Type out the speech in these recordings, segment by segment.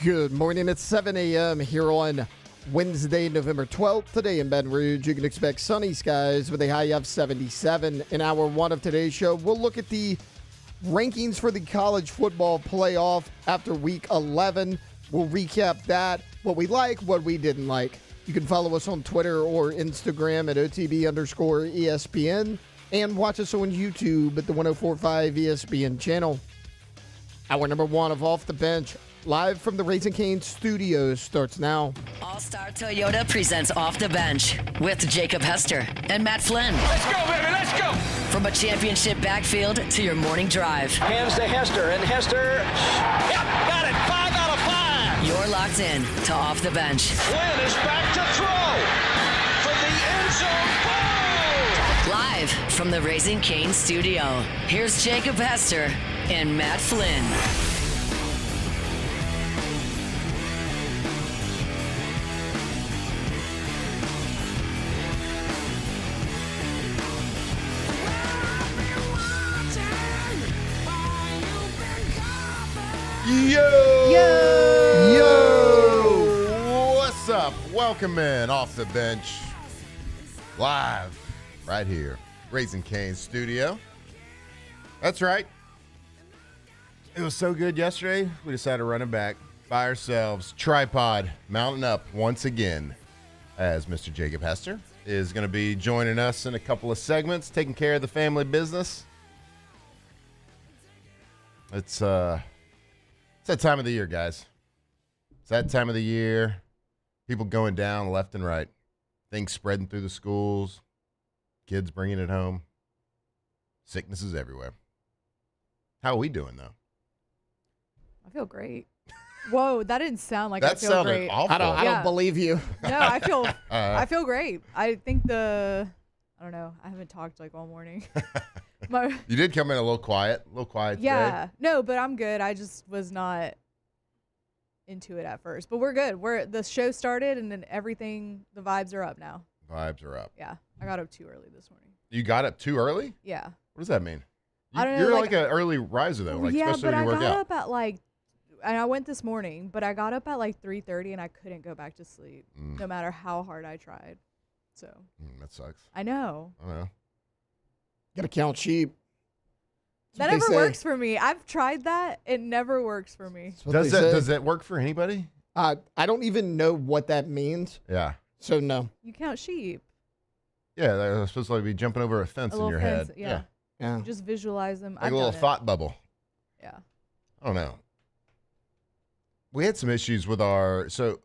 Good morning. It's 7 a.m. here on Wednesday, November 12th. Today in Baton Rouge, you can expect sunny skies with a high of 77. In hour one of today's show, we'll look at the rankings for the college football playoff after week 11. We'll recap that, what we like, what we didn't like. You can follow us on Twitter or Instagram at OTB_ESPN and watch us on YouTube at the 104.5 ESPN channel. Hour number one of Off the Bench, live from the Raising Cane's studios, starts now. All-Star Toyota presents Off the Bench with Jacob Hester and Matt Flynn. Let's go, baby, let's go! From a championship backfield to your morning drive. Hands to Hester, and Hester, yep, got it, 5 out of 5! You're locked in to Off the Bench. Flynn is back to throw from the end zone, boom! Live from the Raising Cane studio, here's Jacob Hester and Matt Flynn. Yo! What's up? Welcome in Off the Bench. Live right here. Raising Cane's studio. That's right. It was so good yesterday, we decided to run it back by ourselves. Tripod mounting up once again as Mr. Jacob Hester is going to be joining us in a couple of segments, taking care of the family business. It's that time of the year, guys. It's that time of the year. People going down left and right. Things spreading through the schools. Kids bringing it home. Sicknesses everywhere. How are we doing, though? I feel great. Whoa, that didn't sound like That I feel sounded great. awful. I don't believe you. No, I feel great. I think I don't know. I haven't talked like all morning. You did come in a little quiet Yeah. today. No, but I'm good. I just was not into it at first. But we're good. The show started and then everything, the vibes are up now. Vibes are up. Yeah. I got up too early this morning. You got up too early? Yeah. What does that mean? I don't know, You're like like an early riser, though. Like, yeah, especially but when you I work got out. up at and I went this morning, but I got up at 3:30 and I couldn't go back to sleep no matter how hard I tried. So. That sucks. I know. I know. Gotta count sheep. That never works for me. I've tried that. It never works for me. Does that work for anybody? I don't even know what that means. Yeah. So, no. You count sheep. Yeah, they're supposed to be jumping over a fence A in little your fence, head. yeah. Yeah. You just visualize them. Like a little thought bubble. Yeah. I don't know. We had some issues with our so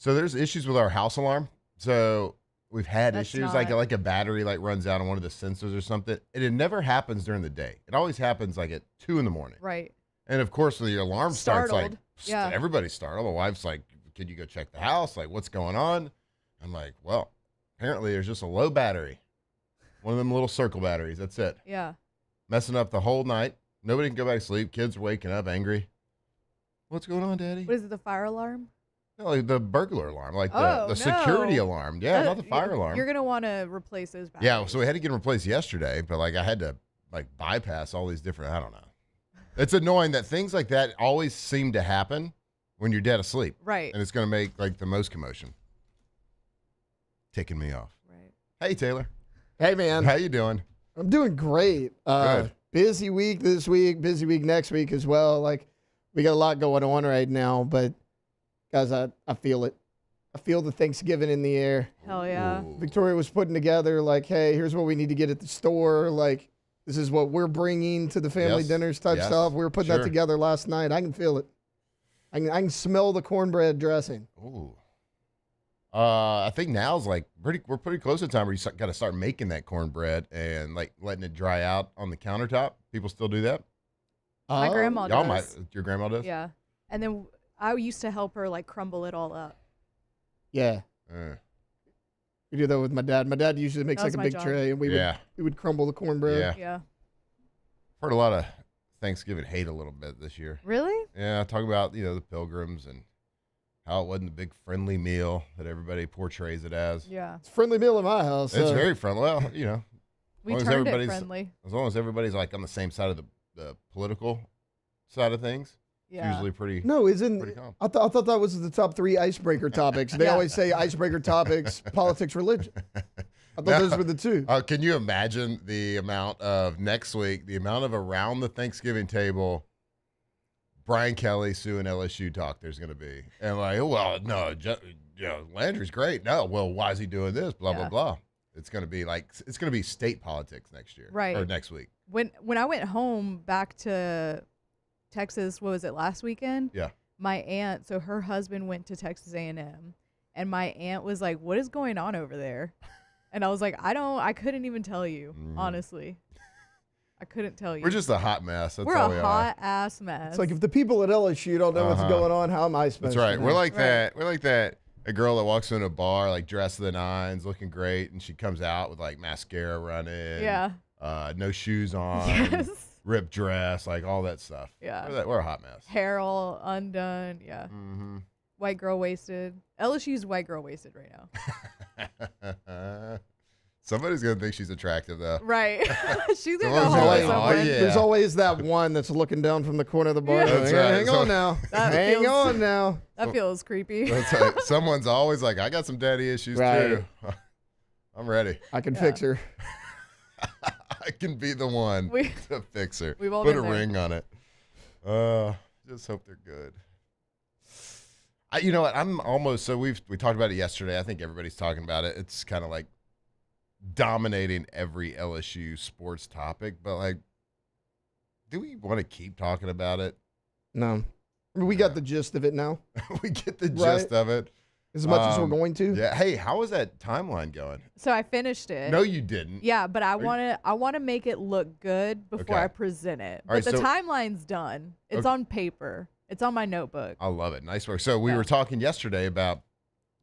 there's issues with our house alarm. So we've had That's issues not- like a battery runs out on one of the sensors or something. And it never happens during the day. It always happens at 2 a.m. Right. And of course the alarm starts Startled. Yeah. everybody's startled. My wife's like, "Can you go check the house? Like, what's going on?" I'm like, "Well, apparently there's just a low battery. One of them little circle batteries. That's it. Yeah. Messing up the whole night. Nobody can go back to sleep. Kids are waking up angry. What's going on, Daddy?" What is it, the fire alarm? No, like the burglar alarm, Oh, the no. security alarm. Yeah, not the fire alarm. You're going to want to replace those batteries. Yeah, so we had to get them replaced yesterday, but I had to bypass all these different, I don't know. It's annoying that things like that always seem to happen when you're dead asleep. Right. And it's going to make the most commotion. Ticking me off. Right. Hey, Taylor. Hey, man. How you doing? I'm doing great. Good. Busy week this week, busy week next week as well. We got a lot going on right now, but guys, I feel it. I feel the Thanksgiving in the air. Hell yeah. Ooh. Victoria was putting together hey, here's what we need to get at the store. This is what we're bringing to the family Yes. dinners type Yes. stuff. We were putting that Sure. together last night. I can feel it. I can smell the cornbread dressing. Ooh. I think now's we're pretty close to the time where you got to start making that cornbread and letting it dry out on the countertop. People still do that? My grandma Y'all does. your grandma does? Yeah. And then I used to help her crumble it all up. Yeah. We do that with my dad. My dad usually makes That was a my big job. tray, and we would crumble the cornbread. Yeah. Yeah. Heard a lot of Thanksgiving hate a little bit this year. Really? Yeah, talk about the pilgrims and how it wasn't the big friendly meal that everybody portrays it as. Yeah. It's a friendly meal in my house. It's so- very friendly. Well, We long as turned it everybody's- friendly. as long as everybody's on the same side of the political side of things. Yeah. usually pretty. No, Pretty isn't calm. I thought that was the top 3 icebreaker topics. They Yeah. always say icebreaker topics, politics, religion. I thought those were the 2. Can you imagine the amount of next week, the amount of around the Thanksgiving table, Brian Kelly, Sue, and LSU talk there's going to be? And like, well, no, Landry's great. No, well, why is he doing this? Blah, blah, blah. It's going to be like, it's going to be state politics next year. Right. Or next week. When I went home back to Texas, what was it, last weekend? Yeah. My aunt, so her husband went to Texas A&M, and my aunt was like, "What is going on over there?" And I was like, I couldn't even tell you, honestly. I couldn't tell you. We're just a hot mess. That's We're all a we hot ass mess. It's like if the people at LSU don't know what's going on, how am I supposed That's right. to know? We're like Right. that. We're like that. A girl that walks into a bar, like dressed to the nines, looking great, and she comes out with like mascara running. Yeah. No shoes on. Yes. Ripped dress, like all that stuff. Yeah. We're a hot mess. Hair all undone. Yeah. Mm-hmm. White girl wasted. LSU's white girl wasted right now. Somebody's gonna think she's attractive though. Right. She's gonna go Someone's home like, with "Oh, someone. yeah." There's always that one that's looking down from the corner of the bar. Yeah. going, That's right. Hang on now. That Hang feels- on now. That feels creepy. That's right. Someone's always like, I got some daddy issues Right. too. I'm ready. I can fix her. I can be the one We- to fix her. we've all Put a been there. ring on it. Just hope they're good. You know what? I'm almost we talked about it yesterday. I think everybody's talking about it. It's kind of like dominating every LSU sports topic, but like, do we want to keep talking about it? No. We got the gist of it now, We get the Right. gist of it. as much as we're going to. Yeah. Hey, how is that timeline going? So I finished it. No, you didn't. Yeah, but I want to make it look good before Okay. I present it. All right, But the so- timeline's done. It's Okay. on paper. It's on my notebook. I love it. Nice work. So we Yeah. were talking yesterday about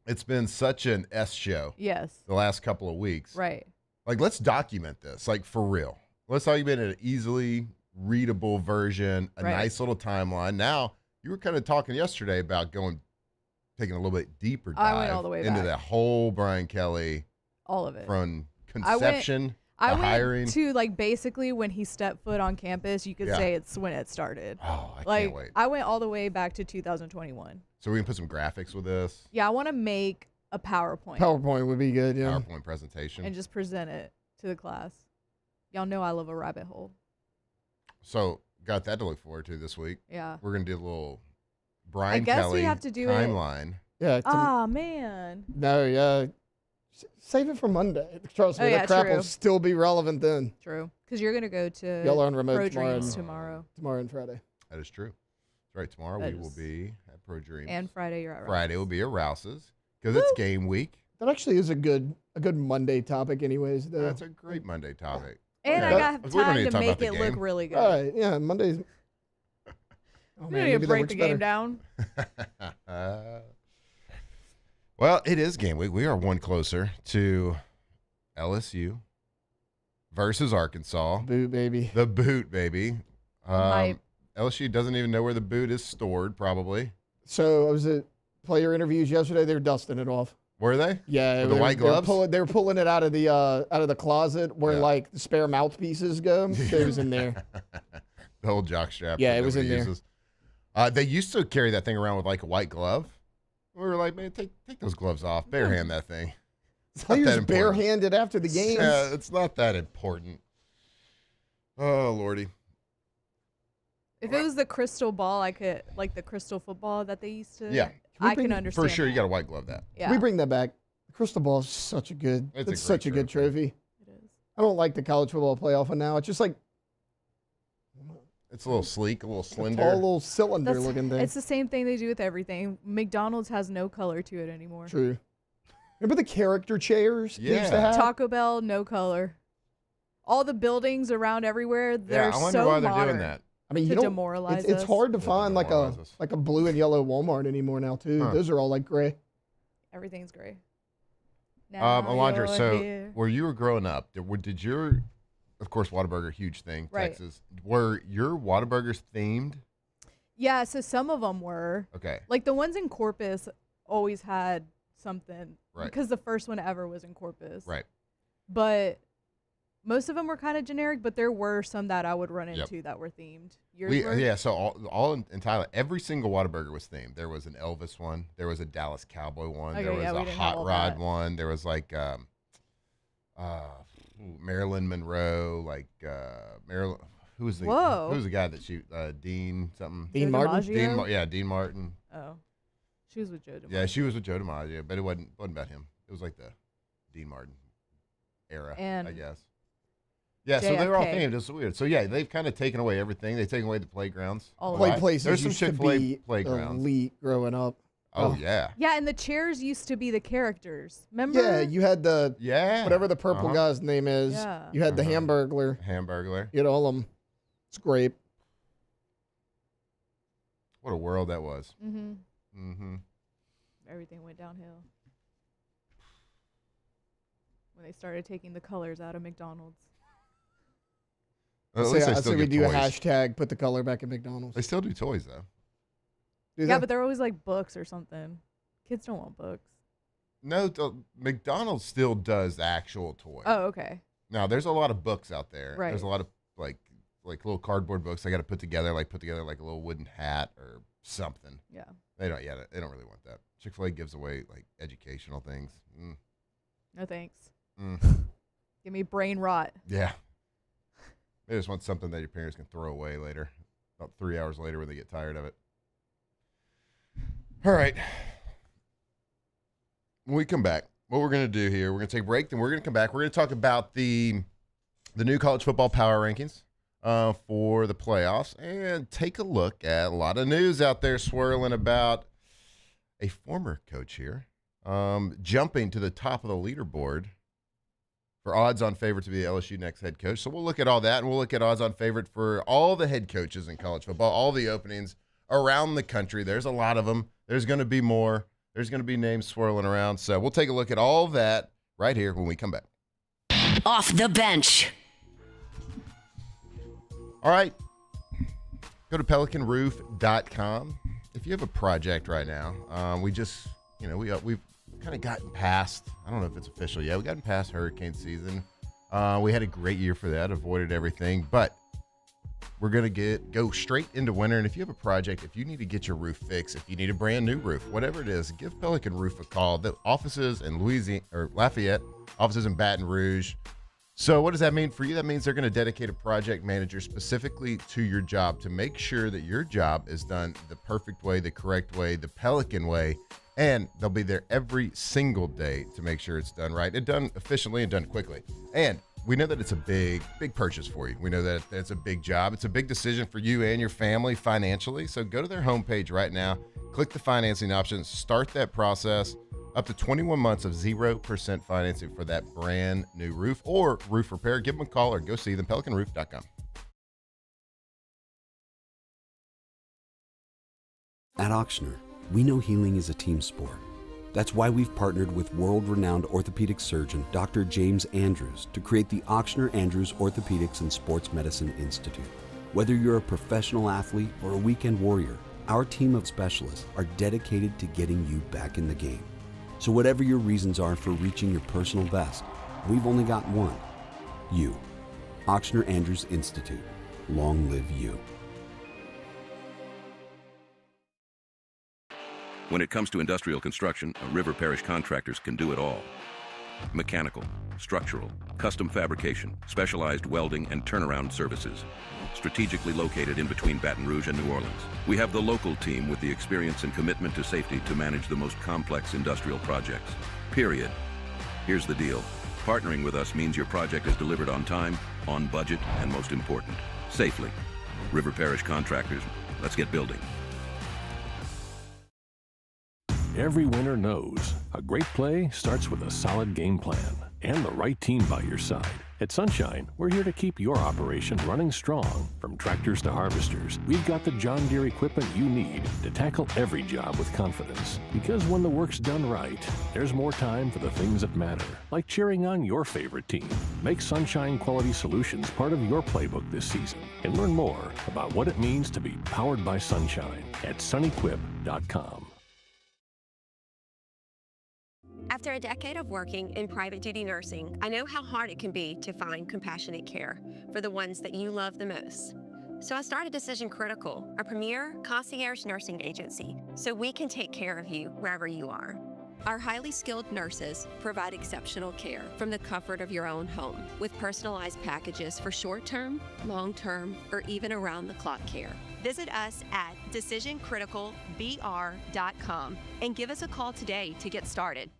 it's been such an S show Yes. the last couple of weeks. Right. Like, let's document this, like for real. Let's document an easily readable version, a Right. nice little timeline. Now, you were kind of talking yesterday about taking a little bit deeper dive I went all the way into back. that whole Brian Kelly All of it. from conception I to went hiring. to like basically when he stepped foot on campus, you could Yeah. say it's when it started. Oh, I Like can't wait. I went all the way back to 2021. So we can put some graphics with this Yeah, I want to make a PowerPoint PowerPoint would be good, yeah. PowerPoint presentation. and just present it to the class. Y'all know I love a rabbit hole. So got that to look forward to this week. Yeah. We're gonna do a little Brian guess we Kelly have to do it- timeline. Yeah. Ah, man. No, yeah. Save it for Monday. Trust me, Oh, yeah, that crap true. will still be relevant then. True. Because you're going to go to Y'all are on remote Pro tomorrow. Dreams tomorrow. Tomorrow and will That is true. That's right. Tomorrow That we will is- be at Pro Dreams. And Friday you're at Friday will be at Rouse's because it's game week. That actually is a good Monday topic, anyways. Though. That's a great Monday topic. And Okay. I got We don't time need to talk about make the it look game. really good. All right, yeah, Mondays. Oh, We don't maybe need to that break works the game better. down. Well, it is game week. We are one closer to LSU versus Arkansas. Boo, baby. The boot, baby. hype. LSU doesn't even know where the boot is stored, probably. So I was at player interviews yesterday. They were dusting it off. Were they? Yeah, With the white gloves? They were pulling it out of the closet where Yeah. like the spare mouthpieces go. It was in there. The whole jock strap. Yeah, that it was in nobody there. uses. They used to carry that thing around with like a white glove. We were like, man, take those gloves off. Barehand that thing. It's not that Players important. barehanded after the game. Yeah, it's not that important. Oh, Lordy. If it was the crystal ball, I could like the crystal football that they used to. Yeah. I bring- can for understand. For sure, you that. got to white glove that. Yeah. We bring that back. The crystal ball is such a good. It's a It's great such a good trophy. trophy. It is. I don't like the college football playoff one now. It's just like It's a little sleek, a little a slender. tall little cylinder That's- looking thing. It's the same thing they do with everything. McDonald's has no color to it anymore. True. Remember the character chairs they used to Yeah. have? Taco Bell, no color. All the buildings around everywhere, they're Yeah, I wonder so why they're modern. doing that. I mean, to you don't. demoralize It's us. hard to To find like demoralize us. a blue and yellow Walmart anymore now too. Huh. Those are all like gray. Everything's gray. Now Alondra, you're so here. where you were growing up, did your, of course, Whataburger, huge thing, Right. Texas. Were your Whataburgers themed? Yeah, so some of them were. Okay. Like the ones in Corpus always had something. Right. Because the first one ever was in Corpus. Right. But Most of them were kind of generic, but there were some that I would run into that were themed. So all in Thailand, every single Whataburger was themed. There was an Elvis one. There was a Dallas Cowboy one. Okay, there was a we didn't have Hot all Rod that. one. There was like Marilyn Monroe, Marilyn. Who was the guy that she Dean something? Dean Joe Martin? DiMaggio? Dean Martin. Oh, she was with Joe DiMaggio. Yeah, she was with Joe DiMaggio, but it wasn't about him. It was like the Dean Martin era, And I guess. Yeah, so they were all JFK. themed. It's weird. So yeah, they've kind of taken away everything. They've taken away the playgrounds. All of Play it. places There's some used to Chick-fil-A be playgrounds. elite growing up. Oh yeah. Yeah, and the chairs used to be the characters. Remember? Yeah, you had the Yeah. whatever the purple Uh-huh. guy's name is. Yeah. You had the Hamburglar. Hamburglar. You had all of them. It's great. What a world that was. Mm-hmm. Mm-hmm. Everything went downhill when they started taking the colors out of McDonald's. At least they I still say we get do a toys. hashtag, put the color back in McDonald's. They still do toys though. Do Yeah, they? but they're always like books or something. Kids don't want books. No, McDonald's still does actual toys. Oh, okay. Now there's a lot of books out there. Right. There's a lot of like little cardboard books I got to put together like a little wooden hat or something. Yeah. They don't really want that. Chick-fil-A gives away like educational things. No thanks. Mm. Give me brain rot. Yeah. They just want something that your parents can throw away later, about 3 hours later when they get tired of it. All right. When we come back, what we're going to do here, we're going to take a break, then we're going to come back. We're going to talk about the new college football power rankings for the playoffs and take a look at a lot of news out there swirling about a former coach here jumping to the top of the leaderboard for odds-on favorite to be the LSU next head coach. So we'll look at all that, and we'll look at odds-on favorite for all the head coaches in college football, all the openings around the country. There's a lot of them. There's going to be more. There's going to be names swirling around. So we'll take a look at all that right here when we come back. Off the bench. All right. Go to pelicanroof.com. If you have a project right now, we've kind of gotten past, I don't know if it's official yet, we gotten past hurricane season. We had a great year for that, avoided everything, but we're going to go straight into winter. And if you have a project, if you need to get your roof fixed, if you need a brand new roof, whatever it is, give Pelican Roof a call. The offices in Lafayette, offices in Baton Rouge. So what does that mean for you? That means they're going to dedicate a project manager specifically to your job to make sure that your job is done the perfect way, the correct way, the Pelican way, and they'll be there every single day to make sure it's done right and done efficiently and done quickly. And we know that it's a big, big purchase for you. We know that it's a big job. It's a big decision for you and your family financially. So go to their homepage right now, click the financing options, start that process. Up to 21 months of 0% financing for that brand new roof or roof repair. Give them a call or go see them, pelicanroof.com. At Ochsner, we know healing is a team sport. That's why we've partnered with world-renowned orthopedic surgeon Dr. James Andrews to create the Ochsner Andrews Orthopedics and Sports Medicine Institute. Whether you're a professional athlete or a weekend warrior, our team of specialists are dedicated to getting you back in the game. So whatever your reasons are for reaching your personal best, we've only got one. You. Ochsner Andrews Institute. Long live you. When it comes to industrial construction, River Parish Contractors can do it all. Mechanical, structural, custom fabrication, specialized welding, and turnaround services. Strategically located in between Baton Rouge and New Orleans, we have the local team with the experience and commitment to safety to manage the most complex industrial projects. Period. Here's the deal. Partnering with us means your project is delivered on time, on budget, and most important, safely. River Parish Contractors, let's get building. Every winner knows a great play starts with a solid game plan and the right team by your side. At Sunshine, we're here to keep your operation running strong. From tractors to harvesters, we've got the John Deere equipment you need to tackle every job with confidence. Because when the work's done right, there's more time for the things that matter, like cheering on your favorite team. Make Sunshine Quality Solutions part of your playbook this season and learn more about what it means to be powered by Sunshine at sunequip.com. At After a decade of working in private duty nursing, I know how hard it can be to find compassionate care for the ones that you love the most. So I started Decision Critical, a premier concierge nursing agency, so we can take care of you wherever you are. Our highly skilled nurses provide exceptional care from the comfort of your own home with personalized packages for short-term, long-term, or even around-the-clock care. Visit us at decisioncriticalbr.com and give us a call today to get started.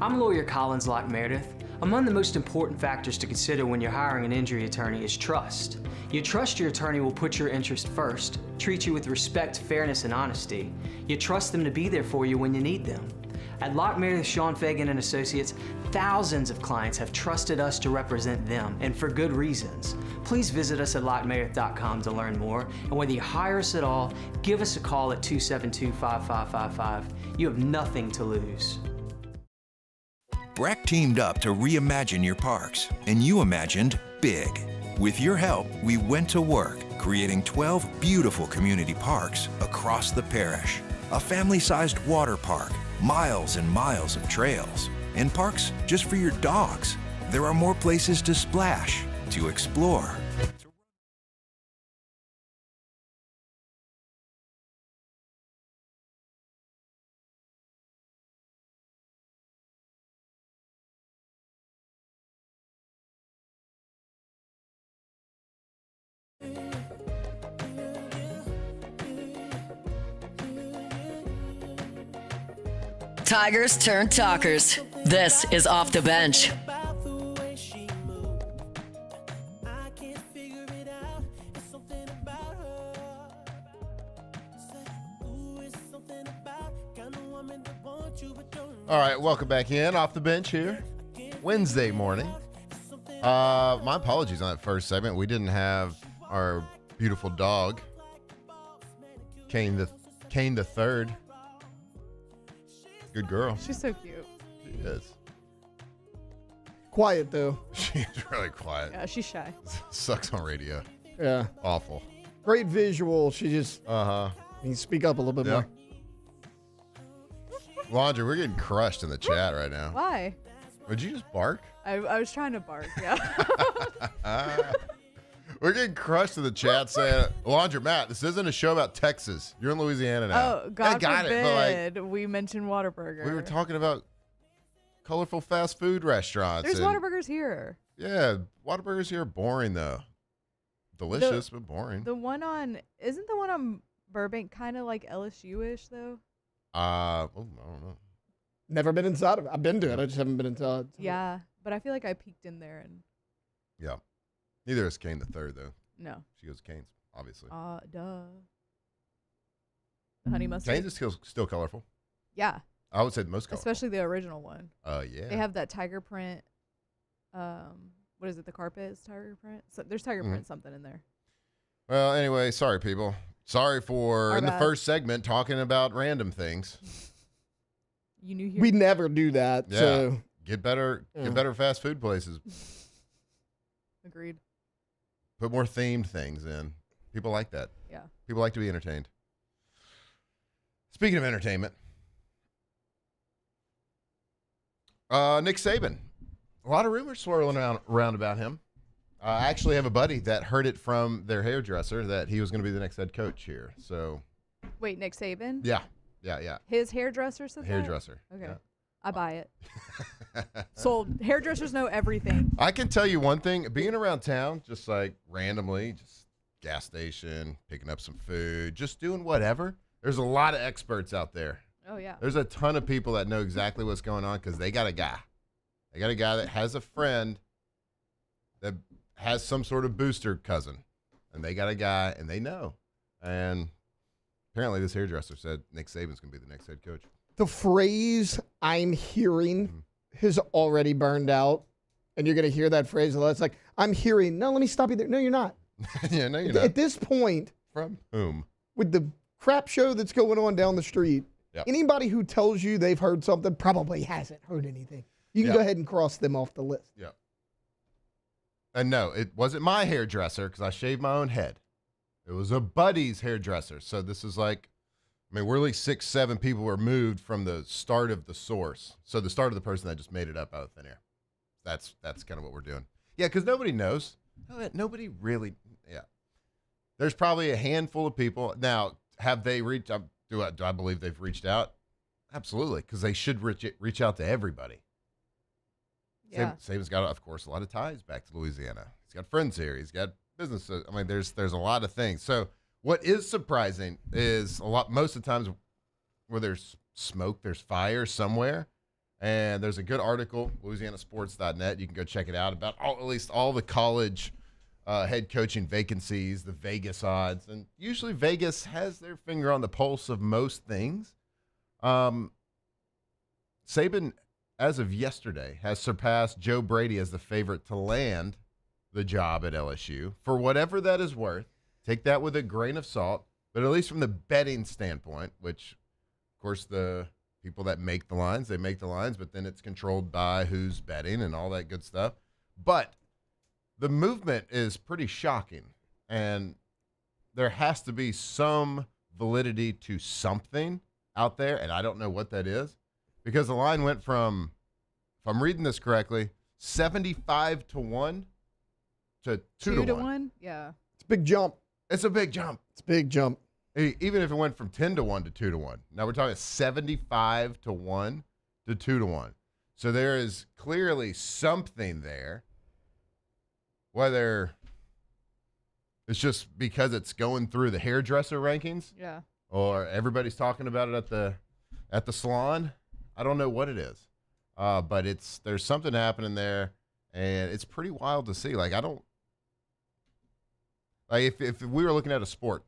I'm lawyer Collins Locke Meredith. Among the most important factors to consider when you're hiring an injury attorney is trust. You trust your attorney will put your interest first, treat you with respect, fairness, and honesty. You trust them to be there for you when you need them. At Locke Meredith, Sean Fagan and Associates, thousands of clients have trusted us to represent them, and for good reasons. Please visit us at LockeMeredith.com to learn more, and whether you hire us at all, give us a call at 272-5555. You have nothing to lose. Breck teamed up to reimagine your parks, and you imagined big. With your help, we went to work, creating 12 beautiful community parks across the parish. A family-sized water park, miles and miles of trails, and parks just for your dogs. There are more places to splash, to explore. Tigers turn talkers. This is Off the Bench. All right, welcome back in. Off the Bench here. Wednesday morning. My apologies on that first segment. We didn't have our beautiful dog, Kane the Third. Good girl. She's so cute. She is. Quiet, though. She's really quiet. Yeah, she's shy. Sucks on radio. Yeah. Awful. Great visual. She just, Can you speak up a little bit more. Laundry, we're getting crushed in the chat right now. Why? Would you just bark? I was trying to bark, yeah. We're getting crushed in the chat saying, Laundry, Matt, this isn't a show about Texas. You're in Louisiana now. Oh, God got forbid it, but we mentioned Whataburger. we were talking about colorful fast food restaurants. There's Whataburgers here. Yeah, Whataburgers here are boring, though. Delicious, but boring. Isn't the one on Burbank kind of like LSU-ish, though? I don't know. Never been inside of it. I've been to it. I just haven't been inside. Yeah, but I feel like I peeked in there and. Yeah. Neither is Kane the Third, though. No. She goes Cane's, obviously. Duh. The honey mustard. Cane's is still colorful. Yeah. I would say the most colorful. Especially the original one. Yeah. They have that tiger print. What is it? The carpet is tiger print. So there's tiger print something in there. Well, anyway, sorry, people. Sorry for Our in bad. the first segment talking about random things. You knew here. We never do that. Yeah. So Get better fast food places. Agreed. Put more themed things in. People like that. Yeah. People like to be entertained. Speaking of entertainment, Nick Saban. A lot of rumors swirling around about him. I actually have a buddy that heard it from their hairdresser that he was going to be the next head coach here. So, Wait, Nick Saban? yeah. His hairdresser said that? Hairdresser. Okay. Yeah. I buy it. Sold. Hairdressers know everything. I can tell you one thing. Being around town, just like randomly, just gas station, picking up some food, just doing whatever. There's a lot of experts out there. Oh, yeah. There's a ton of people that know exactly what's going on because they got a guy. They got a guy that has a friend that has some sort of booster cousin. And they got a guy, and they know. And apparently this hairdresser said Nick Saban's going to be the next head coach. the phrase I'm hearing has already burned out. And you're going to hear that phrase a lot. It's like, I'm hearing, no, let me stop you there. No, you're not. Yeah, no, you're not. At this point, From whom? with the crap show that's going on down the street, Yep. anybody who tells you they've heard something probably hasn't heard anything. You can Yep. go ahead and cross them off the list. Yeah. And no, it wasn't my hairdresser because I shaved my own head. It was a buddy's hairdresser. So this is like I mean, we're at least 6, 7 people removed from the start of the source. So the start of the person that just made it up out of thin air. That's kind of what we're doing. Yeah, because nobody knows. Nobody really. Yeah, there's probably a handful of people. Now, have they reached out? Do I believe they've reached out? Absolutely, because they should reach out to everybody. Yeah. Saban's got, of course, a lot of ties back to Louisiana. He's got friends here. He's got businesses. I mean, there's a lot of things. So what is surprising is most of the times where there's smoke, there's fire somewhere. And there's a good article, LouisianaSports.net. You can go check it out about at least all the college head coaching vacancies, the Vegas odds. And usually Vegas has their finger on the pulse of most things. Saban, as of yesterday, has surpassed Joe Brady as the favorite to land the job at LSU. For whatever that is worth, take that with a grain of salt. But at least from the betting standpoint, which, of course, the people that make the lines, they make the lines, but then it's controlled by who's betting and all that good stuff. But the movement is pretty shocking, and there has to be some validity to something out there, and I don't know what that is, because the line went from, if I'm reading this correctly, 75 to 1 to 2 to 1. Yeah. It's a big jump. It's a big jump. It's a big jump. Even if it went from 10 to 1 to 2 to 1. Now we're talking 75 to 1 to 2 to 1. So there is clearly something there. Whether it's just because it's going through the hairdresser rankings, Yeah. or everybody's talking about it at the salon, I don't know what it is. But there's something happening there, and it's pretty wild to see. Like, if we were looking at a sport,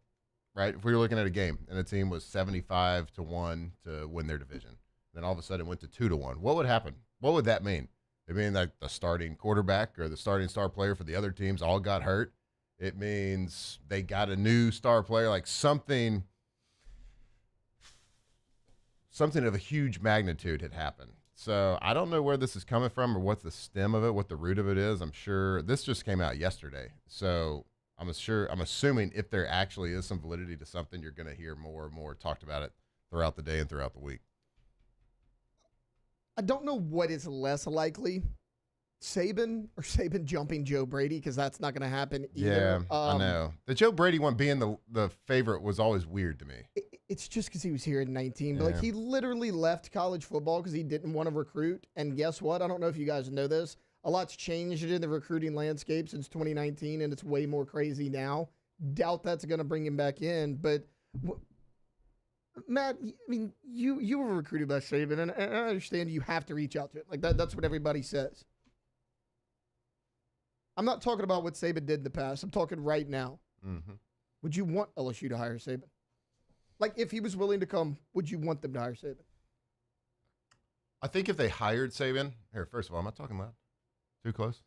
right? If we were looking at a game and a team was 75 to 1 to win their division, then all of a sudden it went to 2 to 1. What would happen? What would that mean? It means like the starting quarterback or the starting star player for the other teams all got hurt. It means they got a new star player, like something of a huge magnitude had happened. So I don't know where this is coming from or what's the stem of it, what the root of it is. I'm sure this just came out yesterday. So I'm assuming if there actually is some validity to something, you're going to hear more and more talked about it throughout the day and throughout the week. I don't know what is less likely, Saban or Saban jumping Joe Brady, because that's not going to happen either. Yeah, I know. The Joe Brady one being the favorite was always weird to me. It's just because he was here in 19. But, like, he literally left college football because he didn't want to recruit. And guess what? I don't know if you guys know this. A lot's changed in the recruiting landscape since 2019, and it's way more crazy now. Doubt that's going to bring him back in. But, Matt, I mean, you were recruited by Saban, and I understand you have to reach out to him. Like, that's what everybody says. I'm not talking about what Saban did in the past. I'm talking right now. Mm-hmm. Would you want LSU to hire Saban? Like, if he was willing to come, would you want them to hire Saban? I think if they hired Saban, here, first of all, am I talking loud? Too close?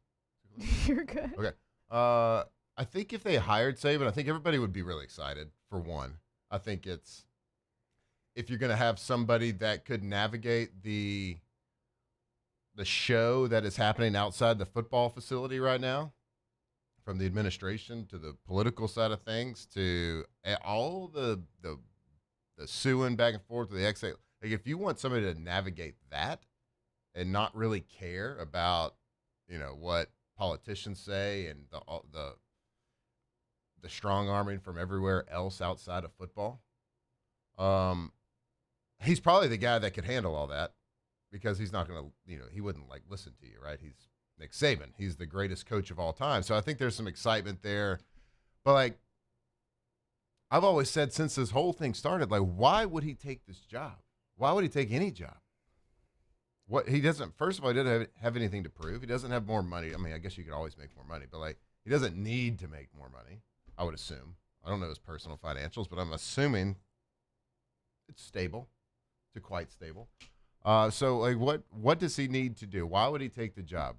You're good. Okay. I think if they hired Saban, I think everybody would be really excited, for one. I think if you're going to have somebody that could navigate the show that is happening outside the football facility right now, from the administration to the political side of things to all the suing back and forth to the XA. Like, if you want somebody to navigate that and not really care about, what politicians say and the strong arming from everywhere else outside of football, he's probably the guy that could handle all that, because he's not going to, he wouldn't listen to you, right? He's Nick Saban. He's the greatest coach of all time. So I think there's some excitement there. But I've always said since this whole thing started, why would he take this job? Why would he take any job? First of all, he doesn't have anything to prove. He doesn't have more money. I mean, I guess you could always make more money, but he doesn't need to make more money, I would assume. I don't know his personal financials, but I'm assuming it's stable to quite stable. So what does he need to do? Why would he take the job?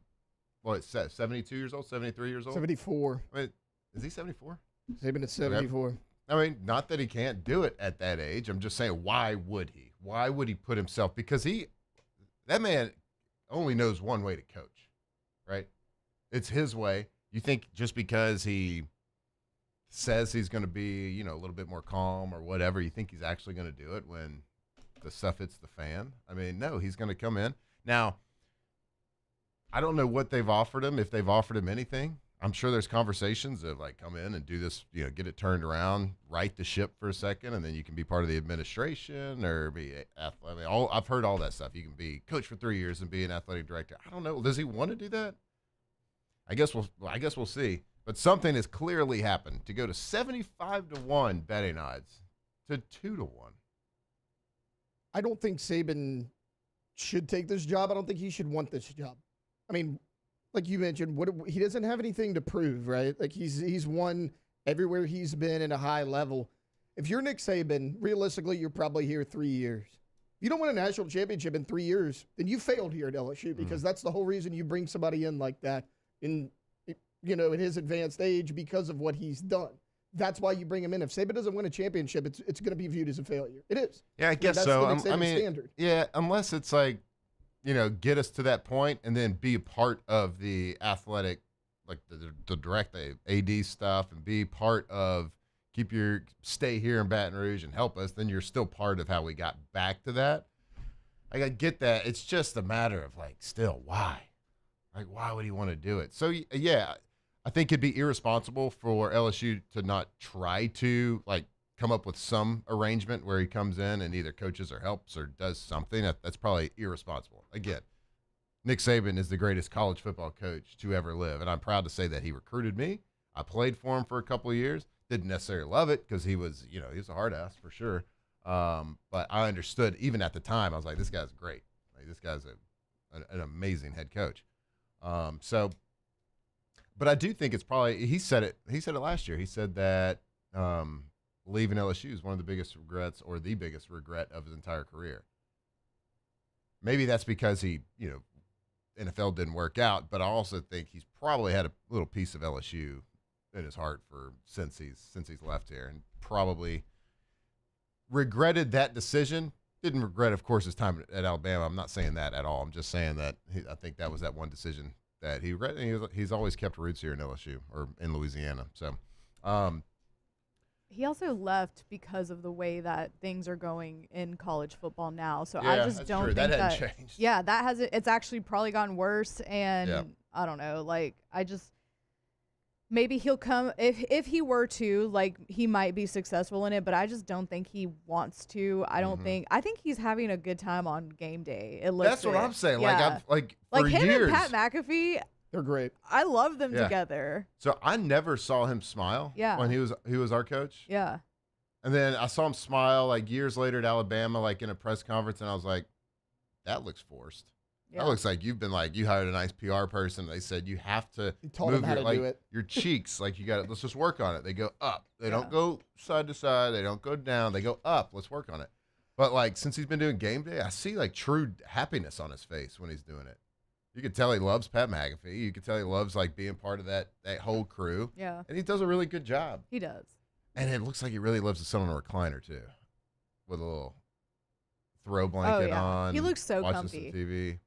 Well, it's 72 years old, 73 years old? 74. I mean, is he 74? Saban is 74. I mean, not that he can't do it at that age. I'm just saying, why would he? Why would he put himself? Because that man only knows one way to coach, right? It's his way. You think just because he says he's going to be, a little bit more calm or whatever. You think he's actually going to do it when the stuff hits the fan? I mean, no, he's going to come in. Now, I don't know what they've offered him, if they've offered him anything. I'm sure there's conversations of, like, come in and do this, get it turned around, right the ship for a second, and then you can be part of the administration or be athletic. I've heard all that stuff. You can be coach for 3 years and be an athletic director. I don't know. Does he want to do that? I guess we'll see. But something has clearly happened to go to 75-1 betting odds to 2-1. I don't think Saban should take this job. I don't think he should want this job. I mean, like you mentioned, he doesn't have anything to prove, right? Like he's won everywhere he's been at a high level. If you're Nick Saban, realistically, you're probably here 3 years. If you don't win a national championship in 3 years, then you failed here at LSU because that's the whole reason you bring somebody in like that in his advanced age because of what he's done. That's why you bring him in. If Saban doesn't win a championship, it's going to be viewed as a failure. It is. Yeah, I guess so. I mean, standard. Yeah, unless it's like, get us to that point and then be a part of the athletic, like the direct AD stuff and be part of stay here in Baton Rouge and help us, then you're still part of how we got back to that. Like, I get that. It's just a matter of, like, still, why? Like, why would he want to do it? So, yeah, I think it'd be irresponsible for LSU to not try to, like, come up with some arrangement where he comes in and either coaches or helps or does something. That's probably irresponsible. Again, Nick Saban is the greatest college football coach to ever live, and I'm proud to say that he recruited me. I played for him for a couple of years. Didn't necessarily love it because he was a hard ass for sure. But I understood even at the time. I was like, this guy's great. Like, this guy's an amazing head coach. But I do think it's probably he said it last year. He said that leaving LSU is one of the biggest regrets or the biggest regret of his entire career. Maybe that's because he, NFL didn't work out, but I also think he's probably had a little piece of LSU in his heart since he's left here, and probably regretted that decision. Didn't regret, of course, his time at Alabama. I'm not saying that at all. I'm just saying that I think that was that one decision that he regretted. He's always kept roots here in LSU or in Louisiana. So, he also left because of the way that things are going in college football now. So yeah, I just don't think that hadn't changed. Yeah, that hasn't. It's actually probably gotten worse. And I don't know. Like, maybe he'll come if he were to, like, he might be successful in it, but I just don't think he wants to. I think he's having a good time on game day. That's what I'm saying. Yeah. Like him years, and Pat McAfee, they're great. I love them together. So I never saw him smile when he was our coach. Yeah. And then I saw him smile like years later at Alabama, like in a press conference, and I was like, that looks forced. Yeah. That looks like you hired a nice PR person. They said you have to move your cheeks. Like, you got it. Let's just work on it. They go up. They don't go side to side. They don't go down. They go up. Let's work on it. But, like, since he's been doing game day, I see, like, true happiness on his face when he's doing it. You could tell he loves Pat McAfee. You could tell he loves, like, being part of that whole crew. Yeah. And he does a really good job. He does. And it looks like he really loves to sit on a recliner, too, with a little throw blanket on. He looks so watching comfy. Some TV.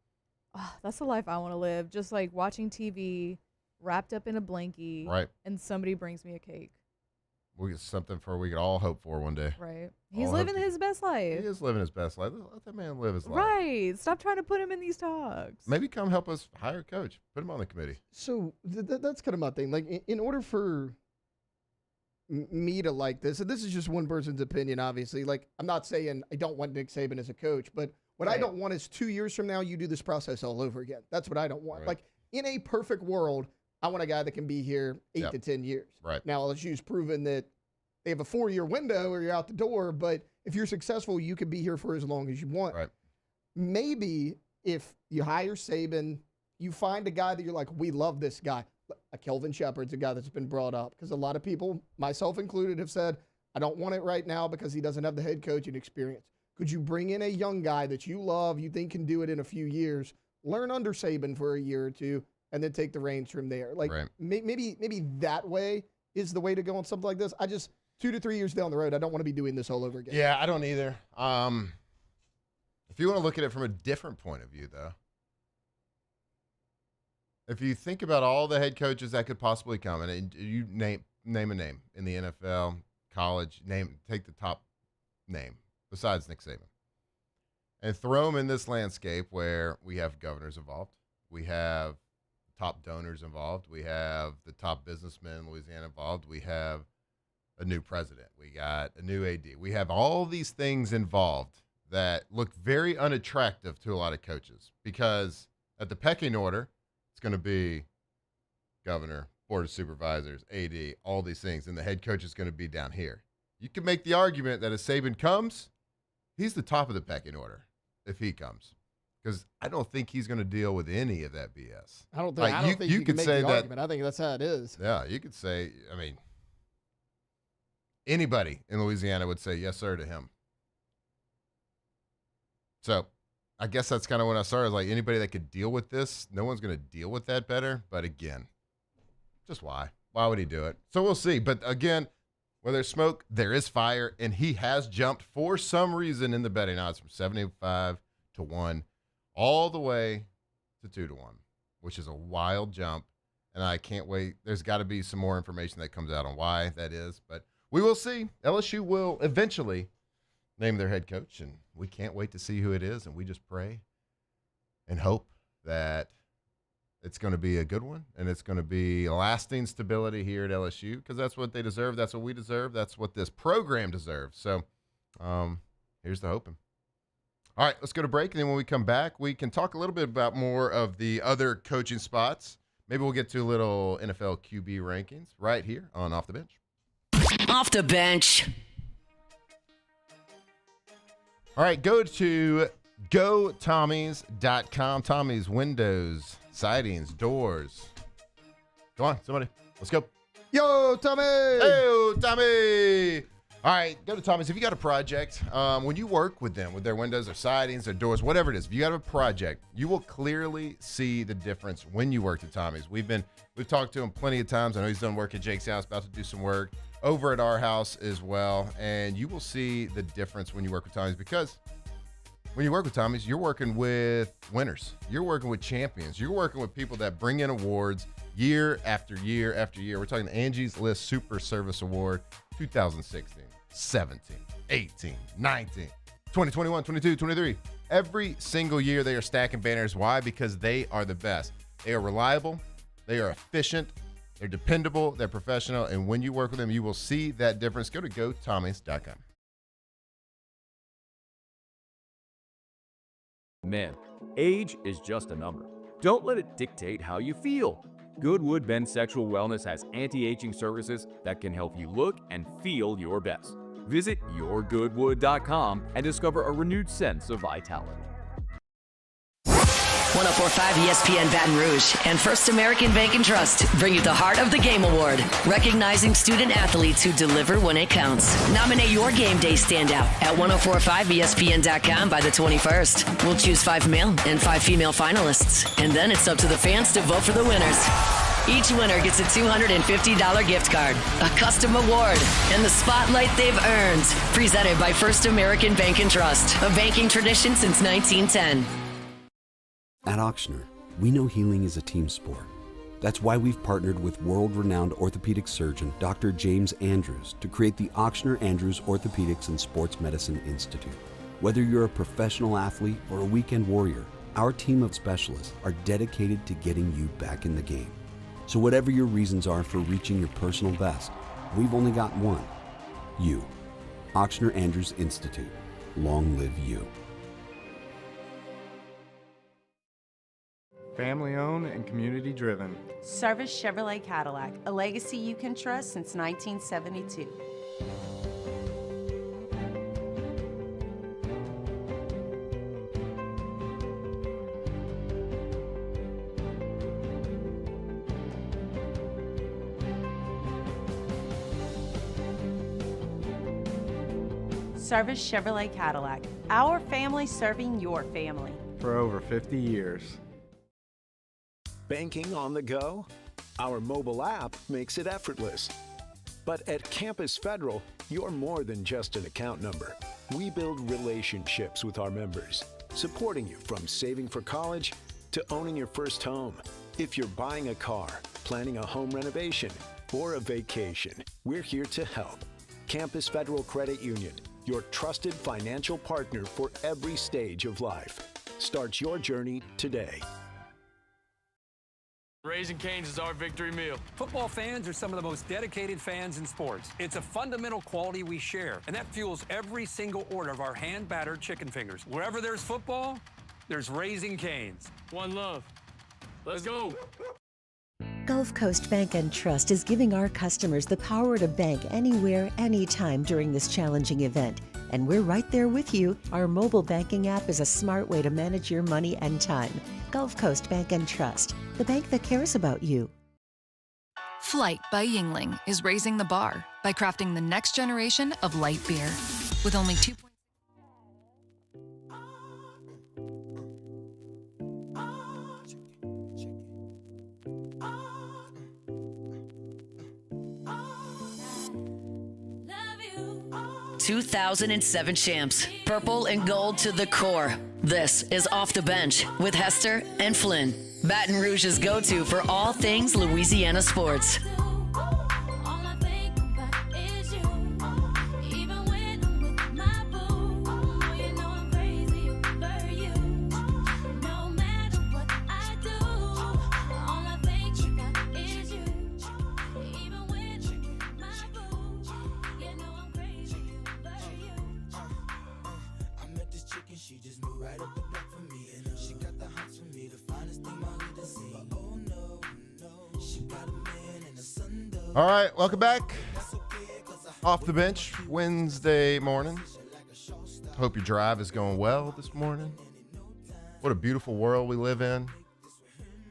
Oh, that's the life I want to live. Just, like, watching TV, wrapped up in a blankie. Right. And somebody brings me a cake. We'll get something we could all hope for one day. Right. He's living his best life. He is living his best life. Let that man live his life. Right. Stop trying to put him in these talks. Maybe come help us hire a coach. Put him on the committee. So that's kind of my thing. Like, in order for me to like this, and this is just one person's opinion, obviously. Like, I'm not saying I don't want Nick Saban as a coach, but what I don't want is 2 years from now you do this process all over again. That's what I don't want. Right. Like, in a perfect world, I want a guy that can be here 8 to 10 years. Right. Now, LSU's proven that they have a 4-year window or you're out the door, but if you're successful, you can be here for as long as you want. Right. Maybe if you hire Saban, you find a guy that you're like, we love this guy. A Kelvin Shepard's a guy that's been brought up because a lot of people, myself included, have said, I don't want it right now because he doesn't have the head coaching experience. Could you bring in a young guy that you love, you think can do it in a few years, learn under Saban for a year or two, and then take the reins from there? Like, maybe that way is the way to go on something like this. I just, 2 to 3 years down the road, I don't want to be doing this all over again. Yeah, I don't either. If you want to look at it from a different point of view, though, if you think about all the head coaches that could possibly come, and you name a name in the NFL, college, take the top name besides Nick Saban, and throw them in this landscape where we have governors involved, we have top donors involved, we have the top businessmen in Louisiana involved, we have a new president, we got a new AD, we have all these things involved that look very unattractive to a lot of coaches, because at the pecking order, it's going to be governor, board of supervisors, AD, all these things, and the head coach is going to be down here. You can make the argument that if Saban comes, he's the top of the pecking order if he comes, because I don't think he's going to deal with any of that BS. I don't think you could say that argument. I think that's how it is. Yeah, you could say, I mean, anybody in Louisiana would say yes, sir, to him. So I guess that's kind of when I started. Like, anybody that could deal with this, no one's going to deal with that better. But again, just why? Why would he do it? So we'll see. But again, where there's smoke, there is fire. And he has jumped for some reason in the betting odds from 75 to 1 all the way to 2 to 1, which is a wild jump. And I can't wait. There's got to be some more information that comes out on why that is. But we will see. LSU will eventually name their head coach, and we can't wait to see who it is, and we just pray and hope that it's going to be a good one, and it's going to be lasting stability here at LSU, because that's what they deserve, that's what we deserve, that's what this program deserves. So here's the hoping. All right, let's go to break, and then when we come back, we can talk a little bit about more of the other coaching spots. Maybe we'll get to a little NFL QB rankings right here on Off the Bench. Off the Bench. All right, go to GoTommys.com. Tommy's windows, sidings, doors. Come on, somebody. Let's go. Yo, Tommy! Hey, Tommy! All right, go to Tommy's. If you got a project, when you work with them, with their windows, their sidings, their doors, whatever it is, if you got a project, you will clearly see the difference when you work at Tommy's. We've talked to him plenty of times. I know he's done work at Jake's house, about to do some work over at our house as well, and you will see the difference when you work with Tommy's, because when you work with Tommy's, you're working with winners. You're working with champions. You're working with people that bring in awards year after year after year. We're talking the Angie's List Super Service Award 2016, 17, 18, 19, 20, 21, 22, 23. Every single year they are stacking banners. Why? Because they are the best. They are reliable. They are efficient. They're dependable, they're professional, and when you work with them, you will see that difference. Go to GoTommys.com. Man, age is just a number. Don't let it dictate how you feel. Goodwood Men's Sexual Wellness has anti-aging services that can help you look and feel your best. Visit yourgoodwood.com and discover a renewed sense of vitality. 104.5 ESPN Baton Rouge and First American Bank and Trust bring you the Heart of the Game Award, recognizing student athletes who deliver when it counts. Nominate your game day standout at 1045ESPN.com by the 21st. We'll choose 5 male and 5 female finalists, and then it's up to the fans to vote for the winners. Each winner gets a $250 gift card, a custom award, and the spotlight they've earned. Presented by First American Bank and Trust, a banking tradition since 1910. At Auctioner, we know healing is a team sport. That's why we've partnered with world-renowned orthopedic surgeon Dr. James Andrews to create the Auctioner Andrews Orthopedics and Sports Medicine Institute. Whether you're a professional athlete or a weekend warrior, our team of specialists are dedicated to getting you back in the game. So whatever your reasons are for reaching your personal best, we've only got one. You. Auctioner Andrews Institute. Long live you. Family owned and community driven. Service Chevrolet Cadillac, a legacy you can trust since 1972. Service Chevrolet Cadillac, our family serving your family. For over 50 years. Banking on the go? Our mobile app makes it effortless. But at Campus Federal, you're more than just an account number. We build relationships with our members, supporting you from saving for college to owning your first home. If you're buying a car, planning a home renovation, or a vacation, we're here to help. Campus Federal Credit Union, your trusted financial partner for every stage of life. Start your journey today. Raising Cane's is our victory meal. Football fans are some of the most dedicated fans in sports. It's a fundamental quality we share, and that fuels every single order of our hand-battered chicken fingers. Wherever there's football, there's Raising Cane's. One love. Let's go. Gulf Coast Bank and Trust is giving our customers the power to bank anywhere, anytime during this challenging event. And we're right there with you. Our mobile banking app is a smart way to manage your money and time. Gulf Coast Bank and Trust, the bank that cares about you. Flight by Yingling is raising the bar by crafting the next generation of light beer. With only 2. 2007 champs, purple and gold to the core. This is Off the Bench with Hester and Flynn, Baton Rouge's go-to for all things Louisiana sports. All right, welcome back. Off the Bench, Wednesday morning. Hope your drive is going well this morning. What a beautiful world we live in.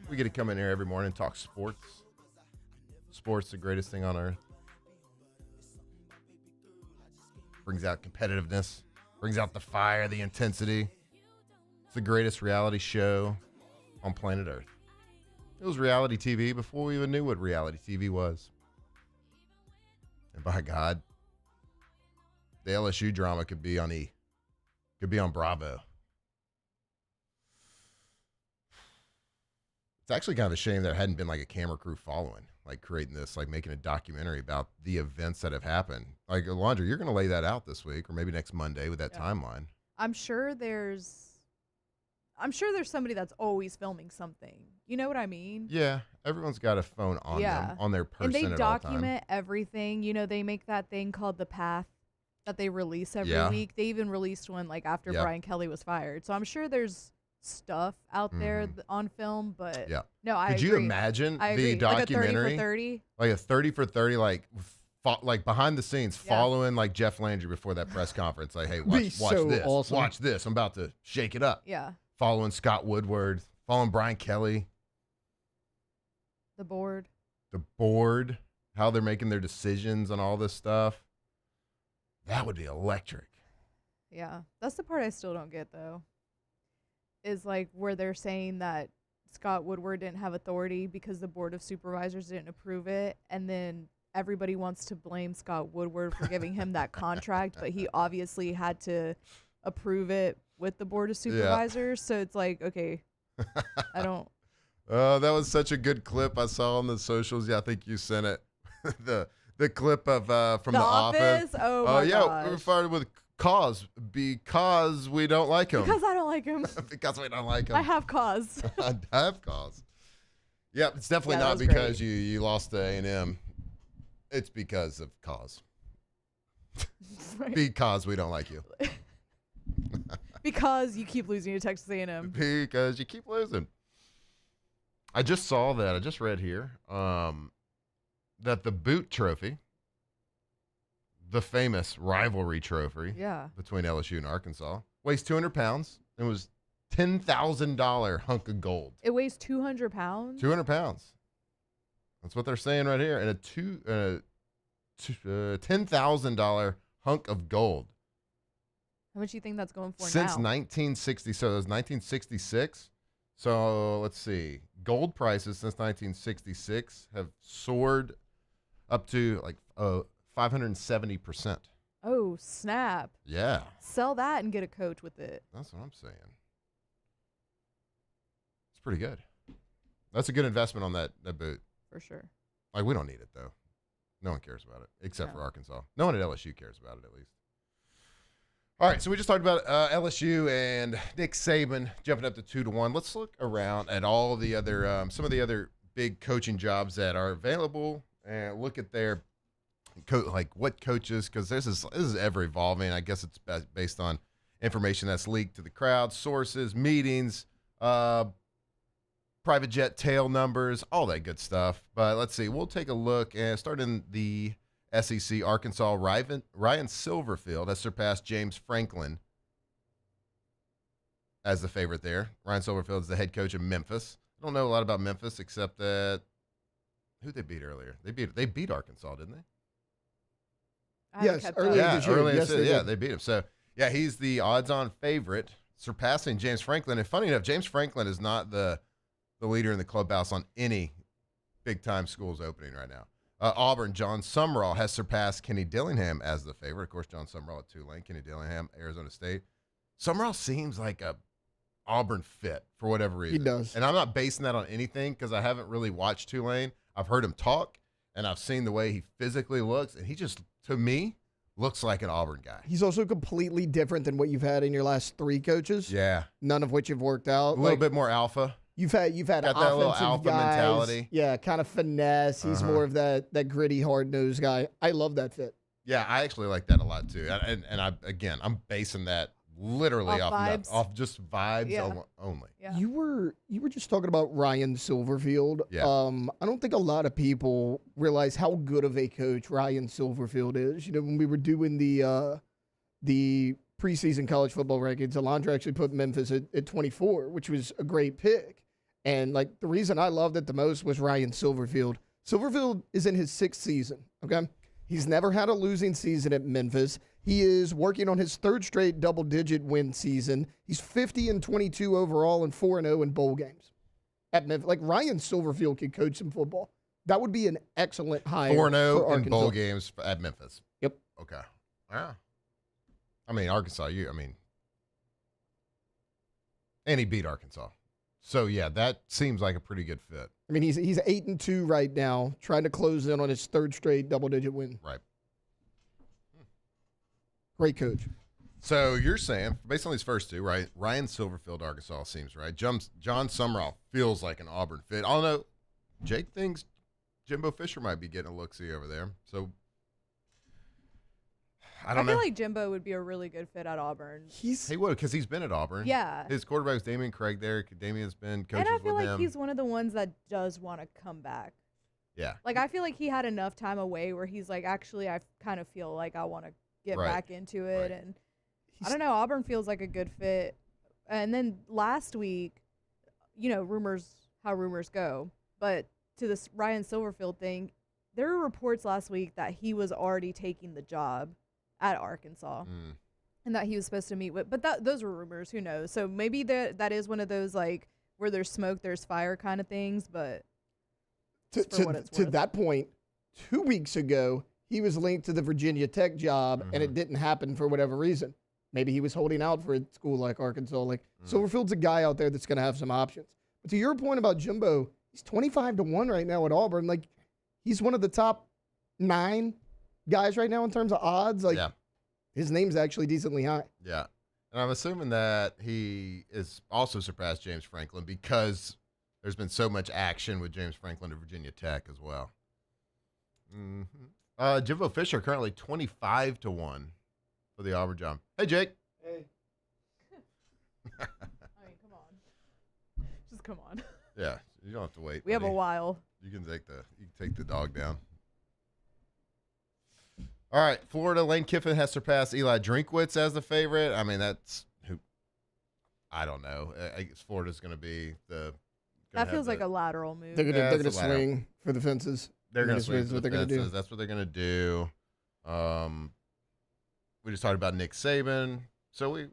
We get to come in here every morning and talk sports. Sports, the greatest thing on earth. Brings out competitiveness, brings out the fire, the intensity. It's the greatest reality show on planet Earth. It was reality TV before we even knew what reality TV was. And by God, the LSU drama could be on E. Could be on Bravo. It's actually kind of a shame there hadn't been like a camera crew following, like creating this, like making a documentary about the events that have happened. Like, Alondra, you're going to lay that out this week or maybe next Monday with that timeline. I'm sure there's somebody that's always filming something. You know what I mean? Yeah, everyone's got a phone on them, on their person and they at all time. document everything. You know, they make that thing called The Path that they release every week. They even released one like after Brian Kelly was fired. So I'm sure there's stuff out there on film, but no, I Could agree. you imagine the documentary? Like a 30 for 30? Like a 30 for 30, like behind the scenes, following like Jeff Landry before that press conference. Like, hey, watch so this. awesome. Watch this. I'm about to shake it up. Yeah. Following Scott Woodward, following Brian Kelly. The board, how they're making their decisions on all this stuff. That would be electric. Yeah. That's the part I still don't get, though, is like where they're saying that Scott Woodward didn't have authority because the Board of Supervisors didn't approve it. And then everybody wants to blame Scott Woodward for giving him that contract, but he obviously had to approve it with the Board of Supervisors. So it's like, okay, I don't. That was such a good clip I saw on the socials. Yeah, I think you sent it. the clip of from the office. Oh my gosh. We were fired with cause because we don't like him. Because I don't like him. Because we don't like him. I have cause. I have cause. Yeah, it's definitely not because you lost to A&M. It's because of cause. Because we don't like you. Because you keep losing to Texas A&M. Because you keep losing. I just saw that. I just read here that the Boot Trophy, the famous rivalry trophy between LSU and Arkansas, weighs 200 pounds and was $10,000 hunk of gold. It weighs 200 pounds? 200 pounds. That's what they're saying right here. And a $10,000 hunk of gold. How much do you think that's going for Since now? 1960. So it was 1966. So let's see. Gold prices since 1966 have soared up to like 570%. Oh, snap. Yeah. Sell that and get a coach with it. That's what I'm saying. It's pretty good. That's a good investment on that boot. For sure. Like, we don't need it, though. No one cares about it except for Arkansas. No one at LSU cares about it, at least. All right, so we just talked about LSU and Nick Saban jumping up to 2-1. Let's look around at all the other, some of the other big coaching jobs that are available, and look at their what coaches, because this is ever evolving. I guess it's based on information that's leaked to the crowd, sources, meetings, private jet tail numbers, all that good stuff. But let's see, we'll take a look and start in the SEC. Arkansas, Ryan Silverfield has surpassed James Franklin as the favorite there. Ryan Silverfield is the head coach of Memphis. I don't know a lot about Memphis except that who they beat earlier. They beat Arkansas, didn't they? Yes, earlier this year. Earlier Yes, this year. They beat him. So, yeah, he's the odds-on favorite, surpassing James Franklin. And funny enough, James Franklin is not the leader in the clubhouse on any big-time schools opening right now. Auburn, John Sumrall has surpassed Kenny Dillingham as the favorite. Of course, John Sumrall at Tulane, Kenny Dillingham, Arizona State. Sumrall seems like a Auburn fit for whatever reason. He does. And I'm not basing that on anything because I haven't really watched Tulane. I've heard him talk, and I've seen the way he physically looks, and he just, to me, looks like an Auburn guy. He's also completely different than what you've had in your last 3 coaches. Yeah. None of which have worked out. A little bit more alpha. You've had Got that little offensive alpha guys. mentality. Yeah, kind of finesse. He's more of that gritty, hard-nosed guy. I love that fit. Yeah, I actually like that a lot too. And I'm basing that literally off just vibes only. Yeah. You were just talking about Ryan Silverfield. Yeah. I don't think a lot of people realize how good of a coach Ryan Silverfield is. You know, when we were doing the preseason college football rankings, Alondra actually put Memphis at 24, which was a great pick. And like the reason I loved it the most was Ryan Silverfield. Silverfield is in his 6th season. Okay. He's never had a losing season at Memphis. He is working on his 3rd straight double-digit win season. He's 50-22 overall and 4-0 in bowl games at Memphis. Like Ryan Silverfield could coach some football. That would be an excellent hire. 4-0 in bowl games at Memphis. Yep. Okay. Yeah. I mean, Arkansas. And he beat Arkansas. So yeah, that seems like a pretty good fit. I mean, he's 8-2 right now, trying to close in on his 3rd straight double-digit win. Right. Great coach. So you're saying, based on these first 2, right? Ryan Silverfield, Arkansas seems right. John Sumrall feels like an Auburn fit. Although Jake thinks Jimbo Fisher might be getting a look-see over there. So I feel like Jimbo would be a really good fit at Auburn. He would, because he's been at Auburn. Yeah. His quarterback is Damian Craig there. Damian's been coaches with him. And I feel like he's one of the ones that does want to come back. Yeah. Like, I feel like he had enough time away where he's like, actually, I kind of feel like I want to get back into it. Right. And I don't know, Auburn feels like a good fit. And then last week, you know, how rumors go. But to this Ryan Silverfield thing, there were reports last week that he was already taking the job at Arkansas and that he was supposed to meet with. But those were rumors. Who knows? So maybe that is one of those, like, where there's smoke, there's fire kind of things. But to that point, 2 weeks ago, he was linked to the Virginia Tech job, and it didn't happen for whatever reason. Maybe he was holding out for a school like Arkansas. Like Silverfield's a guy out there that's going to have some options. But to your point about Jimbo, he's 25-1 right now at Auburn. Like, he's one of the top 9 guys right now in terms of odds. Like, his name's actually decently high. Yeah. And I'm assuming that he is also surpassed James Franklin because there's been so much action with James Franklin to Virginia Tech as well. Jimbo Fisher currently 25-1 for the Auburn job. Hey, Jake. Hey. I mean, come on. Just come on. Yeah, you don't have to wait. We have a while. You can take the dog down. All right, Florida, Lane Kiffin has surpassed Eli Drinkwitz as the favorite. I mean, that's who. I don't know. I guess Florida's going to be the. That feels like a lateral move. They're going to swing for the fences. They're going to swing for the fences. That's what they're going to do. We just talked about Nick Saban, so we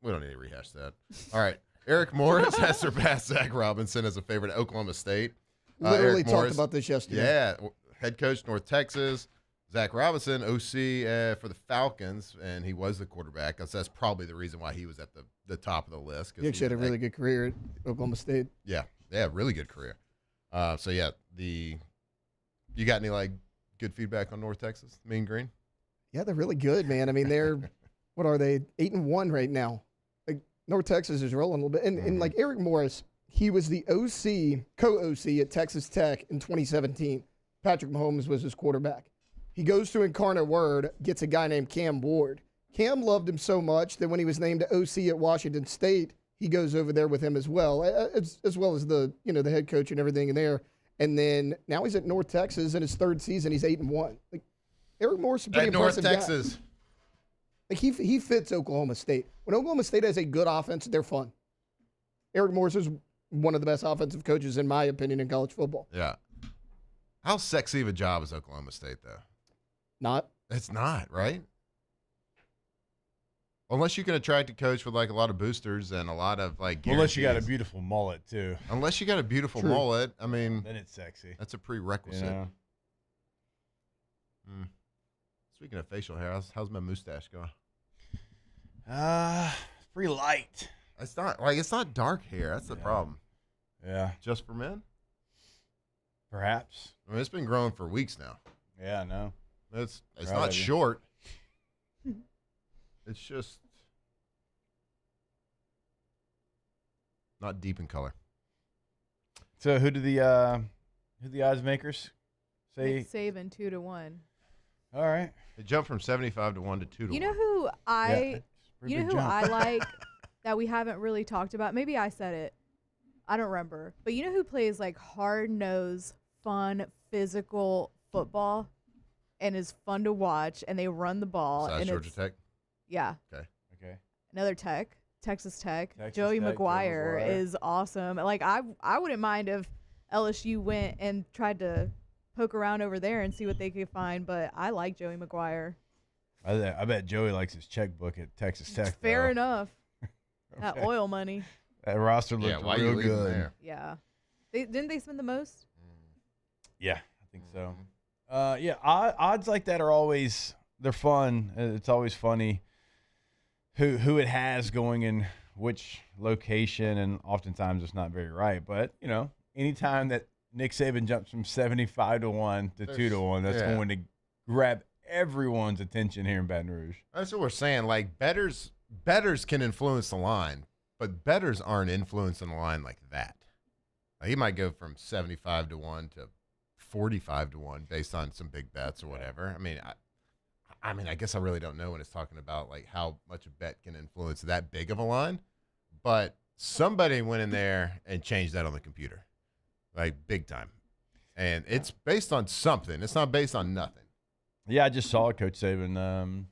don't need to rehash that. All right, Eric Morris has surpassed Zach Robinson as a favorite at Oklahoma State. Literally talked about this yesterday. Yeah, head coach North Texas. Zach Robinson, OC for the Falcons, and he was the quarterback. That's probably the reason why he was at the top of the list. He actually had a really good career at Oklahoma State. Yeah, really good career. So, yeah, the You got any like good feedback on North Texas, Mean Green? Yeah, they're really good, man. I mean, they're what are they? 8-1 right now. Like North Texas is rolling a little bit, and like Eric Morris, he was the co-OC at Texas Tech in 2017. Patrick Mahomes was his quarterback. He goes to Incarnate Word, gets a guy named Cam Ward. Cam loved him so much that when he was named OC at Washington State, he goes over there with him as well, as well as the head coach and everything in there. And then now he's at North Texas in his third season. He's 8-1. Like Eric Morris, is a pretty impressive North Texas. guy. Like he fits Oklahoma State. When Oklahoma State has a good offense, they're fun. Eric Morris is one of the best offensive coaches, in my opinion, in college football. Yeah. How sexy of a job is Oklahoma State, though? Not. It's not, right? Unless you can attract a coach with like a lot of boosters and a lot of like guarantees. Unless you got a beautiful mullet too. Unless you got a beautiful mullet, I mean, then it's sexy. That's a prerequisite. Yeah. Speaking of facial hair, how's my mustache going? It's pretty light. It's not dark hair. That's the problem. Yeah. Just for men? Perhaps. I mean, it's been growing for weeks now. Yeah, I know. It's not short. It's just not deep in color. So who the odds makers say? Nick Saban 2-1. All right. It jumped from 75 to 1 to 2 to 1. You know who I like that we haven't really talked about? Maybe I said it. I don't remember. But you know who plays like hard-nosed, fun, physical football and is fun to watch, and they run the ball. Besides and Georgia Tech? Yeah. Okay. Another Tech, Texas Tech. Texas Joey Tech, McGuire is awesome. Like I wouldn't mind if LSU went and tried to poke around over there and see what they could find, but I like Joey McGuire. I bet Joey likes his checkbook at Texas Tech. Fair enough. That oil money. That roster looked real good. There? Yeah. Didn't they spend the most? Yeah, I think so. Yeah, odds like that are always they're fun. It's always funny who it has going in which location, and oftentimes it's not very right. But anytime that Nick Saban jumps from 75 to 1 to 2 to 1, that's going to grab everyone's attention here in Baton Rouge. That's what we're saying. Like bettors can influence the line, but bettors aren't influencing the line like that. Like, he might go from 75 to 1 to 45 to 1 based on some big bets or whatever. I mean, I guess I really don't know when it's talking about like how much a bet can influence that big of a line, but somebody went in there and changed that on the computer, like big time. And it's based on something. It's not based on nothing. Yeah, I just saw Coach Saban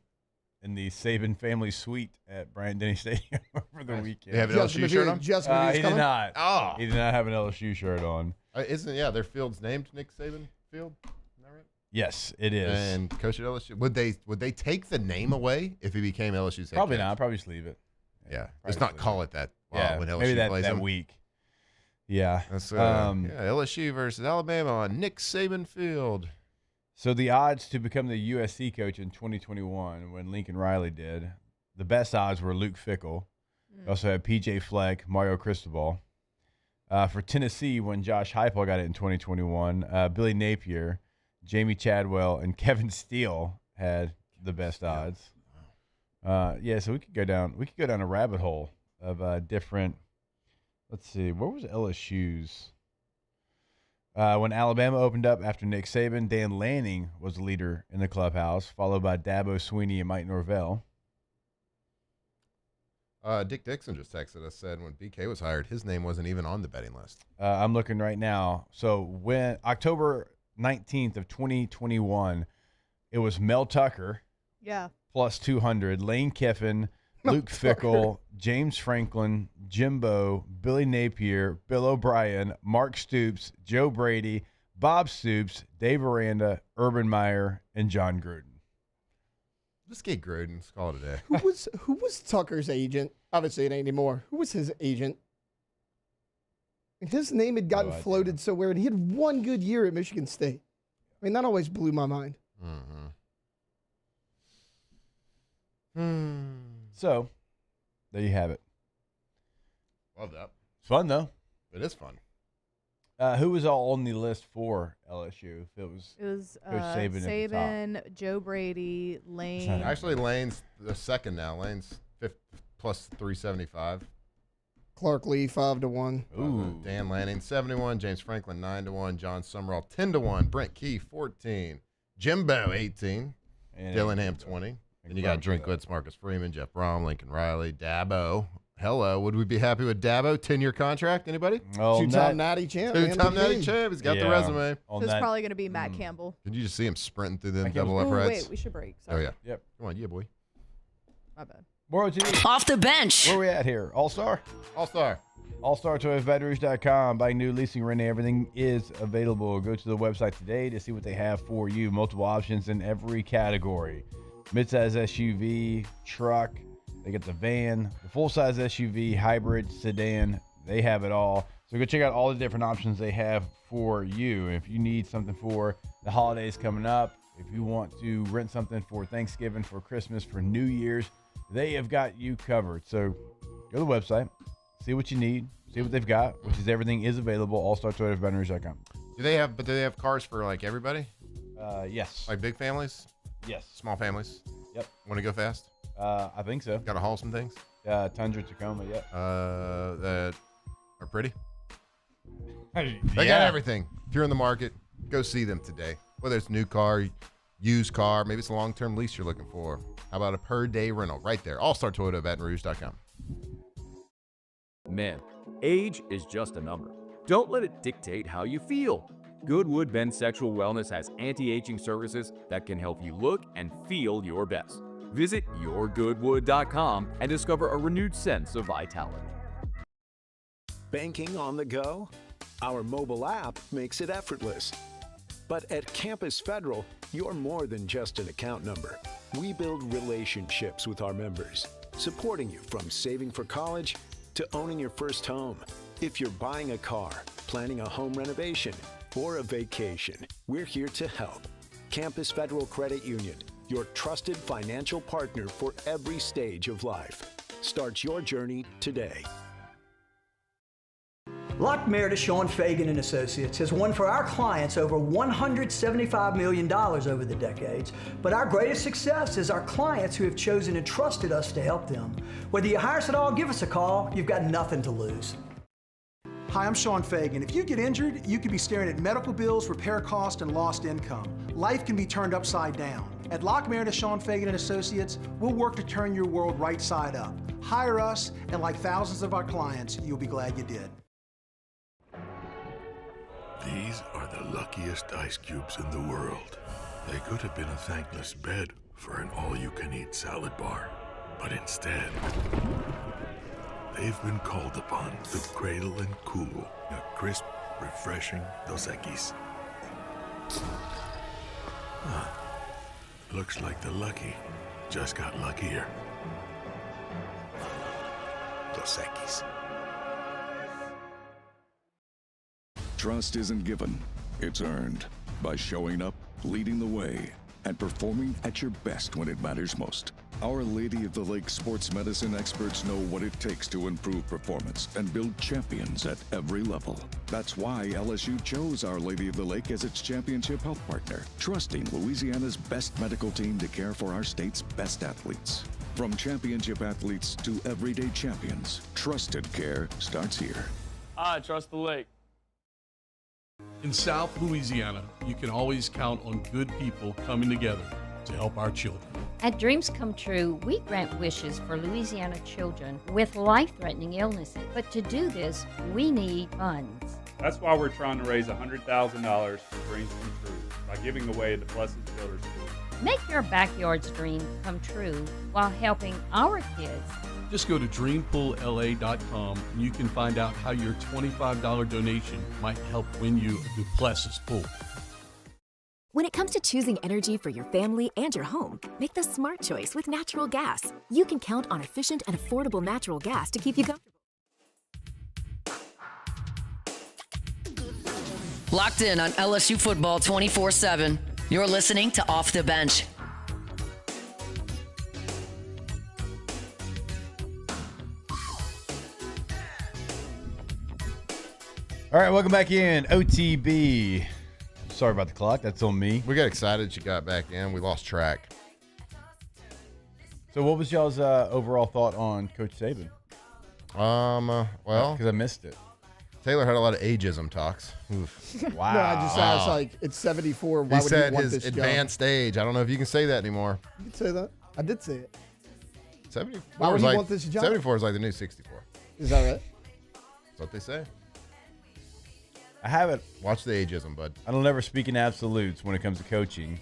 in the Saban family suite at Bryant-Denny Stadium over the weekend. They have an LSU shirt on? He did not. Oh. He did not have an LSU shirt on. Their field's named Nick Saban Field? Isn't that right? Yes, it is. And coach at LSU. Would they take the name away if he became LSU's head Probably coach? not. Probably just leave it. Yeah. Let's not call it that when LSU maybe plays that them. week. Yeah. That's LSU versus Alabama on Nick Saban Field. So the odds to become the USC coach in 2021, when Lincoln Riley did, the best odds were Luke Fickell. We also had PJ Fleck, Mario Cristobal. For Tennessee, when Josh Heupel got it in 2021, Billy Napier, Jamie Chadwell, and Kevin Steele had the best odds. So we could go down a rabbit hole of different. Let's see, where was LSU's? When Alabama opened up after Nick Saban, Dan Lanning was the leader in the clubhouse, followed by Dabo Swinney and Mike Norvell. Dick Dixon just texted us, said when BK was hired, his name wasn't even on the betting list. I'm looking right now. So when October 19th of 2021, it was Mel Tucker. Yeah. Plus 200. Lane Kiffin, Luke Fickell, James Franklin, Jimbo, Billy Napier, Bill O'Brien, Mark Stoops, Joe Brady, Bob Stoops, Dave Aranda, Urban Meyer, and John Gruden. Let's get Gruden. Let's call it a day. Who was Tucker's agent? Obviously, it ain't anymore. Who was his agent? His name had gotten floated so weird. He had one good year at Michigan State. I mean, that always blew my mind. So, there you have it. Love that. It's fun, though. It is fun. Who was all on the list for LSU? If it was Coach Saban, Saban, Joe Brady, Lane. Actually, Lane's the second now. Lane's fifth plus 375. Clark Lee 5-1. Ooh. Dan Lanning 71. James Franklin 9-1. John Summerall 10-1. Brent Key 14. Jimbo 18. And Dillingham 20. And you got Drinkwitz, Marcus Freeman, Jeff Brom, Lincoln Riley, Dabo. Hello. Would we be happy with Dabo? 10-year contract? Anybody? Two-time natty champ. Two-time natty champ. He's got the resume. So it's probably going to be Matt Campbell. Can you just see him sprinting through them double Ooh, uprights? wait, we should break. Oh, Sorry. yeah. Yep. Come on, yeah, boy. My bad. More OTB. Off the bench. Where we at here? All-Star? All-Star. AllStarToysBatonRouge.com. Buying new, leasing, renting, everything is available. Go to the website today to see what they have for you. Multiple options in every category. Midsize SUV, truck. They get the van, the full-size SUV, hybrid, sedan. They have it all. So go check out all the different options they have for you. If you need something for the holidays coming up, if you want to rent something for Thanksgiving, for Christmas, for New Year's, they have got you covered. So go to the website, see what you need, see what they've got, which is everything is available, allstartoysbatonrouge.com. Do they have cars for like everybody? Yes. Like big families? Yes. Small families? Yep. Want to go fast? I think so. Got to haul some things? Tundra, Tacoma, yep. That are pretty? They got everything. If you're in the market, go see them today. Whether it's new car, used car, maybe it's a long-term lease you're looking for. How about a per-day rental right there? AllStarToyota@BatonRouge.com. Man, age is just a number. Don't let it dictate how you feel. Goodwood Men's Sexual Wellness has anti-aging services that can help you look and feel your best. Visit yourgoodwood.com and discover a renewed sense of vitality. Banking on the go? Our mobile app makes it effortless. But at Campus Federal, you're more than just an account number. We build relationships with our members, supporting you from saving for college to owning your first home. If you're buying a car, planning a home renovation, or a vacation, we're here to help. Campus Federal Credit Union, your trusted financial partner for every stage of life. Start your journey today. Lockmeyer, Sean Fagan and Associates has won for our clients over $175 million over the decades. But our greatest success is our clients who have chosen and trusted us to help them. Whether you hire us at all, give us a call. You've got nothing to lose. Hi, I'm Sean Fagan. If you get injured, you could be staring at medical bills, repair costs, and lost income. Life can be turned upside down. At Lockmeyer, Sean Fagan and Associates, we'll work to turn your world right side up. Hire us, and like thousands of our clients, you'll be glad you did. These are the luckiest ice cubes in the world. They could have been a thankless bed for an all-you-can-eat salad bar. But instead, they've been called upon to cradle and cool a crisp, refreshing Dos Equis. Looks like the lucky just got luckier. Dos Equis. Trust isn't given, it's earned by showing up, leading the way, and performing at your best when it matters most. Our Lady of the Lake sports medicine experts know what it takes to improve performance and build champions at every level. That's why LSU chose Our Lady of the Lake as its championship health partner, trusting Louisiana's best medical team to care for our state's best athletes. From championship athletes to everyday champions, trusted care starts here. I trust the lake. In South Louisiana, you can always count on good people coming together to help our children. At Dreams Come True, we grant wishes for Louisiana children with life-threatening illnesses. But to do this, we need funds. That's why we're trying to raise $100,000 for Dreams Come True by giving away the Blessed Children's School. Make your backyard's dream come true while helping our kids. Just go to dreampoolla.com and you can find out how your $25 donation might help win you a Duplessis pool. When it comes to choosing energy for your family and your home, make the smart choice with natural gas. You can count on efficient and affordable natural gas to keep you comfortable. Locked in on LSU football 24/7. You're listening to Off the Bench. All All right, welcome back in. OTB. Sorry about the clock. That's on me. We got excited she got back in. We lost track. So what was y'all's overall thought on Coach Saban? Well, because I missed it. Taylor had a lot of ageism talks. Oof. Wow. No, I just asked, like, it's 74. Why He would said he want his this advanced age. I don't know if you can say that anymore. job? You can say that. I did say it. 74 Why would is he like, want this job? 74 is like the new 64. Is that right? That's what they say. I haven't. Watch the ageism, bud. I don't ever speak in absolutes when it comes to coaching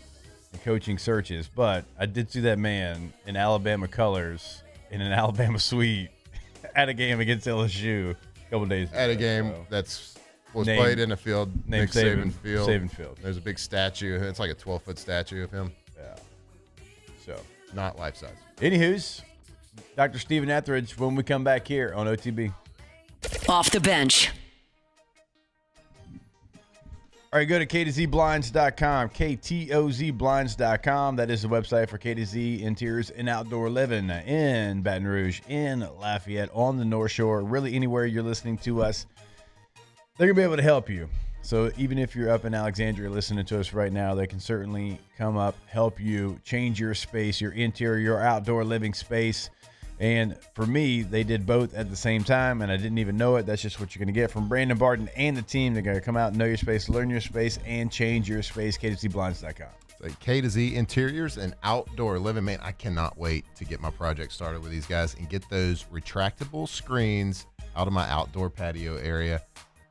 and coaching searches, but I did see that man in Alabama colors in an Alabama suite at a game against LSU a couple days ago. At a game that's played in a field, named Nick Saban Field. Saban Field. There's a big statue. It's like a 12-foot statue of him. Yeah. So. Not life-size. Anywho's, Dr. Stephen Etheridge when we come back here on OTB. Off the bench. All right, go to KTZBlinds.com, KTOZBlinds.com. That is the website for KTZ Interiors and Outdoor Living in Baton Rouge, in Lafayette, on the North Shore. Really, anywhere you're listening to us, they're going to be able to help you. So even if you're up in Alexandria listening to us right now, they can certainly come up, help you change your space, your interior, your outdoor living space. And for me, they did both at the same time, and I didn't even know it. That's just what you're going to get from Brandon Barton and the team. They're going to come out and know your space, learn your space, and change your space. KTZBlinds.com. Like K to Z Interiors and Outdoor Living. Man, I cannot wait to get my project started with these guys and get those retractable screens out of my outdoor patio area.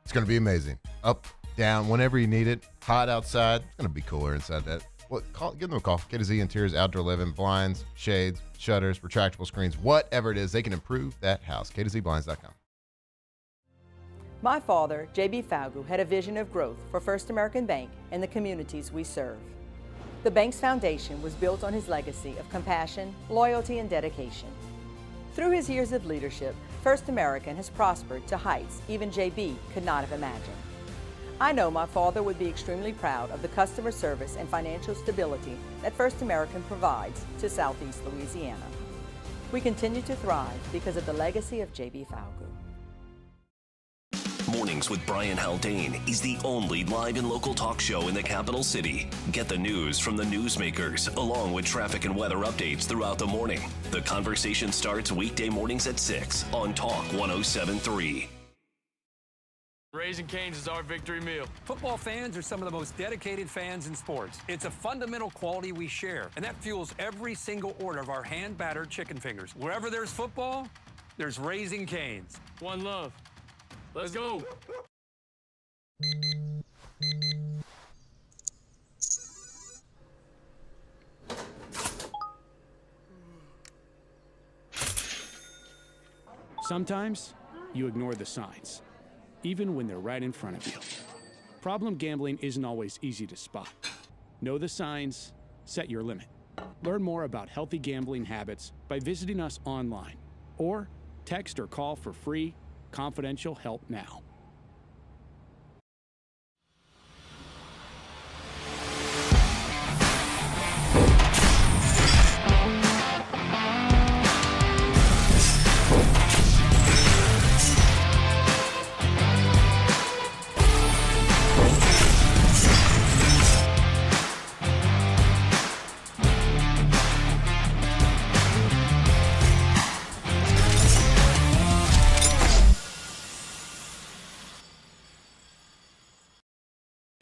It's going to be amazing. Up, down, whenever you need it. Hot outside. It's going to be cooler inside that. Well, give them a call. K to Z Interiors, Outdoor Living, blinds, shades, shutters, retractable screens, whatever it is, they can improve that house. KTZBlinds.com. My father, J.B. Falgu, had a vision of growth for First American Bank and the communities we serve. The bank's foundation was built on his legacy of compassion, loyalty, and dedication. Through his years of leadership, First American has prospered to heights even J.B. could not have imagined. I know my father would be extremely proud of the customer service and financial stability that First American provides to Southeast Louisiana. We continue to thrive because of the legacy of J.B. Falgu. Mornings with Brian Haldane is the only live and local talk show in the capital city. Get the news from the newsmakers, along with traffic and weather updates throughout the morning. The conversation starts weekday mornings at 6 on Talk 107.3. Raising Cane's is our victory meal. Football fans are some of the most dedicated fans in sports. It's a fundamental quality we share, and that fuels every single order of our hand-battered chicken fingers. Wherever there's football, there's Raising Cane's. One love. Let's go. Sometimes you ignore the signs, even when they're right in front of you. Problem gambling isn't always easy to spot. Know the signs, set your limit. Learn more about healthy gambling habits by visiting us online or text or call for free, confidential help now.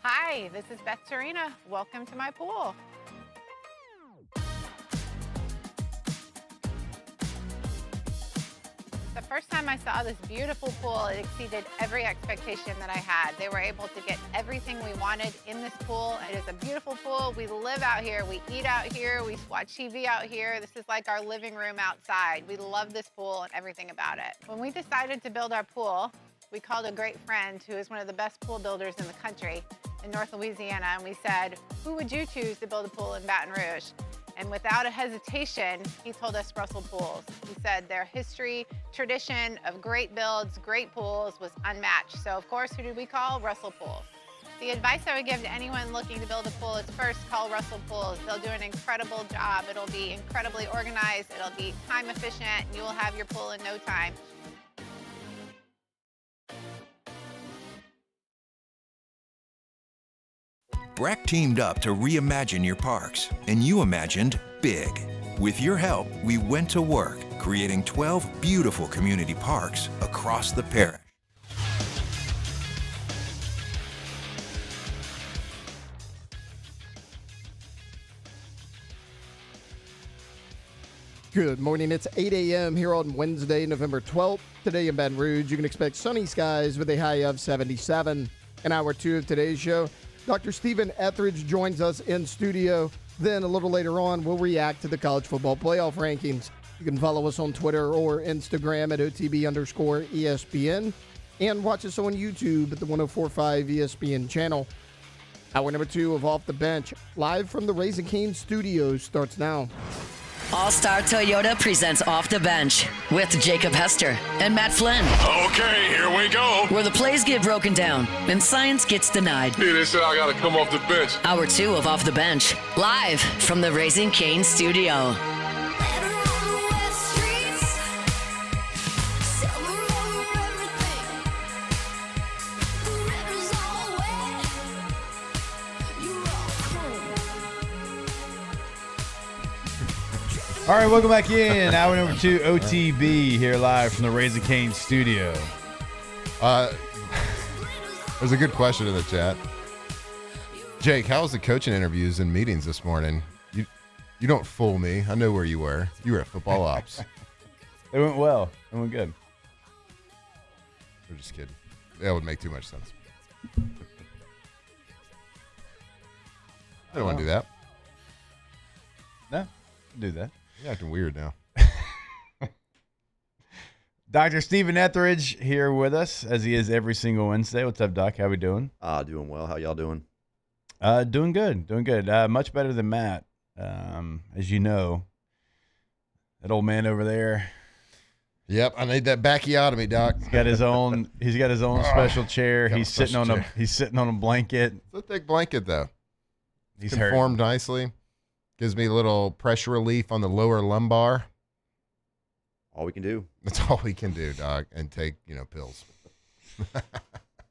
Hi, this is Beth Serena. Welcome to my pool. The first time I saw this beautiful pool, it exceeded every expectation that I had. They were able to get everything we wanted in this pool. It is a beautiful pool. We live out here, we eat out here, we watch TV out here. This is like our living room outside. We love this pool and everything about it. When we decided to build our pool, we called a great friend who is one of the best pool builders in the country in North Louisiana, and we said, who would you choose to build a pool in Baton Rouge? And without a hesitation, he told us Russell Pools. He said their history, tradition of great builds, great pools was unmatched. So of course, who did we call? Russell Pools. The advice I would give to anyone looking to build a pool is first call Russell Pools. They'll do an incredible job. It'll be incredibly organized. It'll be time efficient. And you will have your pool in no time. Breck teamed up to reimagine your parks, and you imagined big. With your help, we went to work, creating 12 beautiful community parks across the parish. Good morning. It's 8 a.m. here on Wednesday, November 12th. Today in Baton Rouge, you can expect sunny skies with a high of 77. In hour 2 of today's show, Dr. Stephen Etheridge joins us in studio. Then a little later on, we'll react to the college football playoff rankings. You can follow us on Twitter or Instagram at OTB_ESPN and watch us on YouTube at the 104.5 ESPN channel. Hour number 2 of Off the Bench, live from the Raising Cane's studios, starts now. All-Star Toyota presents Off the Bench with Jacob Hester and Matt Flynn. Okay, here we go. Where the plays get broken down and science gets denied. Hey, they said I gotta come off the bench. Hour 2 of Off the Bench, live from the Raising Cane studio. All right, welcome back in. Hour number 2, OTB, here live from the Raising Cane studio. There's a good question in the chat. Jake, how was the coaching interviews and meetings this morning? You don't fool me. I know where you were. You were at football ops. They went well. They went good. We're just kidding. That would make too much sense. I don't want to do that. No, do that. You're acting weird now. Dr. Stephen Etheridge here with us, as he is every single Wednesday. What's up, Doc? How we doing? Doing well. How y'all doing? Doing good. Doing good. Much better than Matt. As you know, that old man over there. Yep, I need that bacchiotomy, Doc. He's got his own special chair. He's sitting on a blanket. It's a thick blanket though. He's conformed nicely. Gives me a little pressure relief on the lower lumbar. All we can do. That's all we can do, Doc, and take, pills.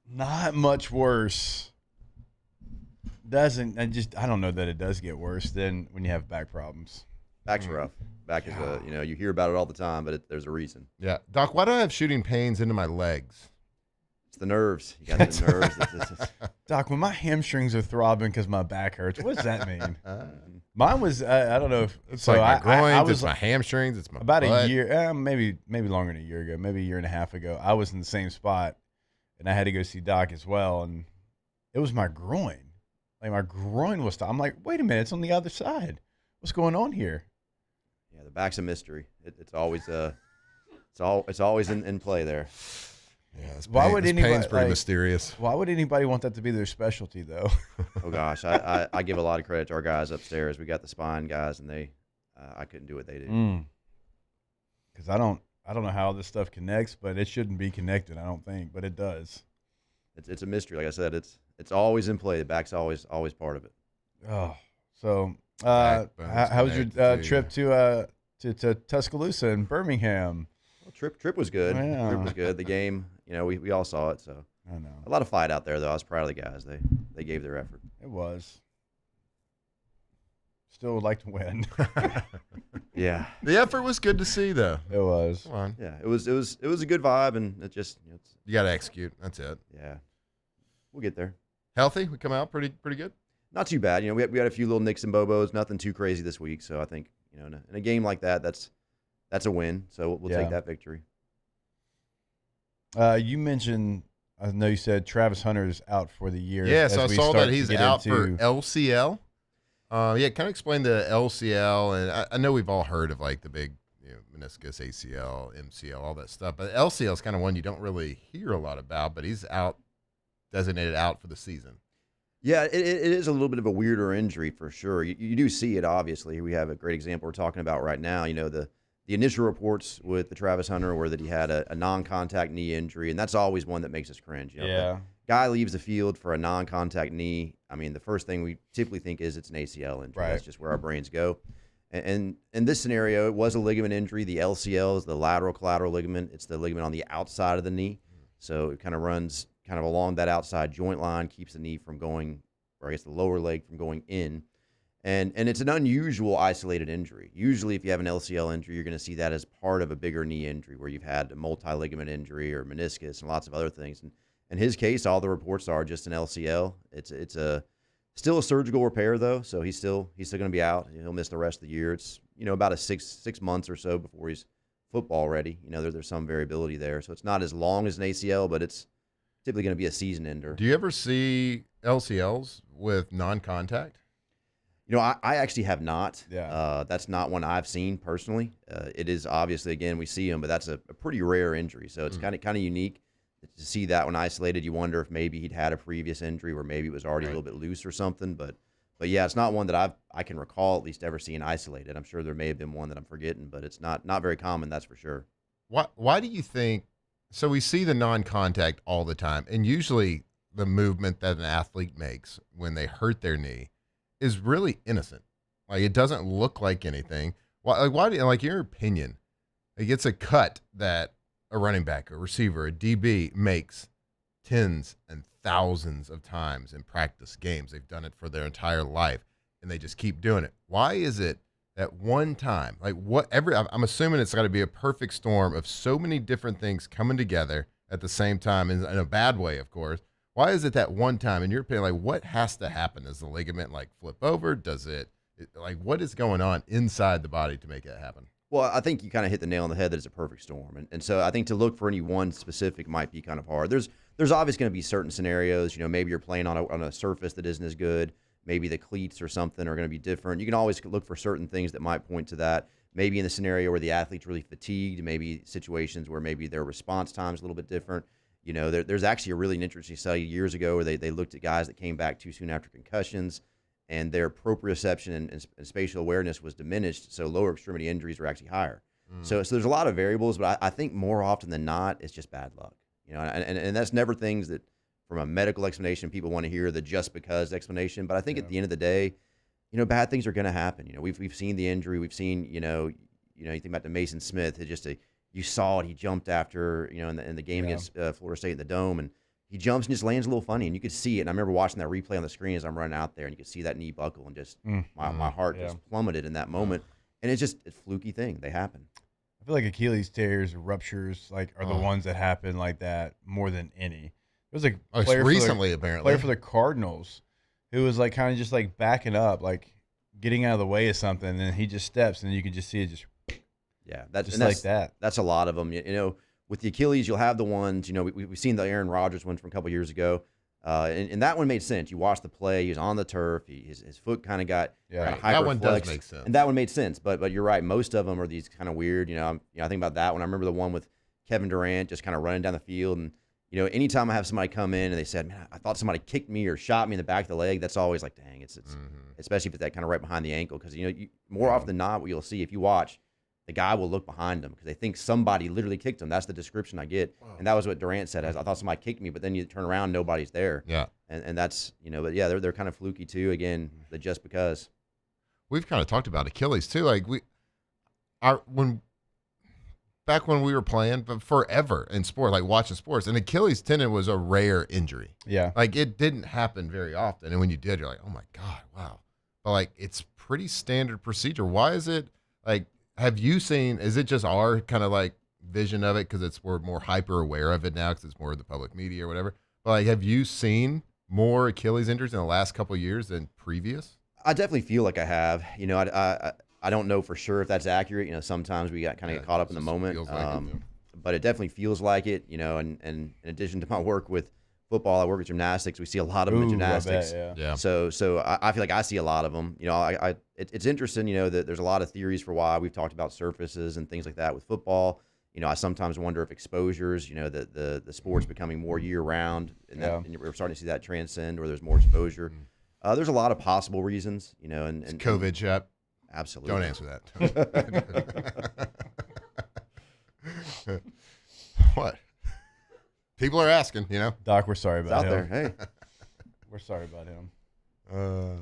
Not much worse. I don't know that it does get worse than when you have back problems. Back's rough. Back is you hear about it all the time, but there's a reason. Yeah. Doc, why do I have shooting pains into my legs? It's the nerves. You got the nerves. Doc, when my hamstrings are throbbing because my back hurts, what does that mean? Mine was, I don't know. It's like my groins, it's my hamstrings, it's my about butt. A year, maybe longer than a year ago, maybe a year and a half ago, I was in the same spot, and I had to go see Doc as well, and it was my groin. Like, my groin was, I'm like, wait a minute, it's on the other side. What's going on here? Yeah, the back's a mystery. It's always it's always in play there. Yeah, pain's pretty mysterious. Why would anybody want that to be their specialty, though? Oh gosh, I give a lot of credit to our guys upstairs. We got the spine guys, and I couldn't do what they did. Because I don't know how this stuff connects, but it shouldn't be connected. I don't think, but it does. It's a mystery. Like I said, it's always in play. The back's always part of it. Oh, so how was your trip to Tuscaloosa and Birmingham? Well, trip was good. Yeah. Trip was good. The game, we all saw it. So I know a lot of fight out there, though. I was proud of the guys. They gave their effort. It was. Still would like to win. Yeah, the effort was good to see, though. It was. Come on. Yeah, it was a good vibe, and it just you got to execute. That's it. Yeah, we'll get there. Healthy. We come out pretty good. Not too bad. We had a few little nicks and bobos. Nothing too crazy this week. So I think in a game like that, that's a win. So we'll take that victory. You mentioned, I know you said Travis Hunter's out for the year. Yes, I saw that he's out for LCL. Kind of explain the LCL, and I know we've all heard of like the big meniscus, ACL, MCL, all that stuff, but LCL is kind of one you don't really hear a lot about, but he's out, designated out for the season. Yeah, it is a little bit of a weirder injury for sure. You do see it, obviously. We have a great example we're talking about right now. The initial reports with the Travis Hunter were that he had a non-contact knee injury, and that's always one that makes us cringe. Yeah. Guy leaves the field for a non-contact knee. I mean, the first thing we typically think is it's an ACL injury. Right. That's just where our brains go. And in this scenario, it was a ligament injury. The LCL is the lateral collateral ligament. It's the ligament on the outside of the knee. So it kind of runs kind of along that outside joint line, keeps the knee from going or I guess the lower leg from going in. And it's an unusual isolated injury. Usually if you have an LCL injury, you're going to see that as part of a bigger knee injury where you've had a multi-ligament injury or meniscus and lots of other things. And in his case, all the reports are just an LCL. It's still a surgical repair though, so he's still going to be out. He'll miss the rest of the year. It's about a six months or so before he's football ready. There's some variability there, so it's not as long as an ACL, but it's typically going to be a season ender. Do you ever see LCLs with non-contact? I actually have not. Yeah. That's not one I've seen personally. It is obviously, again, we see them, but that's a pretty rare injury. So it's kind of unique to see that one isolated. You wonder if maybe he'd had a previous injury where maybe it was already a little bit loose or something. But yeah, it's not one that I can recall at least ever seeing isolated. I'm sure there may have been one that I'm forgetting, but it's not very common, that's for sure. Why do you think? So we see the non-contact all the time, and usually the movement that an athlete makes when they hurt their knee is really innocent. Like, it doesn't look like anything. Why do you, like, your opinion, it gets a cut that a running back, a receiver, a DB makes tens and thousands of times in practice games. They've done it for their entire life, and they just keep doing it. Why is it that one time, like I'm assuming it's got to be a perfect storm of so many different things coming together at the same time, in a bad way, of course. Why is it that one time, in your opinion, like, what has to happen? Does the ligament like flip over? Does it like, what is going on inside the body to make it happen? Well, I think you kind of hit the nail on the head that it's a perfect storm. And so I think to look for any one specific might be kind of hard. There's obviously going to be certain scenarios, maybe you're playing on a surface that isn't as good. Maybe the cleats or something are going to be different. You can always look for certain things that might point to that. Maybe in the scenario where the athlete's really fatigued, maybe situations where maybe their response time's a little bit different. There's actually a really interesting study years ago where they looked at guys that came back too soon after concussions, and their proprioception and spatial awareness was diminished, so lower extremity injuries were actually higher. So there's a lot of variables, but I think more often than not, it's just bad luck. And that's never things that, from a medical explanation, people want to hear the just because explanation. But I think at the end of the day, bad things are going to happen. We've seen the injury. We've seen, you think about the Mason Smith. It just you saw it. He jumped after, in the game against Florida State in the Dome, and he jumps and just lands a little funny, and you could see it. And I remember watching that replay on the screen as I'm running out there, and you could see that knee buckle, and just my heart just plummeted in that moment. And it's just a fluky thing. They happen. I feel like Achilles tears or ruptures are the ones that happen like that more than any. There was a player player for the Cardinals who was like kind of just like backing up, like getting out of the way of something, and then he just steps, and you can just see it just that's like that. That's a lot of them. With the Achilles, you'll have the ones. We've seen the Aaron Rodgers one from a couple years ago, and that one made sense. You watched the play; he was on the turf. His foot kind of got that one does make sense, and that one made sense. But you're right; most of them are these kind of weird. I think about that one. I remember the one with Kevin Durant just kind of running down the field, and anytime I have somebody come in and they said, "Man, I thought somebody kicked me or shot me in the back of the leg," that's always like, dang, it's especially if it's that kind of right behind the ankle, because more often than not, what you'll see if you watch, the guy will look behind him because they think somebody literally kicked him. That's the description I get, and that was what Durant said. I thought somebody kicked me, but then you turn around, nobody's there. Yeah, and that's but yeah, they're kind of fluky too. Again, the just because. We've kind of talked about Achilles too. Like back when we were playing, but forever in sport, like watching sports, an Achilles tendon was a rare injury. Yeah. Like, it didn't happen very often. And when you did, you're like, oh my God, wow. But like, it's pretty standard procedure. Why is it like, have you seen, is it just our kind of like vision of it? Cause we're more hyper aware of it now because it's more of the public media or whatever. But like, have you seen more Achilles injuries in the last couple of years than previous? I definitely feel like I have, I don't know for sure if that's accurate. Sometimes we get caught up in the moment, but it definitely feels like it. And in addition to my work with football, I work with gymnastics. We see a lot of them in gymnastics. I bet, So I feel like I see a lot of them. It's interesting. That there's a lot of theories for why. We've talked about surfaces and things like that with football. I sometimes wonder if exposures. The sport's becoming more year round, and we're starting to see that transcend, or there's more exposure. There's a lot of possible reasons. And COVID yet. Absolutely. Don't answer that. What? People are asking, Doc, we're sorry about him. Out there. Hey. We're sorry about him.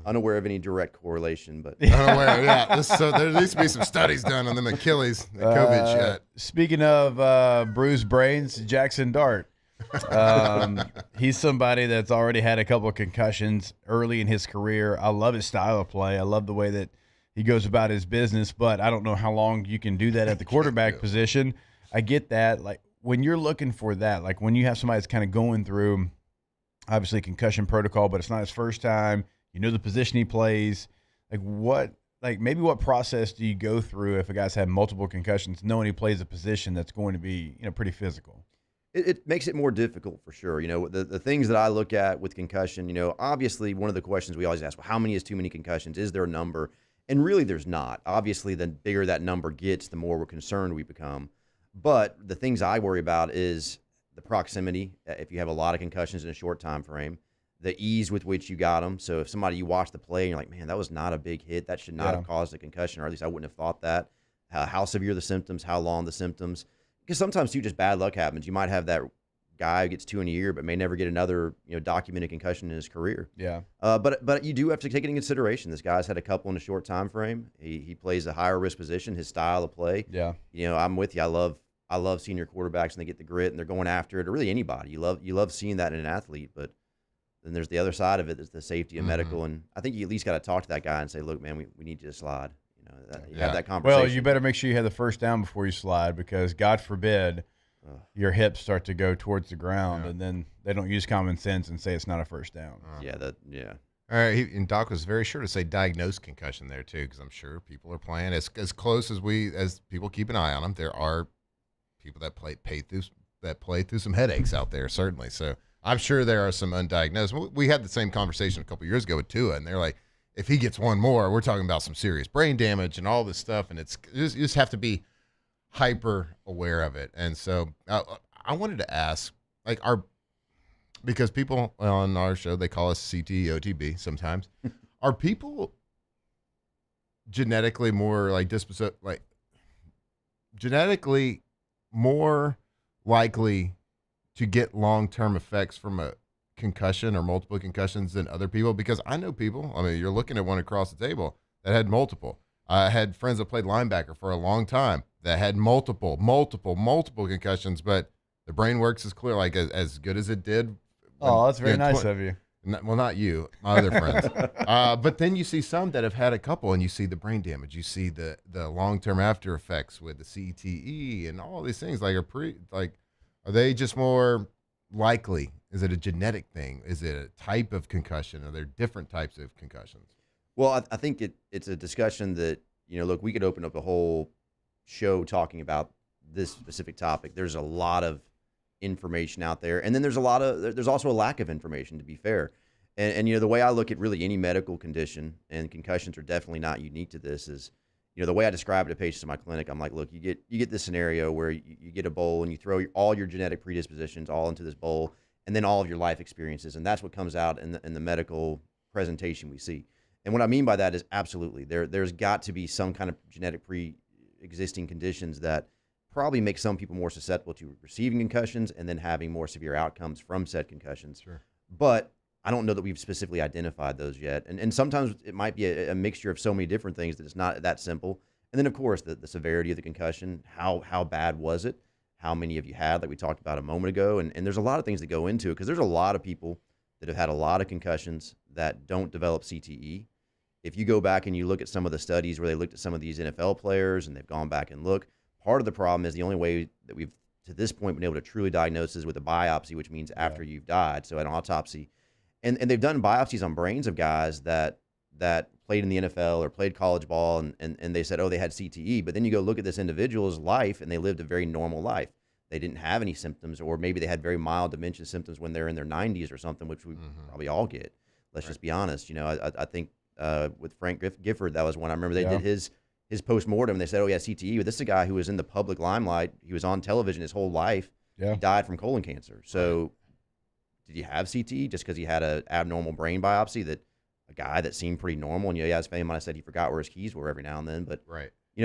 Unaware of any direct correlation, but unaware. Yeah. So there needs to be some studies done on them Achilles, the COVID shit. Speaking of bruised brains, Jackson Dart. He's somebody that's already had a couple of concussions early in his career. I love his style of play. I love the way that he goes about his business, but I don't know how long you can do that at the quarterback position. I get that. Like, when you're looking for that, like when you have somebody that's kind of going through, obviously, concussion protocol, but it's not his first time, you know the position he plays, maybe what process do you go through if a guy's had multiple concussions, knowing he plays a position that's going to be, pretty physical? It makes it more difficult for sure. The things that I look at with concussion, obviously one of the questions we always ask, well, how many is too many concussions? Is there a number? And really there's not. Obviously, the bigger that number gets, the more we're concerned we become. But the things I worry about is the proximity, if you have a lot of concussions in a short time frame, the ease with which you got them. So if you watch the play and you're like, man, that was not a big hit, that should not have caused a concussion, or at least I wouldn't have thought that. How severe the symptoms, how long the symptoms. Because sometimes too, just bad luck happens. You might have that guy who gets 2 in a year, but may never get another documented concussion in his career. Yeah. But you do have to take it into consideration. This guy's had a couple in a short time frame. He plays a higher risk position. His style of play. Yeah. I'm with you. I love senior quarterbacks, and they get the grit and they're going after it. Or really anybody. You love seeing that in an athlete. But then there's the other side of it. Is the safety and medical. And I think you at least got to talk to that guy and say, look, man, we need you to slide. You have that conversation. Well, you better make sure you have the first down before you slide, because God forbid your hips start to go towards the ground, and then they don't use common sense and say it's not a first down. Yeah. All right, and Doc was very sure to say diagnosed concussion there too, because I'm sure people are playing as close as people keep an eye on them. There are people that play through some headaches out there, certainly. So I'm sure there are some undiagnosed. We had the same conversation a couple years ago with Tua, and they're like, if he gets one more, we're talking about some serious brain damage and all this stuff, and you just have to be hyper aware of it. And so I wanted to ask, because people on our show, they call us CT, OTB sometimes. Are people genetically more genetically more likely to get long-term effects from a concussion or multiple concussions than other people? Because I know people, you're looking at one across the table that had multiple. I had friends that played linebacker for a long time that had multiple concussions, but the brain works as clear, as good as it did. Oh, that's very nice of you. Well, not you, my other friends. But then you see some that have had a couple, and you see the brain damage. You see the long-term after effects with the CTE and all these things. Are they just more likely? Is it a genetic thing? Is it a type of concussion? Are there different types of concussions? Well, I think it's a discussion that, look, we could open up a whole show talking about this specific topic. There's a lot of information out there. And then there's also a lack of information, to be fair. And the way I look at really any medical condition, and concussions are definitely not unique to this, is, the way I describe it to patients in my clinic, I'm like, look, you get this scenario where you get a bowl and you throw all your genetic predispositions all into this bowl, and then all of your life experiences. And that's what comes out in the medical presentation we see. And what I mean by that is absolutely, there's got to be some kind of genetic pre-existing conditions that probably make some people more susceptible to receiving concussions and then having more severe outcomes from said concussions. Sure. But I don't know that we've specifically identified those yet. And sometimes it might be a mixture of so many different things that it's not that simple. And then, of course, the severity of the concussion, how bad was it? How many of you had, like we talked about a moment ago? And there's a lot of things that go into it, because there's a lot of people that have had a lot of concussions that don't develop CTE. If you go back and you look at some of the studies where they looked at some of these NFL players and they've gone back and look, part of the problem is the only way that we've to this point been able to truly diagnose is with a biopsy, which means after you've died, so an autopsy. And they've done biopsies on brains of guys that played in the NFL or played college ball, and they said, oh, they had CTE. But then you go look at this individual's life, and they lived a very normal life. They didn't have any symptoms, or maybe they had very mild dementia symptoms when they're in their 90s or something, which we probably all get. Let's just be honest. I think with Frank Gifford, that was one. I remember they did his post-mortem, and they said, oh, yeah, CTE. But this is a guy who was in the public limelight. He was on television his whole life. He died from colon cancer. So did he have CTE just because he had an abnormal brain biopsy, that a guy that seemed pretty normal? And, he has fame when I said he forgot where his keys were every now and then. But,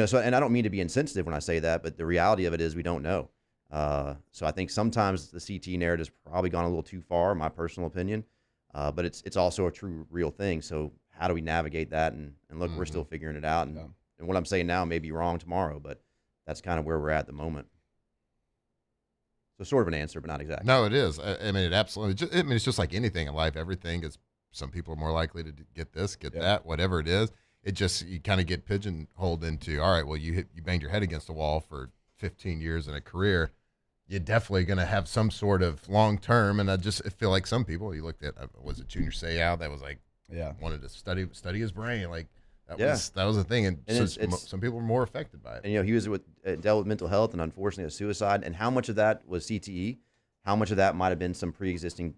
so, and I don't mean to be insensitive when I say that, but the reality of it is we don't know. So I think sometimes the CTE narrative has probably gone a little too far, in my personal opinion. But it's also a true, real thing. So how do we navigate that? And look, we're still figuring it out. And what I'm saying now may be wrong tomorrow, but that's kind of where we're at the moment. So sort of an answer, but not exactly. No, it is. I mean, it absolutely. It's just like anything in life. Everything is. Some people are more likely to get this, get that, whatever it is. It just you kind of get pigeonholed into. All right, well, you banged your head against the wall for 15 years in a career. You're definitely going to have some sort of long term. And I feel like some people. You looked at was it Junior Seau that was like wanted to study his brain like. That was a thing, and some people were more affected by it. And he was dealt with mental health and unfortunately a suicide. And how much of that was CTE? How much of that might have been some pre-existing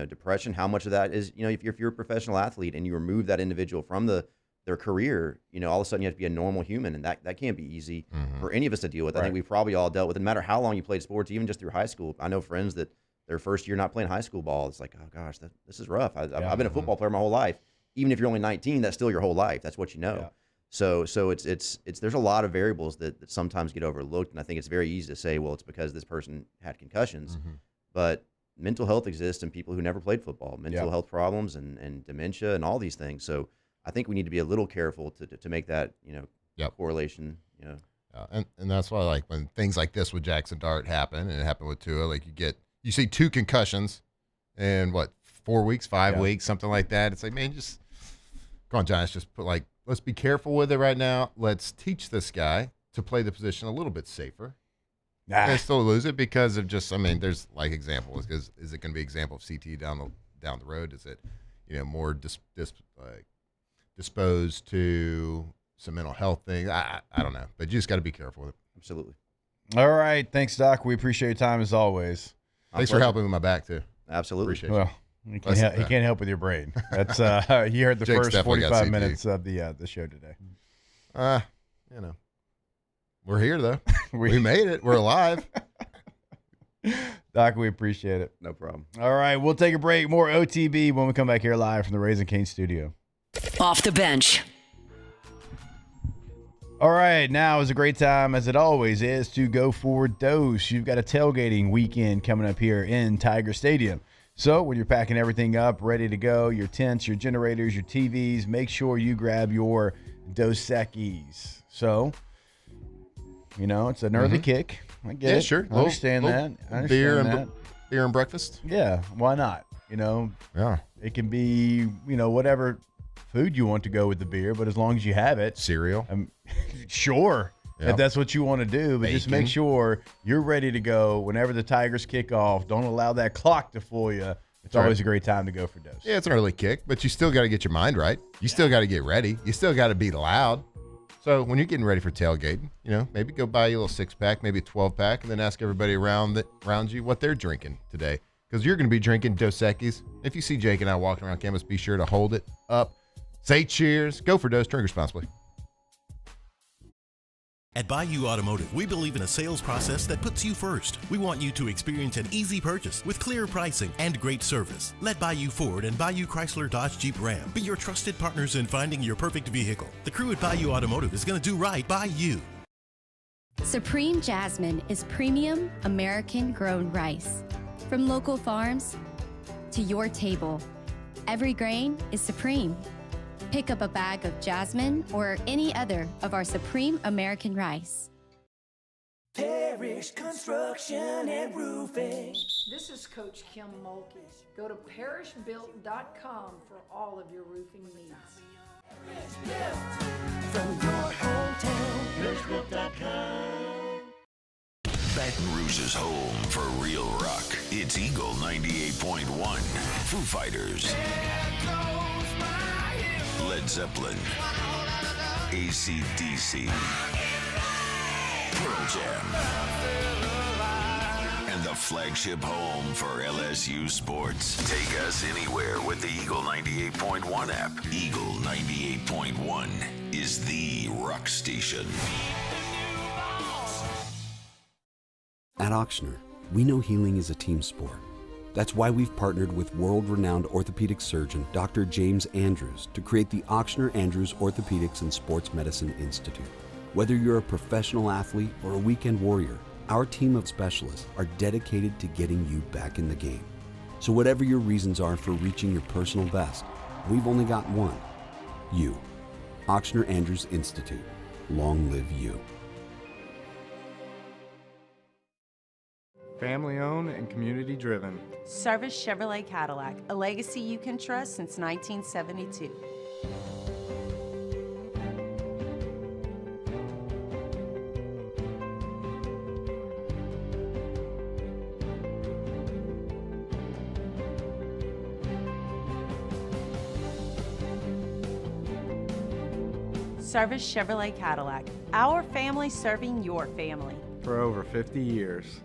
depression? How much of that is if you're a professional athlete and you remove that individual from their career, all of a sudden you have to be a normal human, and that can't be easy for any of us to deal with. I think we've probably all dealt with it, no matter how long you played sports, even just through high school. I know friends that their first year not playing high school ball, it's like, oh gosh, this is rough. I've been a football player my whole life. Even if you're only 19, that's still your whole life. That's what you know. Yeah. So it's there's a lot of variables that sometimes get overlooked, and I think it's very easy to say, well, it's because this person had concussions, but mental health exists in people who never played football, mental health problems and dementia and all these things. So I think we need to be a little careful to make that correlation. And that's why like when things like this with Jackson Dart happen, and it happened with Tua, like you see 2 concussions in 4 weeks, 5 weeks, something like that. It's like, man, just come on, Giants, just put let's be careful with it right now. Let's teach this guy to play the position a little bit safer. And still lose it because of there's like examples. Is it going to be example of CT down the road? Is it, more disposed to some mental health things? I don't know, but you just got to be careful with it. Absolutely. All right, thanks, Doc. We appreciate your time as always. Thanks for helping with my back too. Absolutely. Appreciate it. He can't help with your brain. That's you heard the Jake's first 45 minutes of the show today. We're here though. we made it. We're alive. Doc, we appreciate it. No problem. All right, we'll take a break. More OTB when we come back here live from the Raising Cane studio. Off the bench. All right, now is a great time, as it always is, to go for Dose. You've got a tailgating weekend coming up here in Tiger Stadium. So when you're packing everything up, ready to go, your tents, your generators, your TVs, make sure you grab your Dos Equis. So, it's an early kick. I get it. Sure. I understand that. Beer and breakfast. Yeah, why not? Yeah. It can be, whatever food you want to go with the beer, but as long as you have it. Cereal. Sure. If that's what you want to do, but just make sure you're ready to go whenever the Tigers kick off. Don't allow that clock to fool you. It's always a great time to go for Dose. Yeah, it's an early kick, but you still got to get your mind right. You still got to get ready. You still got to be loud. So when you're getting ready for tailgating, maybe go buy you a little 6-pack, maybe a 12-pack, and then ask everybody around you what they're drinking today. Because you're going to be drinking Dos Equis. If you see Jake and I walking around campus, be sure to hold it up. Say cheers. Go for Dose. Drink responsibly. At Bayou Automotive, we believe in a sales process that puts you first. We want you to experience an easy purchase with clear pricing and great service. Let Bayou Ford and Bayou Chrysler Dodge Jeep Ram be your trusted partners in finding your perfect vehicle. The crew at Bayou Automotive is going to do right by you. Supreme Jasmine is premium American-grown rice. From local farms to your table, every grain is supreme. Pick up a bag of Jasmine or any other of our Supreme American rice. Parish Construction and Roofing. This is Coach Kim Mulkey. Go to parishbuilt.com for all of your roofing needs. From your hometown, parishbuilt.com. Baton Rouge's home for real rock. It's Eagle 98.1. Foo Fighters. Led Zeppelin, AC/DC, Pearl Jam, and the flagship home for LSU sports. Take us anywhere with the Eagle 98.1 app. Eagle 98.1 is the rock station. At Ochsner, we know healing is a team sport. That's why we've partnered with world-renowned orthopedic surgeon Dr. James Andrews to create the Ochsner Andrews Orthopedics and Sports Medicine Institute. Whether you're a professional athlete or a weekend warrior, our team of specialists are dedicated to getting you back in the game. So whatever your reasons are for reaching your personal best, we've only got one: you. Ochsner Andrews Institute. Long live you. Family owned and community driven. Service Chevrolet Cadillac, a legacy you can trust since 1972. Service Chevrolet Cadillac, our family serving your family. For over 50 years.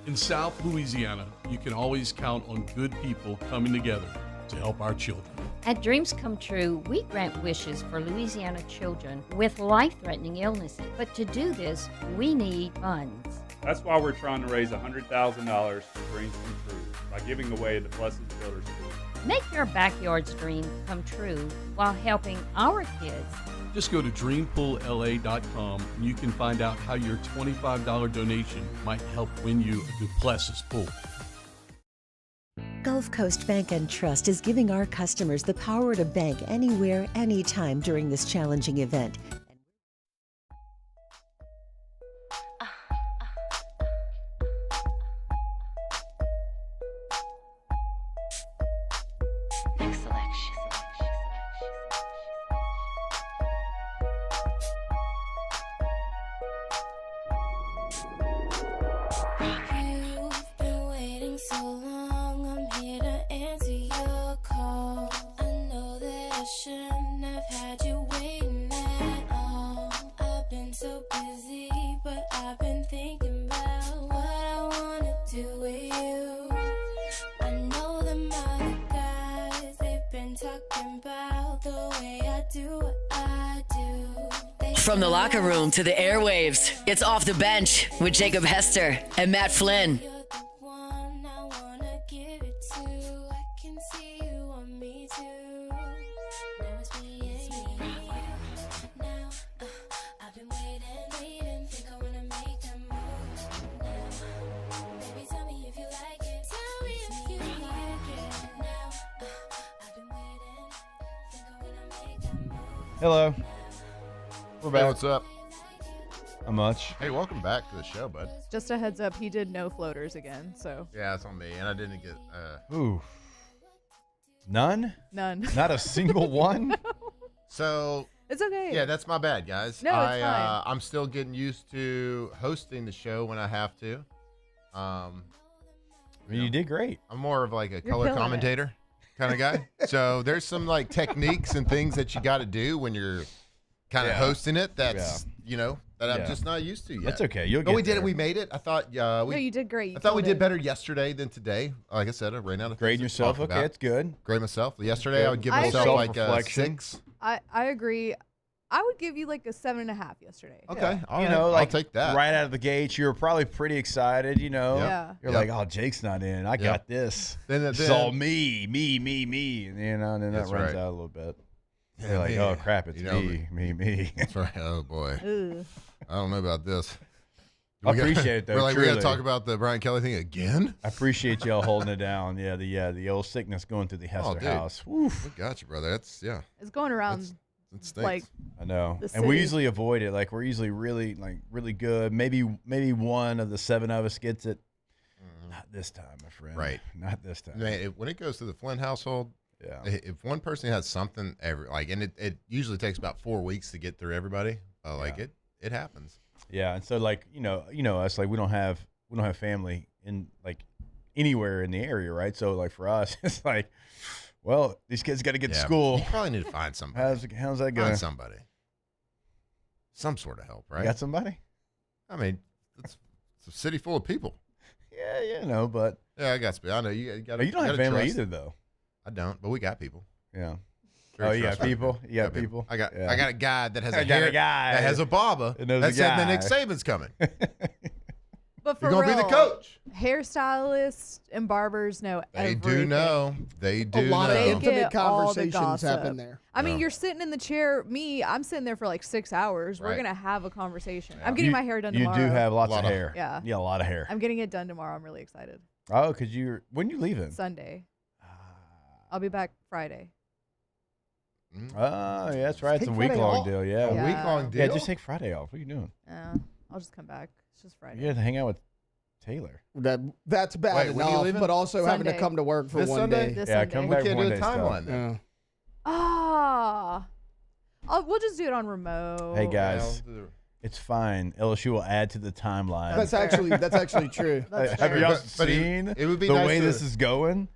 In South Louisiana, you can always count on good people coming together to help our children. At Dreams Come True, we grant wishes for Louisiana children with life-threatening illnesses. But to do this, we need funds. That's why we're trying to raise $100,000 for Dreams Come True by giving away the Blessed Builders School. Make your backyard's dream come true while helping our kids. Just go to dreampoolla.com and you can find out how your $25 donation might help win you a Duplessis pool. Gulf Coast Bank and Trust is giving our customers the power to bank anywhere, anytime during this challenging event. From the locker room to the airwaves, it's Off the Bench with Jacob Hester and Matt Flynn. Hello. We're back. Hey, what's up? Not much. Hey, welcome back to the show, bud. Just a heads up, he did no floaters again, so. Yeah, it's on me, and I didn't get. Ooh. None? None. Not a single one? So. It's okay. Yeah, that's my bad, guys. No, it's fine. I'm still getting used to hosting the show when I have to. You did great. I'm more of like a You're color killing commentator kind of guy. So there's some like techniques and things that you got to do when you're kind of hosting it. That's that I'm just not used to yet. That's okay. You'll But get we did there. it. We made it. I thought. No, you did great. I thought we did better yesterday than today. Like I said, I ran out of Grading things to yourself. talk Okay, about. it's good. Grade myself. Yesterday, I would give I myself agree. like a Self-reflection. 6. I agree. I would give you like a 7.5 yesterday. Okay, all right. Like I'll take that. right out of the gate, you were probably pretty excited. Yeah. You're like, oh, Jake's not in. I got this. This is all me. And then that That's runs right. out a little bit. Yeah, You're like, me. oh crap, it's You know me. That's right. Oh boy. Ooh. I don't know about this. I appreciate it though. We're like, we got to truly. talk about the Brian Kelly thing again. I appreciate y'all holding it down. Yeah, the old sickness going through the Hester dude. house. We got you, brother. That's It's going around it stinks. like I know, the and we city. usually avoid it. Like we're usually really good. Maybe one of the 7 of us gets it. Not this time, my friend. Right. Not this time. Man, when it goes to the Flynn household, Yeah. if one person has something, and it usually takes about 4 weeks to get through everybody. It happens. Yeah, and so like you know us, like we don't have family in like anywhere in the area, right? So like for us, it's like, well, these kids got to get to school. You probably need to find somebody. How's that going? Find somebody. Some sort of help, right? You got somebody? I mean, it's a city full of people. Yeah, but yeah, I got to. I know you got. you don't have family either, though. I don't, but we got people. Yeah. Very you got trustworthy. people. You got people. I got a guy that has I got a guy that has a baba that knows that a said that guy. Nick Saban's coming. But for You're gonna real, be the coach. Hairstylists and barbers know They everything. do know. They do A lot know. of intimate Get all the conversations gossip. happen there. I mean, you're sitting in the chair. I'm sitting there for like 6 hours. We're Right. gonna have a conversation. I'm getting my hair done tomorrow. You do have lots Lot of of- hair. Yeah. Yeah, a lot of hair. I'm getting it done tomorrow. I'm really excited. Oh, because when you leaving? Sunday. I'll be back Friday. Oh, yeah, that's right. It's a Take Friday week-long off. deal. Yeah. A week-long Yeah, deal? just take Friday off. What are you doing? I'll just come back. It's just Friday. You had to hang out with Taylor. That's bad Wait, when are you enough, leaving? but also having to Sunday. come to work for This one Sunday? day. This Yeah, Sunday. come We back can't one do a day, Scott. timeline then. Ah. We'll just do it on remote. Hey guys, it's fine. LSU will add to the timeline. That's actually true. That's Have fair. y'all But seen it would be the nice way to- this is going?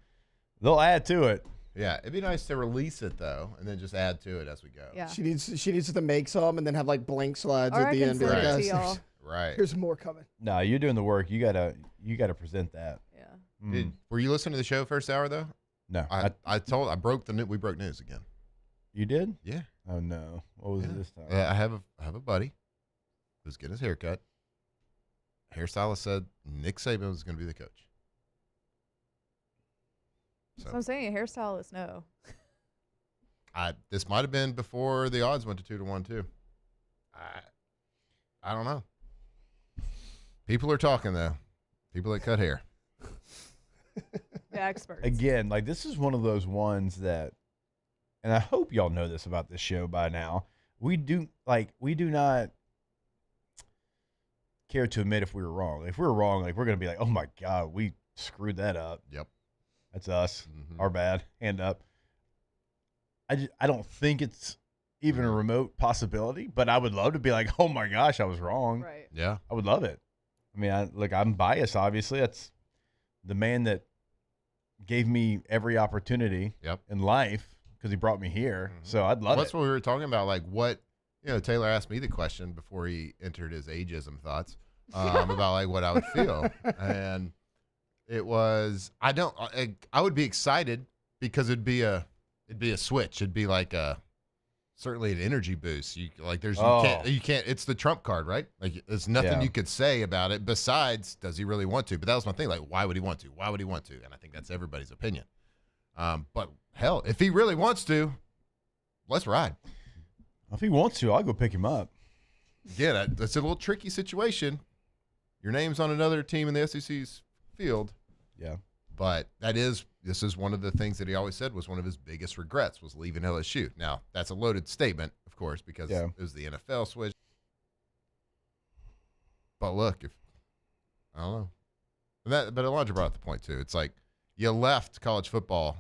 They'll add to it. Yeah, it'd be nice to release it though, and then just add to it as we go. Yeah. She needs to make some and then have like blank slides Or at I the can end. send Like, it to "Guys, y'all." Right. Here's more coming. No, you're doing the work. You gotta present that. Yeah. Were you listening to the show first hour though? No, I broke the news. We broke news again. you did? Yeah. Oh no, what was it this time? I have a buddy who's getting his hair cut. Hairstylist said Nick Saban was going to be the coach. So I'm saying a hairstylist, no. This might have been before the odds went to 2-1 too. I don't know. People are talking though. People that cut hair. The experts. Again, like this is one of those ones that, and I hope y'all know this about this show by now. We do not care to admit if we were wrong. If we're wrong, like we're gonna be like, oh my God, we screwed that up. Yep. That's us. Mhm. Our bad. Hand up. I don't think it's even a remote possibility, but I would love to be like, oh my gosh, I was wrong. Right. Yeah. I would love it. I mean, I'm biased, obviously. That's the man that gave me every opportunity in life because he brought me here. So I'd love That's it. what we were talking about. Like what, Taylor asked me the question before he entered his ageism thoughts about like what I would feel. And it was, I would be excited because it'd be a switch. It'd be like certainly an energy boost. You can't, it's the trump card, right? Like there's nothing you could say about it besides, does he really want to? But that was my thing. Like, why would he want to? Why would he want to? And I think that's everybody's opinion. But hell, if he really wants to, let's ride. If he wants to, I'll go pick him up. Again, that's a little tricky situation. Your name's on another team in the SEC's field. Yeah. But this is one of the things that he always said was one of his biggest regrets was leaving LSU. Now, that's a loaded statement, of course, because it was the NFL switch. But look, I don't know. But Elijah brought up the point, too. It's like you left college football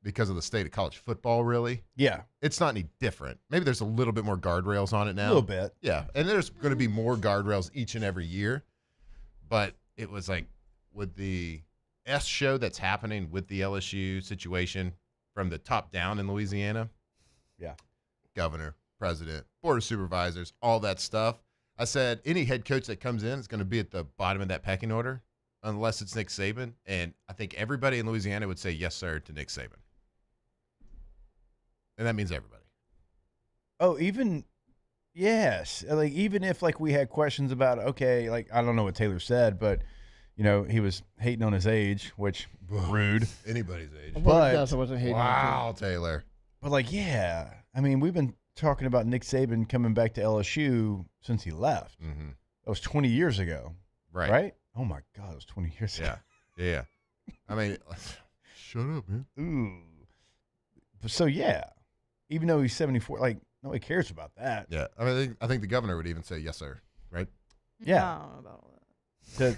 because of the state of college football, really. Yeah. It's not any different. Maybe there's a little bit more guardrails on it now. A little bit. Yeah. And there's going to be more guardrails each and every year. But it was like with the show that's happening with the LSU situation from the top down in Louisiana. Yeah. Governor, president, board of supervisors, all that stuff. I said any head coach that comes in is going to be at the bottom of that pecking order unless it's Nick Saban. And I think everybody in Louisiana would say yes, sir, to Nick Saban. And that means everybody. Oh, yes. Like, even if, like, we had questions about, okay, like, I don't know what Taylor said, but, he was hating on his age, which, rude. Anybody's age. But, I wasn't hating wow, Taylor. But, like, yeah. I mean, we've been talking about Nick Saban coming back to LSU since he left. Mm-hmm. That was 20 years ago. Right. Right? Oh, my God, it was 20 years ago. Yeah. I mean, shut up, man. Ooh. So, yeah. Even though he's 74, like, nobody cares about that. Yeah. I mean, I think the governor would even say yes, sir. Right? Yeah. I don't know about all that. To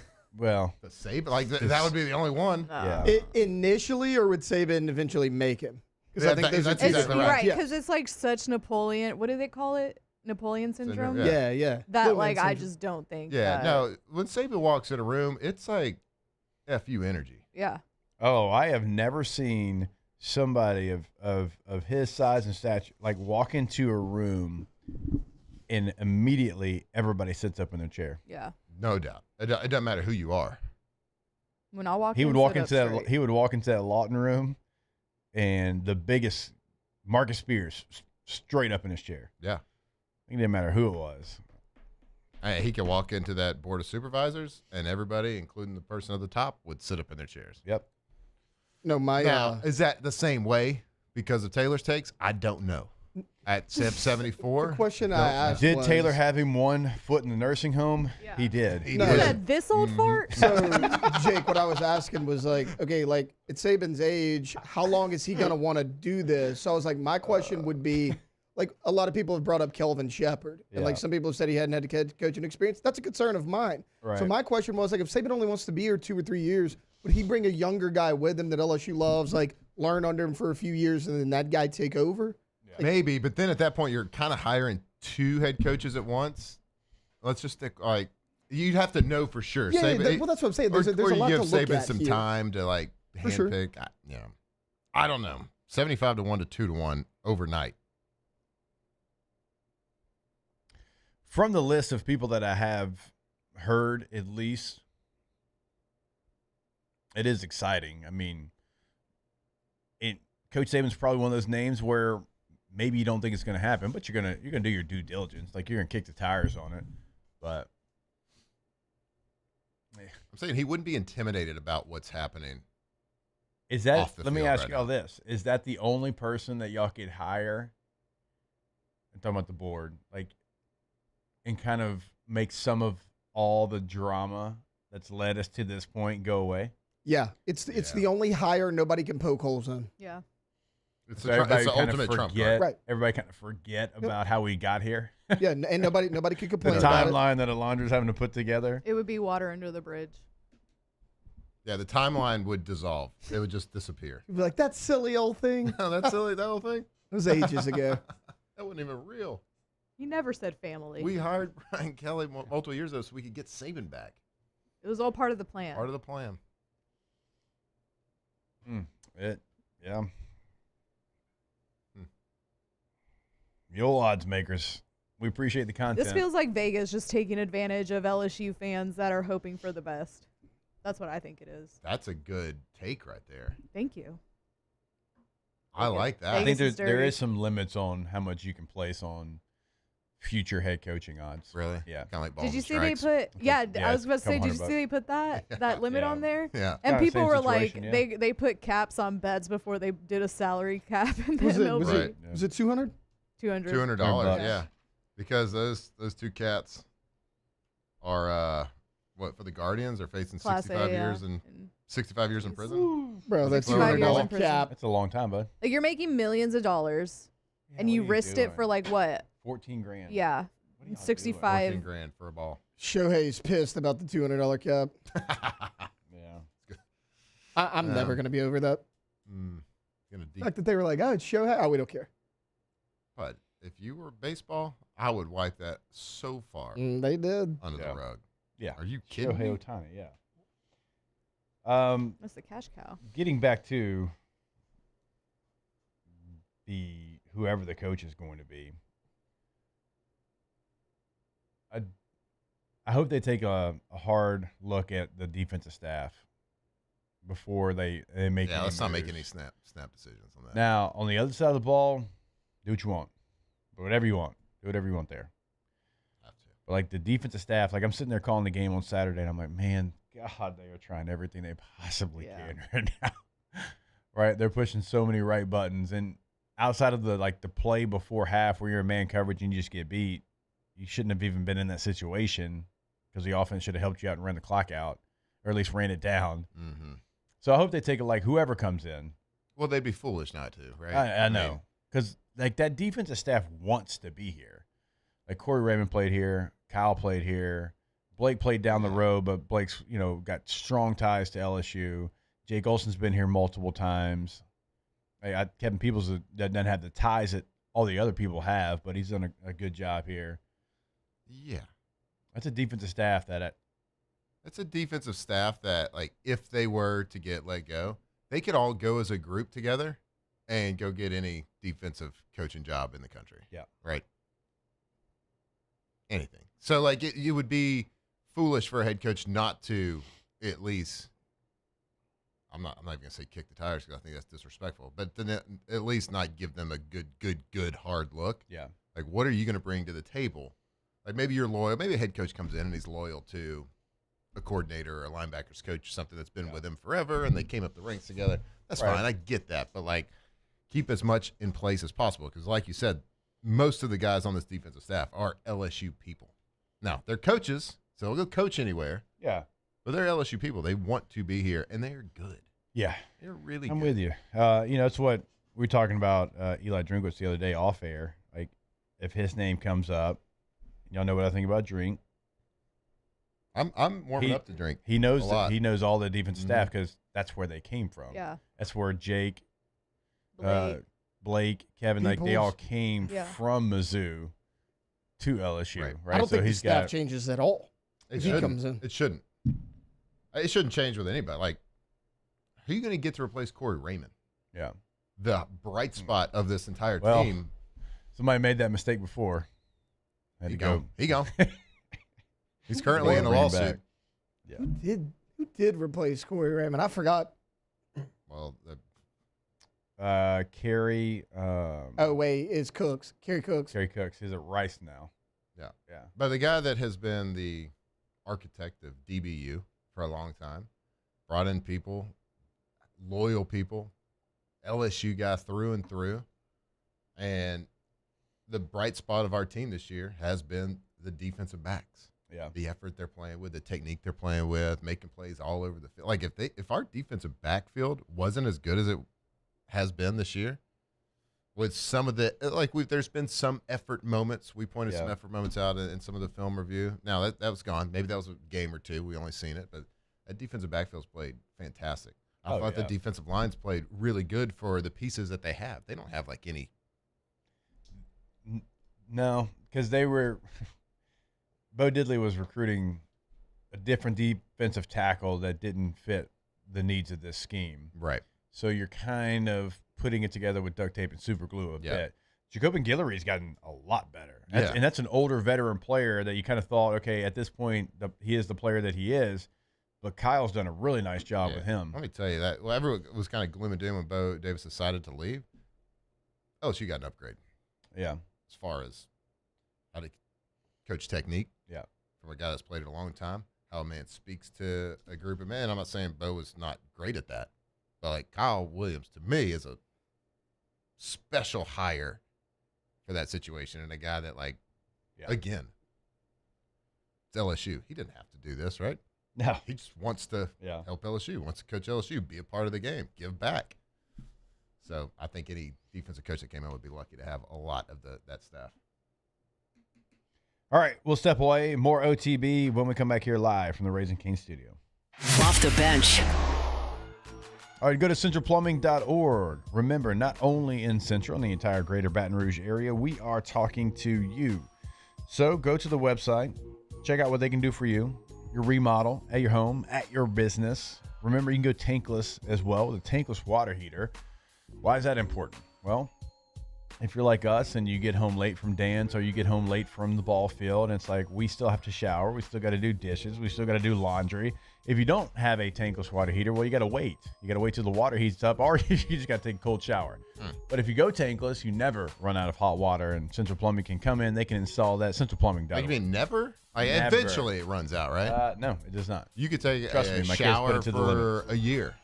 Saban, like that would be the only one. Yeah. Initially, or would Saban eventually make him? Because Yeah, I think that's those are exactly Right, Yeah. because it's like such Napoleon. What do they call it? Napoleon syndrome? Syndrome, Yeah. That, Little like, man I syndrome. just don't think. Yeah. that- No, when Saban walks in a room, it's like FU energy. Yeah. Oh, I have never seen somebody of his size and stature like walk into a room and immediately everybody sits up in their chair. Yeah. No doubt. It doesn't matter who you are. When I walk He in, would walk sit up into that. straight. He would walk into that Lawton room, and the biggest Marcus Spears straight up in his chair. Yeah. It didn't matter who it was. He could walk into that board of supervisors, and everybody, including the person at the top, would sit up in their chairs. Yep. No, Now, is that the same way because of Taylor's takes? I don't know. At 74? The question I asked Did was, Taylor have him 1 foot in the nursing home? Yeah. He did. He Look did. at that, this old fart? So, Jake, what I was asking was like, okay, like at Saban's age, how long is he going to want to do this? So I was like, my question would be, like a lot of people have brought up Kelvin Shepard, and like some people have said he hadn't had head coaching experience. That's a concern of mine. Right. So my question was, like, if Saban only wants to be here 2 or 3 years, would he bring a younger guy with him that LSU loves, like learn under him for a few years, and then that guy take over? Like, maybe, but then at that point, you're kind of hiring 2 head coaches at once. Let's just stick, like, you'd have to know for sure. Yeah, Saban, well, that's what I'm saying. There's a lot to look give Saban at some here. time to, like, handpick. Sure. I don't know. 75-1 to 2-1 overnight. From the list of people that I have heard, at least, it is exciting. I mean, Coach Saban's probably one of those names where maybe you don't think it's going to happen, but you're gonna do your due diligence. Like, you're gonna kick the tires on it. But I'm saying he wouldn't be intimidated about what's happening. Is that? Off the Let me field ask right y'all now. this: is that the only person that y'all could hire? I'm talking about the board, like, and kind of make some of all the drama that's led us to this point go away? Yeah, it's the only hire nobody can poke holes in. Yeah. It's So the everybody it's the kind of ultimate Trump forget. card. Right. Everybody kind of forget about how we got here. Yeah, and nobody could The complain about it. timeline that Alondra's having to put together. It would be water under the bridge. Yeah, the timeline would dissolve. It would just disappear. You'd be like, that silly old thing. No, that's silly, that whole thing. It was ages ago. That wasn't even real. He never said family. We hired Brian Kelly multiple years ago so we could get Saban back. It was all part of the plan. Part of the plan. Yeah. Yo, odds makers. We appreciate the content. This feels like Vegas just taking advantage of LSU fans that are hoping for the best. That's what I think it is. That's a good take right there. Thank you. I like that. I think Vegas is there dirty. is some limits on how much you can place on future head coaching odds. Really? Yeah. Kind of like balls Did you and see they strikes. put? Yeah, Yeah, I was about to say. couple Did you $100 see they put that limit on there? Yeah. And Kinda people same were like, situation, yeah. they put caps on bets before they did a salary cap in the Was MLB. it, was it 200? 200. $200, $200. yeah. Because those 2 cats are for the Guardians are facing Class 65 A, yeah. years and 65 years in prison. Bro, that's 65 years in $200 prison. cap. That's a long time, bud. Like, you're making millions of dollars, and what you are you risked doing? it for like what? 14 grand. Yeah, What are y'all 65. 14 grand for a ball. Shohei's pissed about the $200 cap. Yeah. I'm never going to be over that. Gonna The fact that they were like, oh, it's Shohei. Oh, we don't care. But if you were baseball, I would wipe that so far They did. under the rug. Yeah. Are you kidding Shohei me? Ohtani, yeah. That's the cash cow. Getting back to whoever the coach is going to be, I hope they take a hard look at the defensive staff before they make. Yeah, any let's not make moves. any snap decisions on that. Now, on the other side of the ball, do what you want. Do whatever you want. Do whatever you want there. Have to. But like the defensive staff, like I'm sitting there calling the game on Saturday, and I'm like, man, God, they are trying everything they possibly can right now. Right? They're pushing so many right buttons, and outside of the play before half where you're in man coverage and you just get beat, you shouldn't have even been in that situation because the offense should have helped you out and ran the clock out, or at least ran it down. Mm-hmm. So I hope they take it like whoever comes in. Well, they'd be foolish not to, right? I know. Because, like, that defensive staff wants to be here. Like, Corey Raymond played here. Kyle played here. Blake played down the road, but Blake's, got strong ties to LSU. Jake Olson's been here multiple times. Kevin Peoples doesn't have the ties that all the other people have, but he's done a good job here. Yeah. That's a defensive staff that That's a defensive staff that, like, if they were to get let go, they could all go as a group together and go get any defensive coaching job in the country. Yeah. Right? Anything. So, like, it would be foolish for a head coach not to at least, I'm not even going to say kick the tires because I think that's disrespectful, but then at least not give them a good hard look. Yeah. Like, what are you going to bring to the table? Like, maybe you're loyal. Maybe a head coach comes in and he's loyal to a coordinator or a linebackers coach or something that's been with him forever and they came up the ranks together. That's Right. fine. I get that. But, like, keep as much in place as possible because, like you said, most of the guys on this defensive staff are LSU people. Now, they're coaches, so they'll go coach anywhere. Yeah. But they're LSU people. They want to be here, and they're good. Yeah. They're really I'm good. with you. It's what we were talking about Eli Drinkwitz the other day off air. Like, if his name comes up, y'all know what I think about Drink. I'm warming up to Drink. He knows a lot. he knows all the defensive staff because that's where they came from. Yeah. That's where Jake, Blake. Kevin, like they all came Yeah. from Mizzou to LSU. Right. I don't so think the he's staff got changes at all. If he comes in. It shouldn't. It shouldn't change with anybody. Like, who are you going to get to replace Corey Raymond? Yeah. The bright spot of this entire Well, team. Somebody made that mistake before. Had to go. He gone. He's currently in a lawsuit. Yeah. Who did replace Corey Raymond? I forgot. Well, Kerry. Oh wait, it's Cooks. Kerry Cooks. Kerry Cooks. He's at Rice now. Yeah. Yeah. But the guy that has been the architect of DBU for a long time, brought in people, loyal people, LSU guy through and through. And the bright spot of our team this year has been the defensive backs. Yeah. The effort they're playing with, the technique they're playing with, making plays all over the field. Like if our defensive backfield wasn't as good as it has been this year, with some of the there's been some effort moments. We pointed some effort moments out in some of the film review. Now that was gone. Maybe that was a game or two. We only seen it, but that defensive backfield's played fantastic. I thought the defensive lines played really good for the pieces that they have. They don't have like any. No, because they were. Bo Diddley was recruiting a different defensive tackle that didn't fit the needs of this scheme. Right. So you're kind of putting it together with duct tape and super glue a bit. Jacobin Guillory's gotten a lot better. And that's an older veteran player that you kind of thought, okay, at this point, he is the player that he is. But Kyle's done a really nice job with him. Let me tell you that. Well, everyone was kind of gloom and doom when Bo Davis decided to leave. LSU got an upgrade. Yeah. As far as how to coach technique. Yeah. From a guy that's played it a long time, how a man speaks to a group of men. I'm not saying Bo was not great at that, but like Kyle Williams to me is a special hire for that situation, and a guy that again, it's LSU. He didn't have to do this, right? No. He just wants to help LSU, wants to coach LSU, be a part of the game, give back. So I think any defensive coach that came in would be lucky to have a lot of that staff. All right, we'll step away. More OTB when we come back here live from the Raising Cane's studio. Off the bench. All right, go to centralplumbing.org. Remember, not only in Central and the entire greater Baton Rouge area, we are talking to you. So go to the website, check out what they can do for you, your remodel, at your home, at your business. Remember, you can go tankless as well with a tankless water heater. Why is that important? Well, if you're like us and you get home late from dance or you get home late from the ball field, and it's like we still have to shower, we still got to do dishes, we still got to do laundry. If you don't have a tankless water heater, well, you got to wait. You got to wait till the water heats up, or you just got to take a cold shower. But if you go tankless, you never run out of hot water, and Central Plumbing can come in. They can install that. CentralPlumbing.org. What, you mean never? Never. Eventually it runs out, right? No, it does not. You could take Trust a me, my kids put shower it to the for limit. a year.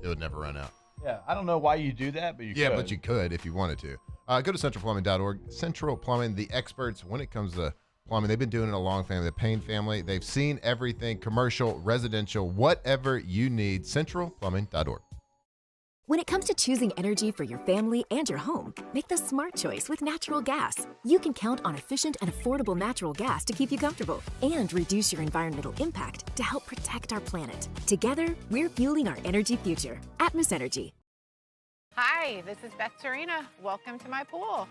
It would never run out. Yeah, I don't know why you do that, but you could. But you could if you wanted to. Go to centralplumbing.org. Central Plumbing, the experts when it comes to plumbing. They've been doing it a long family, the Payne family. They've seen everything, commercial, residential, whatever you need. Centralplumbing.org. When it comes to choosing energy for your family and your home, make the smart choice with natural gas. You can count on efficient and affordable natural gas to keep you comfortable and reduce your environmental impact to help protect our planet. Together, we're fueling our energy future. Atmos Energy. Hi, this is Beth Serena. Welcome to my pool.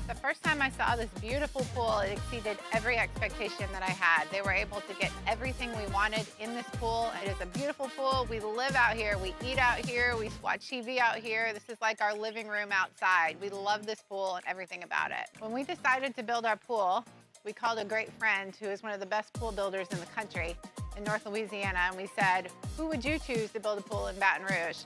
The first time I saw this beautiful pool, it exceeded every expectation that I had. They were able to get everything we wanted in this pool. It is a beautiful pool. We live out here, we eat out here, we watch TV out here. This is like our living room outside. We love this pool and everything about it. When we decided to build our pool, we called a great friend who is one of the best pool builders in the country in North Louisiana, and we said, who would you choose to build a pool in Baton Rouge?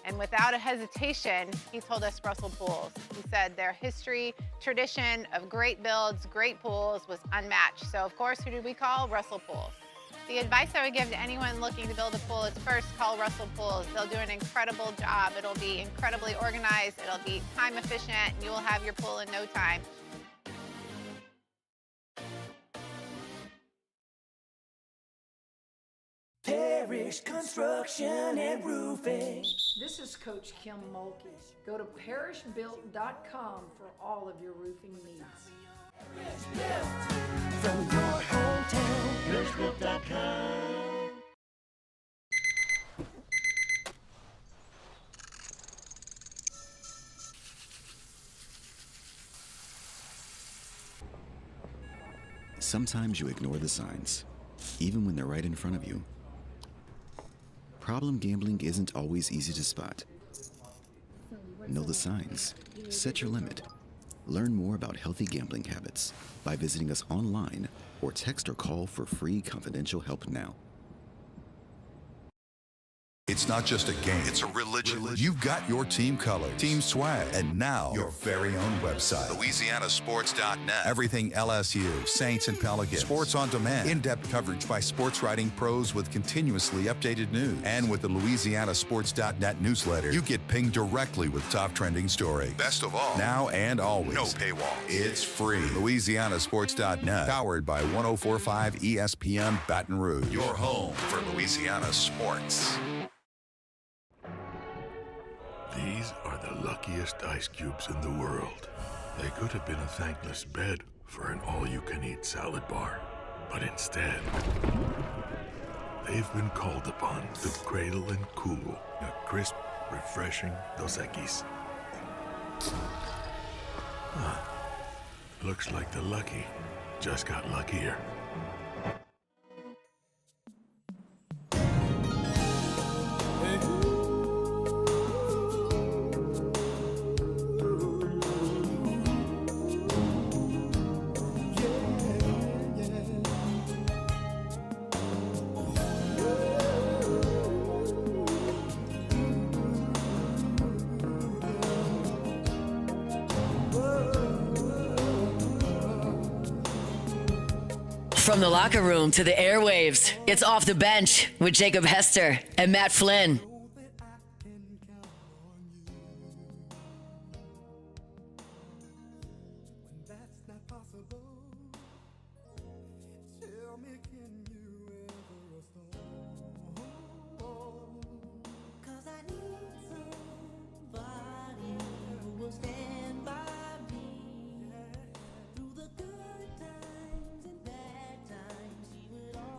And without a hesitation, he told us Russell Pools. He said their history, tradition of great builds, great pools was unmatched. So of course, who did we call? Russell Pools. The advice I would give to anyone looking to build a pool is first call Russell Pools. They'll do an incredible job. It'll be incredibly organized. It'll be time efficient, and you will have your pool in no time. Parish Construction and Roofing. This is Coach Kim Mulkey. Go to parishbuilt.com for all of your roofing needs. From your hometown, parishbuilt.com. Sometimes you ignore the signs, even when they're right in front of you. Problem gambling isn't always easy to spot. Know the signs. Set your limit. Learn more about healthy gambling habits by visiting us online or text or call for free confidential help now. It's not just a game, it's a religion. You've got your team colors, team swag, and now your very own website, LouisianaSports.net. Everything LSU, Saints, and Pelicans. Sports on demand. In-depth coverage by sports writing pros with continuously updated news. And with the LouisianaSports.net newsletter, you get pinged directly with top trending stories. Best of all, now and always, no paywall. It's free. LouisianaSports.net, powered by 104.5 ESPN Baton Rouge. Your home for Louisiana sports. These are the luckiest ice cubes in the world. They could have been a thankless bed for an all-you-can-eat salad bar. But instead, they've been called upon to cradle and cool a crisp, refreshing Dos Equis. Looks like the lucky just got luckier. From the locker room to the airwaves, it's Off the Bench with Jacob Hester and Matt Flynn.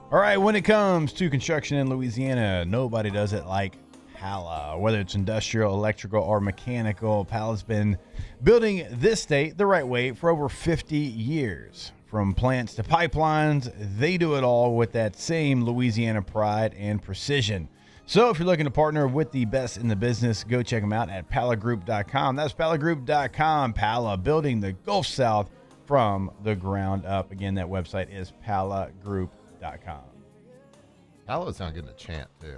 All right, when it comes to construction in Louisiana, nobody does it like Pala. Whether it's industrial, electrical, or mechanical, Pala's been building this state the right way for over 50 years. From plants to pipelines, they do it all with that same Louisiana pride and precision. So if you're looking to partner with the best in the business, go check them out at palagroup.com. That's palagroup.com. Pala, building the Gulf South from the ground up. Again, that website is palagroup.com. Pala would sound good in a chant, too.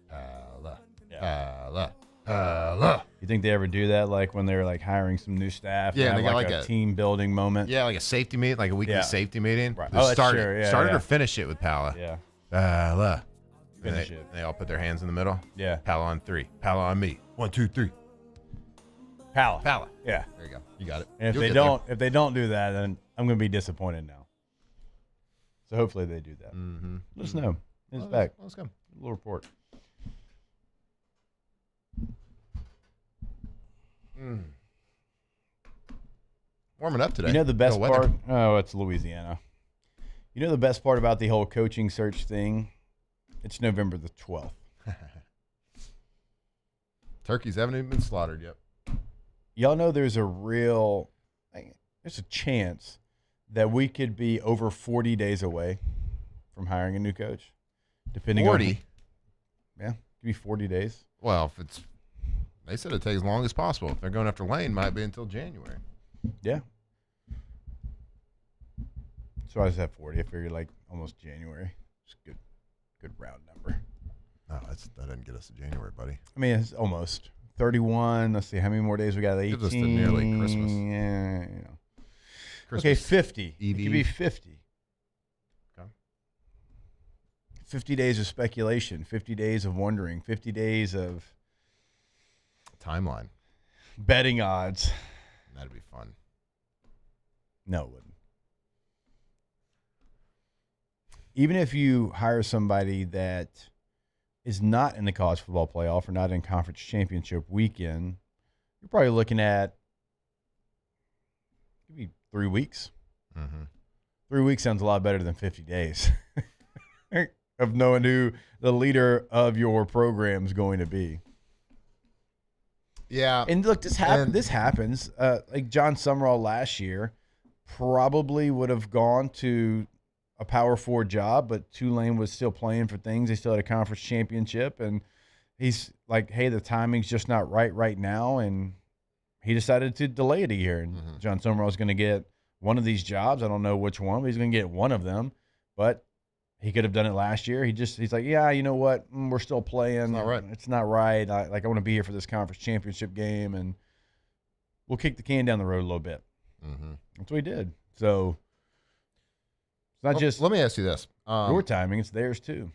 Pala, Yeah. Pala. You think they ever do that, like when they're like hiring some new staff? Yeah, and they have, got like like a a team building moment. Yeah, like a safety meeting, like a weekly Yeah. safety meeting. Right. They Oh, that's started, true. Yeah, started yeah. or finished it with Pala. Yeah. Pala. Finish and it. they all put their hands in the middle. Yeah. Pala on 3. Pala on me. 1, 2, 3. Pala. Pala. Yeah. There you go. You got it. And if You'll they get don't, if they don't do that, then I'm going to be disappointed now. So hopefully they do that. Mm-hmm. Let us know. It's Well, back. let's go. A little report. Warming up today. You know the best No weather. part? Oh, it's Louisiana. You know the best part about the whole coaching search thing? It's November the 12th. Turkeys haven't even been slaughtered yet. Y'all know there's a chance that we could be over 40 days away from hiring a new coach. Depending 40? on. Yeah, it could be 40 days. Well, if it's, they said it takes as long as possible. If they're going after Lane, might be until January. Yeah. So I just have 40. I figured like almost January. It's a good round number. No, that didn't get us to January, buddy. I mean, it's almost 31. Let's see how many more days we got. 18. Gives us to nearly Christmas. Yeah, you know. Christmas Okay, 50. Eve. It could be 50. Okay. 50 days of speculation. 50 days of wondering. 50 days of timeline. Betting odds. That'd be fun. No, it wouldn't. Even if you hire somebody that is not in the college football playoff or not in conference championship weekend, you're probably looking at maybe 3 weeks. Mm-hmm. 3 weeks sounds a lot better than 50 days of knowing who the leader of your program is going to be. Yeah. And look, this happens. Like John Summerall last year probably would have gone to a Power 4 job, but Tulane was still playing for things. They still had a conference championship, and he's like, hey, the timing's just not right now, and he decided to delay it a year. And John Summerall is going to get one of these jobs. I don't know which one, but he's going to get one of them. But he could have done it last year. He's like, yeah, you know what? We're still playing. It's not right. It's not right. I want to be here for this conference championship game, and we'll kick the can down the road a little bit. Mm-hmm. That's what he did. So it's not just. Let me ask you this: your timing, it's theirs too.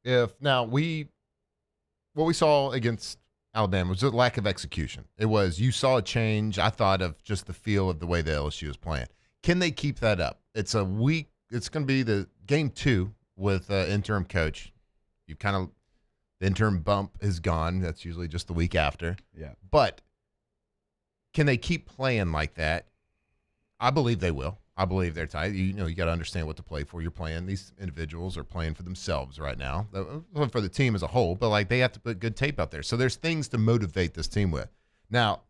If now what we saw against Alabama was a lack of execution. It was, you saw a change, I thought, of just the feel of the way the LSU is playing. Can they keep that up? It's a week. It's going to be the game 2 with interim coach. The interim bump is gone. That's usually just the week after. Yeah. But can they keep playing like that? I believe they will. I believe they're tight. You got to understand what to play for. You're playing. These individuals are playing for themselves right now, for the team as a whole. But like, they have to put good tape out there. So there's things to motivate this team with. Now,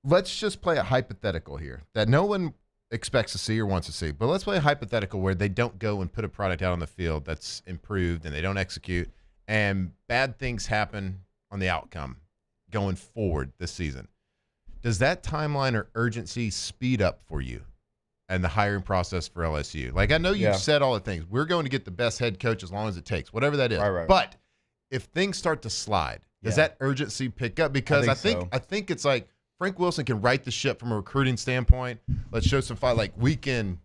let's just play a hypothetical here that no one expects to see or wants to see. But let's play a hypothetical where they don't go and put a product out on the field that's improved and they don't execute, and bad things happen on the outcome going forward this season. Does that timeline or urgency speed up for you and the hiring process for LSU? Like, I know you've said all the things. We're going to get the best head coach as long as it takes, whatever that is. Right. But if things start to slide, does that urgency pick up? Because I think it's like Frank Wilson can right the ship from a recruiting standpoint. Let's show some fight. Like, we can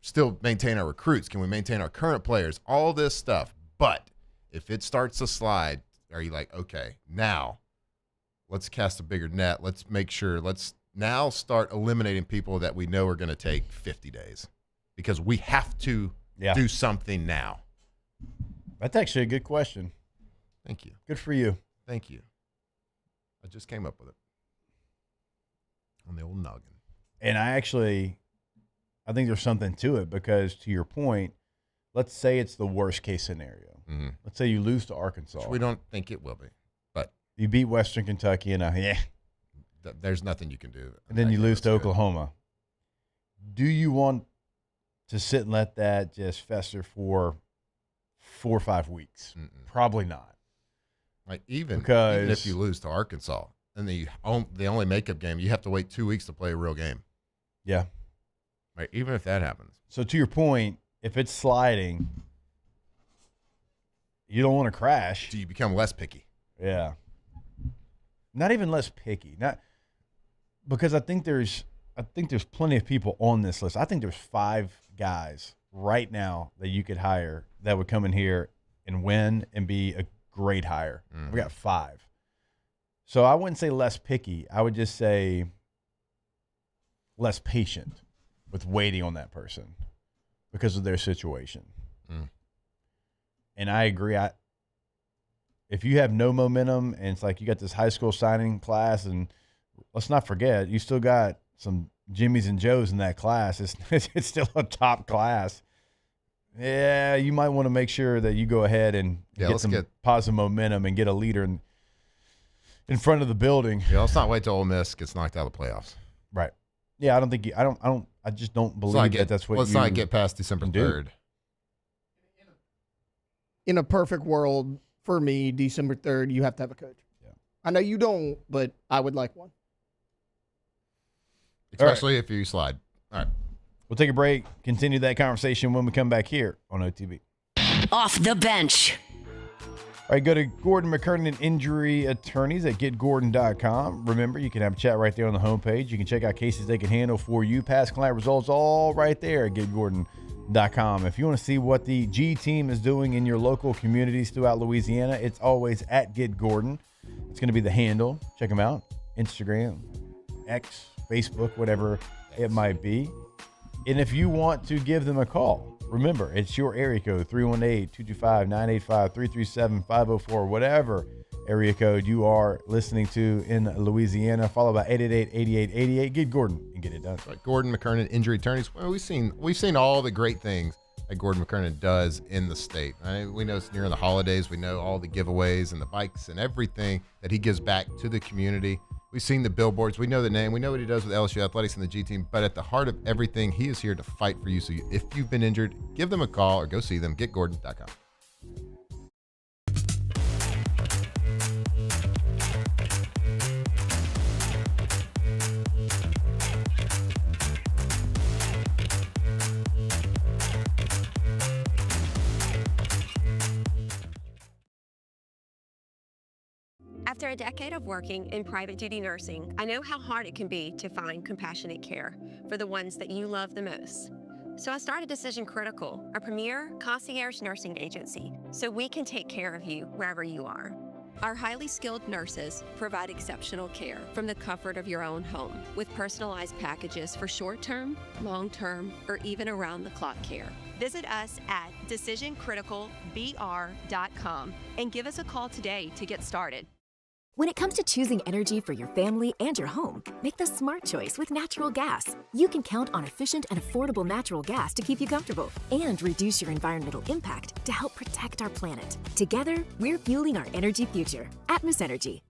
still maintain our recruits. Can we maintain our current players? All this stuff. But if it starts to slide, are you like, okay, now let's cast a bigger net. Let's make sure. Let's now start eliminating people that we know are going to take 50 days because we have to do something now. That's actually a good question. Thank you. Good for you. Thank you. I just came up with it on the old noggin. And I think there's something to it because, to your point, let's say it's the worst case scenario. Mm-hmm. Let's say you lose to Arkansas. Which we don't think it will be, but you beat Western Kentucky, and there's nothing you can do. And then you lose to Oklahoma. Do you want to sit and let that just fester for 4 or 5 weeks? Mm-mm. Probably not. Like even if you lose to Arkansas and the only makeup game, you have to wait 2 weeks to play a real game. Yeah. Right. Even if that happens. So to your point, if it's sliding, you don't want to crash. Do you become less picky? Yeah. Not even less picky. Not because I think there's plenty of people on this list. I think there's 5 guys right now that you could hire that would come in here and win and be a great hire. Mm-hmm. We got 5. So I wouldn't say less picky. I would just say less patient with waiting on that person because of their situation. Mm. And I agree. If you have no momentum and it's like you got this high school signing class, and let's not forget, you still got some Jimmies and Joes in that class. It's still a top class. Yeah, you might want to make sure that you go ahead and get some positive momentum and get a leader in front of the building. Yeah, let's not wait till Ole Miss gets knocked out of the playoffs. Right. Yeah, I just don't believe that's what let's not get past December 3rd. In a perfect world, for me, December 3rd, you have to have a coach. Yeah. I know you don't, but I would like one. Especially if you slide. All right. We'll take a break, continue that conversation when we come back here on OTB. Off the bench. All right, go to Gordon McKernan Injury Attorneys at getgordon.com. Remember, you can have a chat right there on the homepage. You can check out cases they can handle for you. Past client results all right there at getgordon.com. If you want to see what the G team is doing in your local communities throughout Louisiana, it's always at getgordon. It's going to be the handle. Check them out. Instagram, X, Facebook, whatever it might be. And if you want to give them a call, Remember, it's your area code, 318-225-985-337-504, whatever area code you are listening to in Louisiana, followed by 888-8888. Get Gordon and get it done. Right. Gordon McKernan, injury attorneys. Well, we've seen all the great things that Gordon McKernan does in the state. We know it's near the holidays. We know all the giveaways and the bikes and everything that he gives back to the community. We've seen the billboards. We know the name. We know what he does with LSU Athletics and the G team. But at the heart of everything, he is here to fight for you. So if you've been injured, give them a call or go see them. GetGordon.com. After a decade of working in private duty nursing, I know how hard it can be to find compassionate care for the ones that you love the most. So I started Decision Critical, a premier concierge nursing agency, so we can take care of you wherever you are. Our highly skilled nurses provide exceptional care from the comfort of your own home with personalized packages for short-term, long-term, or even around-the-clock care. Visit us at decisioncriticalbr.com and give us a call today to get started. When it comes to choosing energy for your family and your home, make the smart choice with natural gas. You can count on efficient and affordable natural gas to keep you comfortable and reduce your environmental impact to help protect our planet. Together, we're fueling our energy future. Atmos Energy.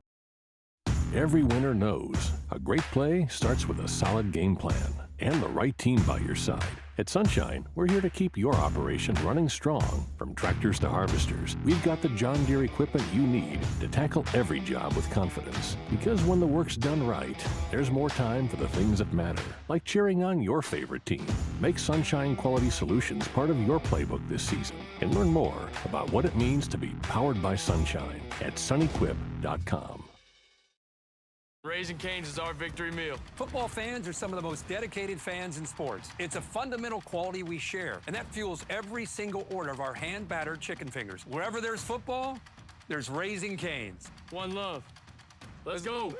Every winner knows a great play starts with a solid game plan and the right team by your side. At Sunshine, we're here to keep your operation running strong. From tractors to harvesters, we've got the John Deere equipment you need to tackle every job with confidence. Because when the work's done right, there's more time for the things that matter, like cheering on your favorite team. Make Sunshine Quality Solutions part of your playbook this season and learn more about what it means to be powered by Sunshine at sunequip.com. Raising Cane's is our victory meal. Football fans are some of the most dedicated fans in sports. It's a fundamental quality we share, and that fuels every single order of our hand-battered chicken fingers. Wherever there's football, there's Raising Cane's. One love. Let's go.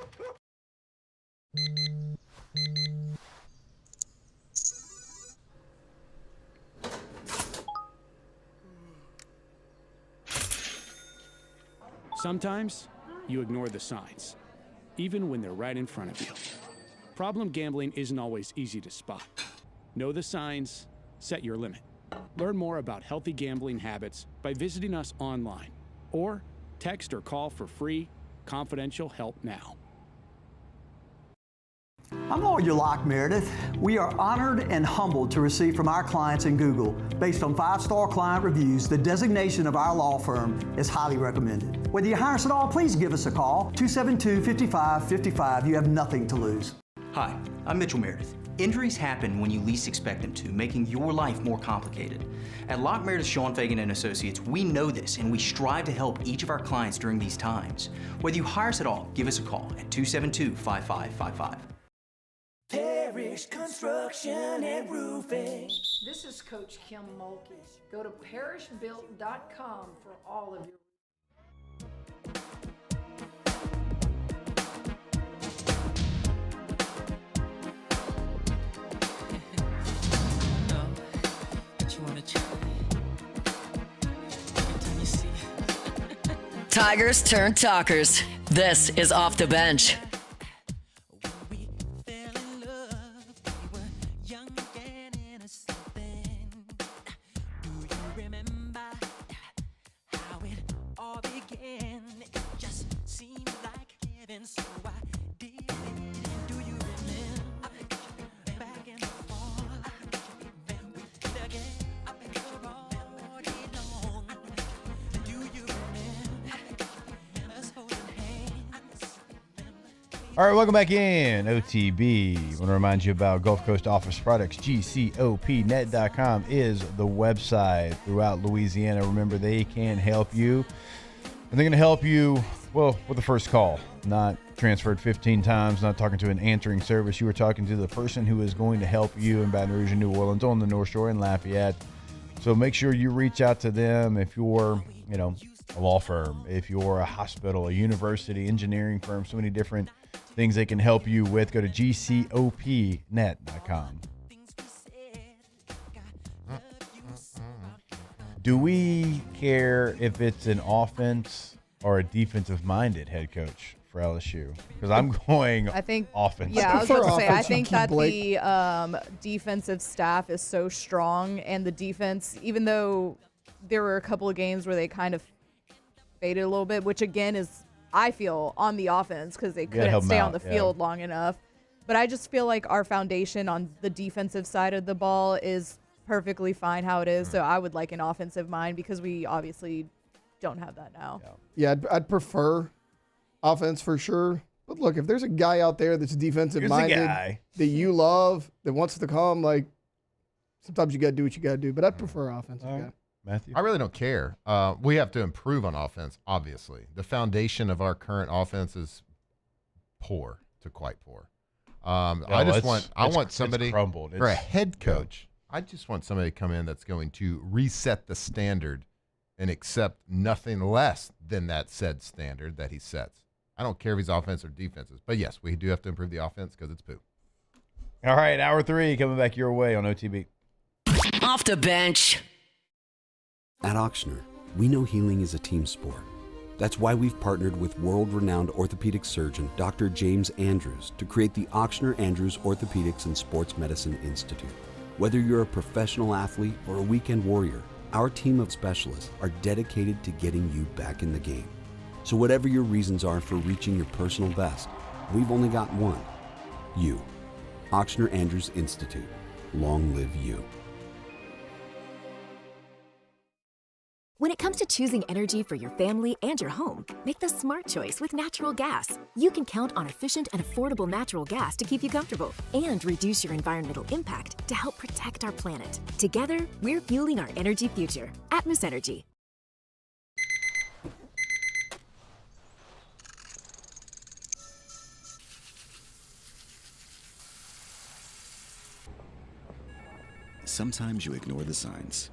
Sometimes you ignore the signs, even when they're right in front of you. Problem gambling isn't always easy to spot. Know the signs, set your limit. Learn more about healthy gambling habits by visiting us online or text or call for free, confidential help now. I'm Lawyer Locke Meredith. We are honored and humbled to receive from our clients in Google. Based on 5-star client reviews, the designation of our law firm is highly recommended. Whether you hire us at all, please give us a call, 272-5555. You have nothing to lose. Hi, I'm Mitchell Meredith. Injuries happen when you least expect them to, making your life more complicated. At Locke Meredith, Sean Fagan and Associates, we know this, and we strive to help each of our clients during these times. Whether you hire us at all, give us a call at 272-5555. Parish Construction and Roofing. This is Coach Kim Mulkey. Go to parishbuilt.com for all of your Tigers turn talkers. This is Off the Bench. All right, welcome back in, OTB. I want to remind you about Gulf Coast Office Products. GCOPnet.com is the website throughout Louisiana. Remember, they can help you. And they're going to help you, well, with the first call. Not transferred 15 times, not talking to an answering service. You are talking to the person who is going to help you in Baton Rouge and New Orleans, on the North Shore, in Lafayette. So make sure you reach out to them if you're, a law firm, if you're a hospital, a university, engineering firm, so many different things they can help you with. Go to GCOPnet.com. Do we care if it's an offense or a defensive-minded head coach for LSU? Because I'm going offense. Yeah, I was about to say, I think that the defensive staff is so strong, and the defense, even though there were a couple of games where they kind of faded a little bit, which again is, I feel, on the offense because they couldn't stay on the field long enough. But I just feel like our foundation on the defensive side of the ball is perfectly fine how it is. So I would like an offensive mind because we obviously don't have that now. Yeah, I'd prefer offense for sure. But look, if there's a guy out there that's defensive minded that you love, that wants to come, like, sometimes you got to do what you got to do. But I'd prefer offensive guy. Matthew? I really don't care. We have to improve on offense, obviously. The foundation of our current offense is poor to quite poor. I want somebody for a head coach. I just want somebody to come in that's going to reset the standard and accept nothing less than that said standard that he sets. I don't care if he's offense or defenses. But, yes, we do have to improve the offense because it's poo. All right, hour 3 coming back your way on OTB. Off the bench. At Auctioner, we know healing is a team sport. That's why we've partnered with world-renowned orthopedic surgeon Dr. James Andrews to create the Auctioner Andrews Orthopedics and Sports Medicine Institute. Whether you're a professional athlete or a weekend warrior, our team of specialists are dedicated to getting you back in the game. So whatever your reasons are for reaching your personal best, we've only got one. You. Auctioner Andrews Institute. Long live you. When it comes to choosing energy for your family and your home, make the smart choice with natural gas. You can count on efficient and affordable natural gas to keep you comfortable and reduce your environmental impact to help protect our planet. Together, we're fueling our energy future. Atmos Energy. Sometimes you ignore the signs,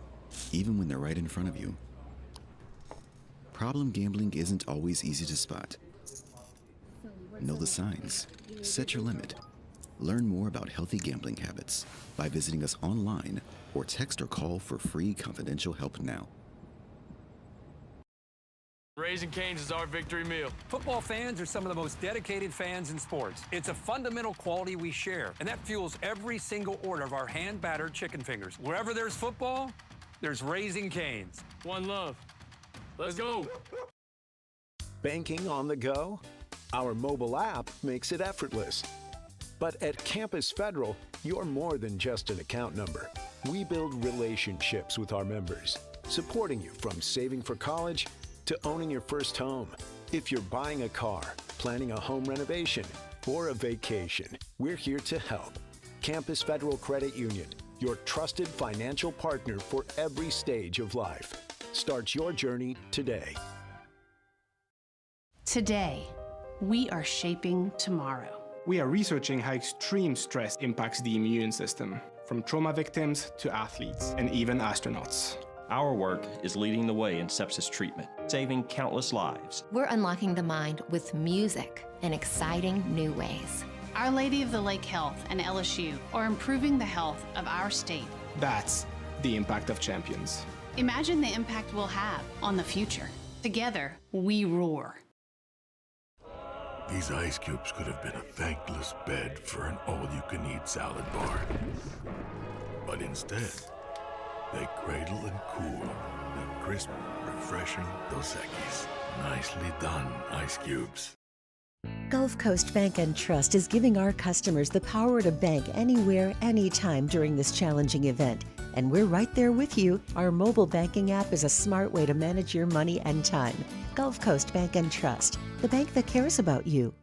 even when they're right in front of you. Problem gambling isn't always easy to spot. Know the signs. Set your limit. Learn more about healthy gambling habits by visiting us online or text or call for free confidential help now. Raising Cane's is our victory meal. Football fans are some of the most dedicated fans in sports. It's a fundamental quality we share, and that fuels every single order of our hand-battered chicken fingers. Wherever there's football, there's Raising Cane's. One love. Let's go. Banking on the go? Our mobile app makes it effortless. But at Campus Federal, you're more than just an account number. We build relationships with our members, supporting you from saving for college to owning your first home. If you're buying a car, planning a home renovation, or a vacation, we're here to help. Campus Federal Credit Union, your trusted financial partner for every stage of life. Start your journey today. Today, we are shaping tomorrow. We are researching how extreme stress impacts the immune system, from trauma victims to athletes and even astronauts. Our work is leading the way in sepsis treatment, saving countless lives. We're unlocking the mind with music in exciting new ways. Our Lady of the Lake Health and LSU are improving the health of our state. That's the impact of champions. Imagine the impact we'll have on the future. Together, we roar. These ice cubes could have been a thankless bed for an all-you-can-eat salad bar. But instead, they cradle and cool the crisp, refreshing Dos Equis. Nicely done, ice cubes. Gulf Coast Bank and Trust is giving our customers the power to bank anywhere, anytime during this challenging event. And we're right there with you. Our mobile banking app is a smart way to manage your money and time. Gulf Coast Bank and Trust, the bank that cares about you.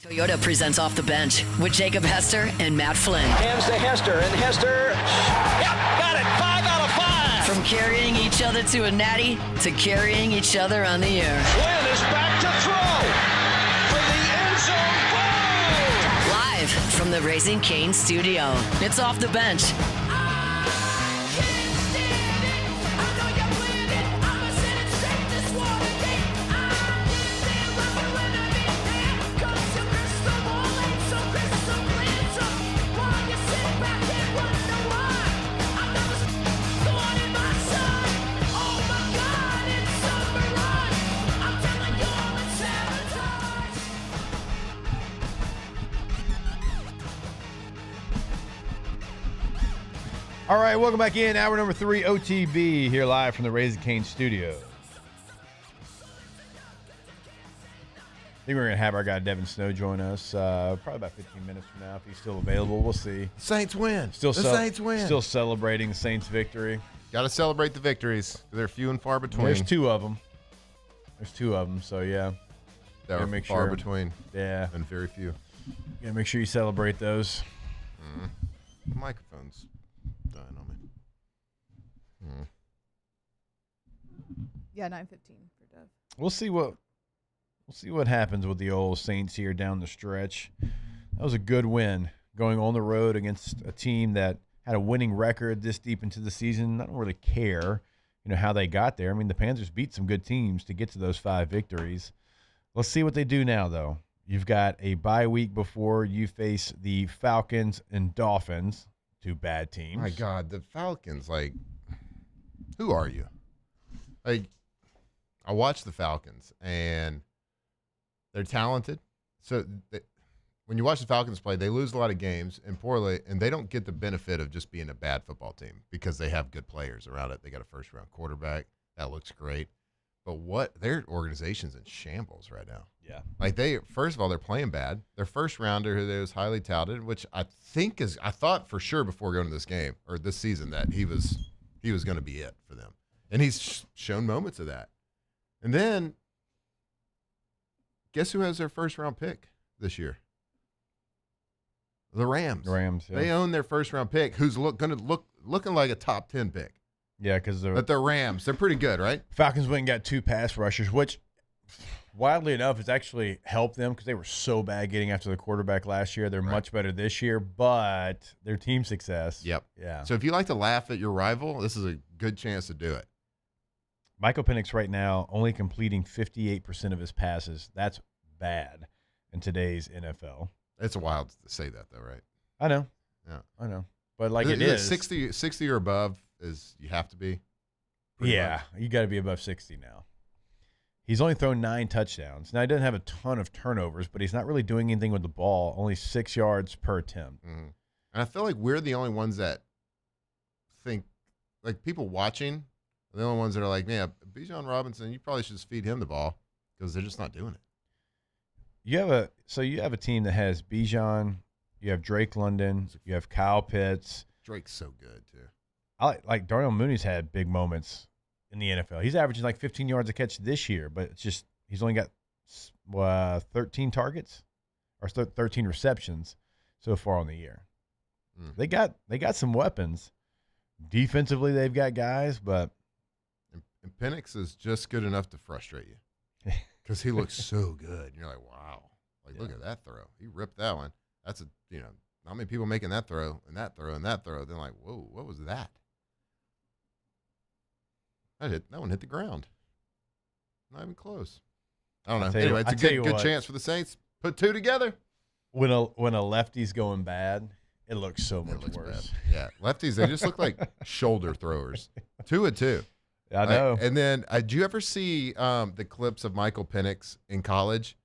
Toyota presents Off the Bench with Jacob Hester and Matt Flynn. Hands to Hester, and Hester, yep, got it, 5 out of 5. From carrying each other to a natty to carrying each other on the air. Flynn is back to throw for the end zone. Live from the Raising Cane studio, it's Off the Bench. All right, welcome back in. Hour number 3, OTB, here live from the Raising Cane studio. I think we're going to have our guy Devin Snow join us probably about 15 minutes from now if he's still available. We'll see. Saints win. Saints win. Still celebrating the Saints' victory. Got to celebrate the victories. They're few and far between. There's two of them, so yeah. That are far between. Yeah. And very few. Yeah, make sure you celebrate those. The microphone's dying on me. Yeah, 9:15 for Dev. We'll see what happens with the old Saints here down the stretch. That was a good win going on the road against a team that had a winning record this deep into the season. I don't really care, how they got there. I mean, the Panthers beat some good teams to get to those 5 victories. Let's see what they do now, though. You've got a bye week before you face the Falcons and Dolphins, 2 bad teams. My God, the Falcons, who are you? I watch the Falcons, and they're talented. So when you watch the Falcons play, they lose a lot of games and poorly, and they don't get the benefit of just being a bad football team because they have good players around it. They got a first-round quarterback. That looks great. But their organization's in shambles right now. Yeah. First of all, they're playing bad. Their first rounder who was highly touted, which I thought for sure before going to this game or this season that he was going to be it for them. And he's shown moments of that. And then guess who has their first round pick this year? The Rams. Yeah. They own their first round pick who's looking like a top 10 pick. Yeah, because they're Rams. They're pretty good, right? Falcons went and got 2 pass rushers, which, wildly enough, has actually helped them because they were so bad getting after the quarterback last year. They're much better this year, but their team success. Yep. Yeah. So if you like to laugh at your rival, this is a good chance to do it. Michael Penix right now only completing 58% of his passes. That's bad in today's NFL. It's wild to say that, though, right? I know. Yeah. I know. But it is. 60 or above is you have to be. Yeah, you got to be above 60 now. He's only thrown 9 touchdowns. Now, he doesn't have a ton of turnovers, but he's not really doing anything with the ball, only 6 yards per attempt. Mm-hmm. And I feel like we're the only ones that think, people watching, are the only ones that are like, man, Bijan Robinson, you probably should just feed him the ball because they're just not doing it. You have a team that has Bijan, you have Drake London, you have Kyle Pitts. Drake's so good, too. I like Darnell Mooney's had big moments in the NFL. He's averaging 15 yards a catch this year, but it's just he's only got 13 targets or 13 receptions so far on the year. They got some weapons. Defensively, they've got guys, but and Penix is just good enough to frustrate you because he looks so good. And you're like, wow, look at that throw. He ripped that one. That's not many people making that throw and that throw and that throw. Then whoa, what was that? That one hit the ground. Not even close. I don't know. Anyway, it's a good chance for the Saints. Put 2 together. When a lefty's going bad, it looks so much worse. Bad. Yeah, lefties, they just look like shoulder throwers. 2 and 2. I know. And then, did you ever see the clips of Michael Penix in college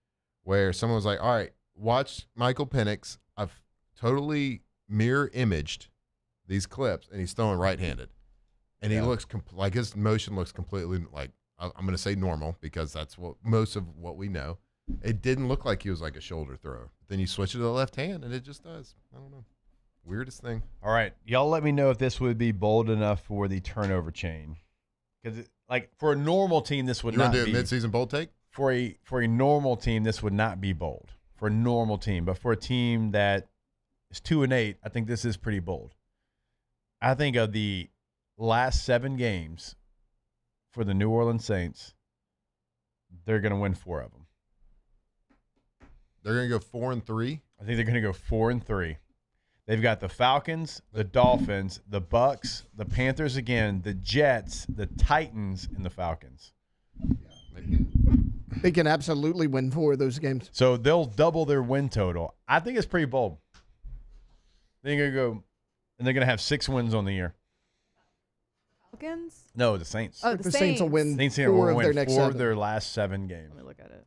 where someone was like, all right, watch Michael Penix. I've totally mirror imaged these clips, and he's throwing right-handed. And he looks like his motion looks completely I'm going to say normal because that's what most of what we know. It didn't look like he was like a shoulder thrower. Then you switch it to the left hand, and it just does. I don't know. Weirdest thing. All right. Y'all let me know if this would be bold enough for the turnover chain. Because, for a normal team, this would not be. You want to do a midseason bold take? For a normal team, this would not be bold. for a normal team. But for a team that is 2-8, I think this is pretty bold. I think of the last 7 games for the New Orleans Saints, they're going to win 4 of them. They're going to go 4-3? I think they're going to go 4-3. They've got the Falcons, the Dolphins, the Bucks, the Panthers again, the Jets, the Titans, and the Falcons. They can absolutely win 4 of those games. So they'll double their win total. I think it's pretty bold. They're going to go, and they're going to have 6 wins on the year. Falcons? No, the Saints. Oh, the Saints will win Saints 4 of their next 4 7. of their last 7 games. Let me look at it.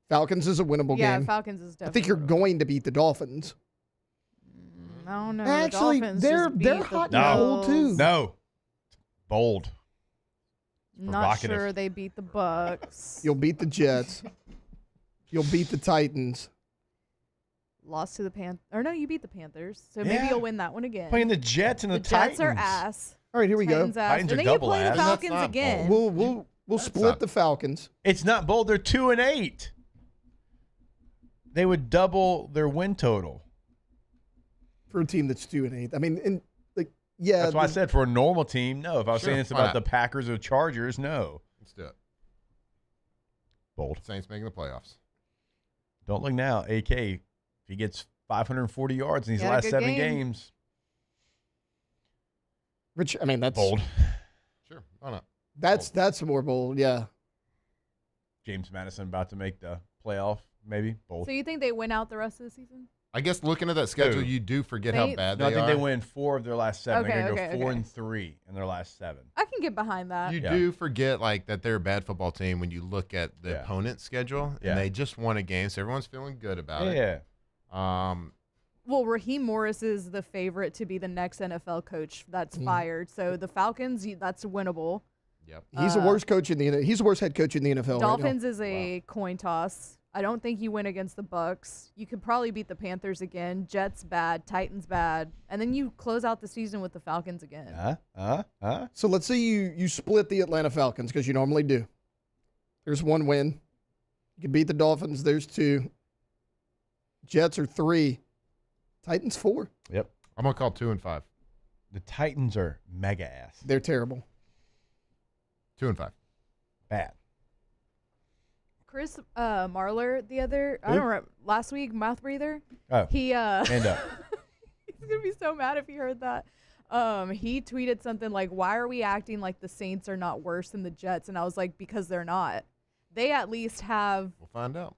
Falcons is a winnable game. Yeah, Falcons is definitely. I think you're going to beat the Dolphins. I don't know. Actually, the Dolphins they're hot and cold too. No. Bold. Not sure they beat the Bucks. You'll beat the Jets. You'll beat the Titans. Lost to the Panthers. Or no, you beat the Panthers. So maybe you'll win that one again. Playing the Jets and the Titans. Titans. Jets are ass. All right, here we Titans go. Ass. Titans and are then you double play ass. the Falcons again. We'll split the Falcons. It's not bold. They're 2-8. They would double their win total. For a team that's 2-8. I mean, yeah. That's why I said for a normal team, no. If I was saying this why about not? the Packers or Chargers, no. Let's do it. Bold. Saints making the playoffs. Don't look now. AK, if he gets 540 yards in these He had a last good 7 game. games. Rich, I mean, that's bold. Sure, why not? That's more bold, yeah. James Madison about to make the playoff, maybe. Bold. So you think they win out the rest of the season? I guess looking at that schedule, Who? you do forget how Saints? bad No, I they think are. they win 4 of their last 7. Okay, They're going to okay, go okay. 4-3 in their last 7. I can get behind that. You do forget that they're a bad football team when you look at the opponent's schedule, Yeah. and they just won a game, so everyone's feeling good about it. Yeah. Well, Raheem Morris is the favorite to be the next NFL coach that's fired. So the Falcons, that's winnable. Yep. He's the worst coach in the. He's the worst head coach in the NFL. Dolphins right is a coin toss. I don't think you win against the Bucks. You could probably beat the Panthers again. Jets bad, Titans bad, and then you close out the season with the Falcons again. now. So let's say you split the Atlanta Falcons because you normally do. There's 1 win. You can beat the Dolphins. There's 2. Jets are 3. Titans 4. Yep. I'm gonna call 2-5. The Titans are mega ass. They're terrible. 2-5. Bad. Chris Marler, last week, mouth breather. Oh. He Hand up. he's gonna be so mad if he heard that. He tweeted something like, "Why are we acting like the Saints are not worse than the Jets?" And I was like, "Because they're not. They at least have." We'll find out.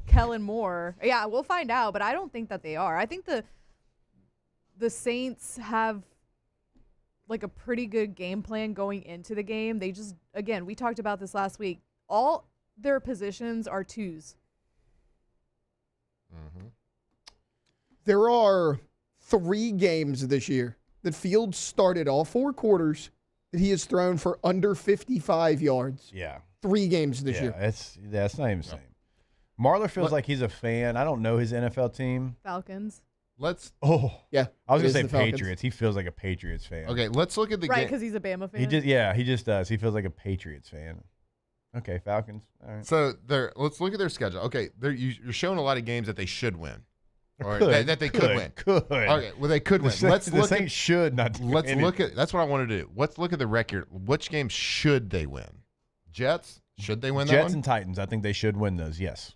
Kellen Moore. Yeah, we'll find out, but I don't think that they are. I think the Saints have like a pretty good game plan going into the game. They just, again, we talked about this last week. All their positions are 2s. Mm-hmm. There are 3 games this year that Fields started all 4 quarters that he has thrown for under 55 yards. Yeah. 3 games this year. That's not even the same. Marler feels like he's a fan. I don't know his NFL team. Falcons. Yeah. I was it going is to say the Falcons. Patriots. He feels like a Patriots fan. Okay, let's look at the Right, game. because he's a Bama fan. He just does. He feels like a Patriots fan. Okay, Falcons. All right. So let's look at their schedule. Okay, you're showing a lot of games that they should win, or Could, that they could win. Could. Okay, well they could win. Let's The look Saints at, should not. Do Let's anything. look at. That's what I want to do. Let's look at the record. Which games should they win? Jets, should they win that Jets one? and Titans. I think they should win those. Yes.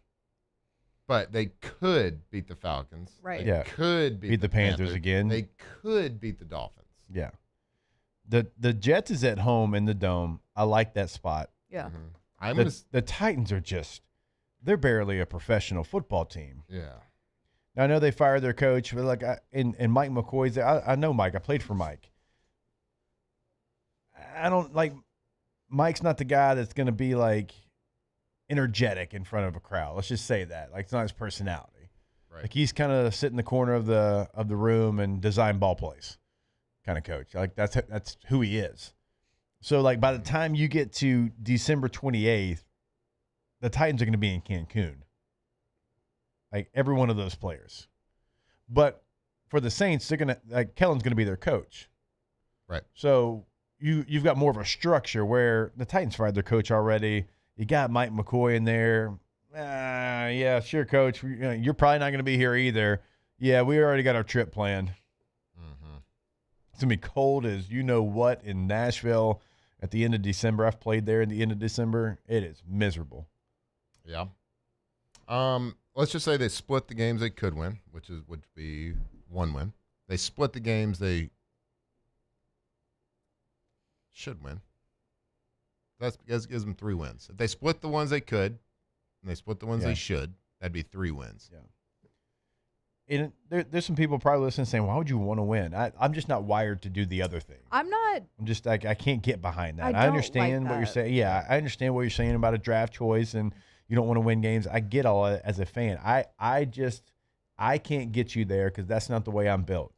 But they could beat the Falcons. Right. They Yeah. could beat the Panthers again. They could beat the Dolphins. Yeah. The Jets is at home in the Dome. I like that spot. Yeah. Mm-hmm. The Titans are they're barely a professional football team. Yeah. Now, I know they fired their coach, but and Mike McCoy's there. I know Mike. I played for Mike. I don't like Mike's not the guy that's going to be like energetic in front of a crowd. Let's just say that. Like, it's not his personality. Right. Like, he's kind of sit in the corner of the room and design ball plays kind of coach. Like, that's who he is. So, like, by the time you get to December 28th, the Titans are going to be in Cancun. Like, every one of those players. But for the Saints, they're going to, like, Kellen's going to be their coach. Right. So, you've got more of a structure where the Titans fired their coach already. You got Mike McCoy in there. Yeah, sure, Coach. You're probably not going to be here either. Yeah, we already got our trip planned. Mm-hmm. It's going to be cold as you know what in Nashville at the end of December. I've played there at the end of December. It is miserable. Yeah. Let's just say they split the games they could win, which would be one win. They split the games they should win. That gives them 3 wins. If they split the ones they could, and they split the ones they should, that'd be 3 wins. Yeah. And there's some people probably listening saying, why would you want to win? I'm just not wired to do the other thing. I'm just like, I can't get behind that. I don't understand like what you're that. saying. Yeah, I understand what you're saying about a draft choice and you don't want to win games. I get all that as a fan. I can't get you there because that's not the way I'm built.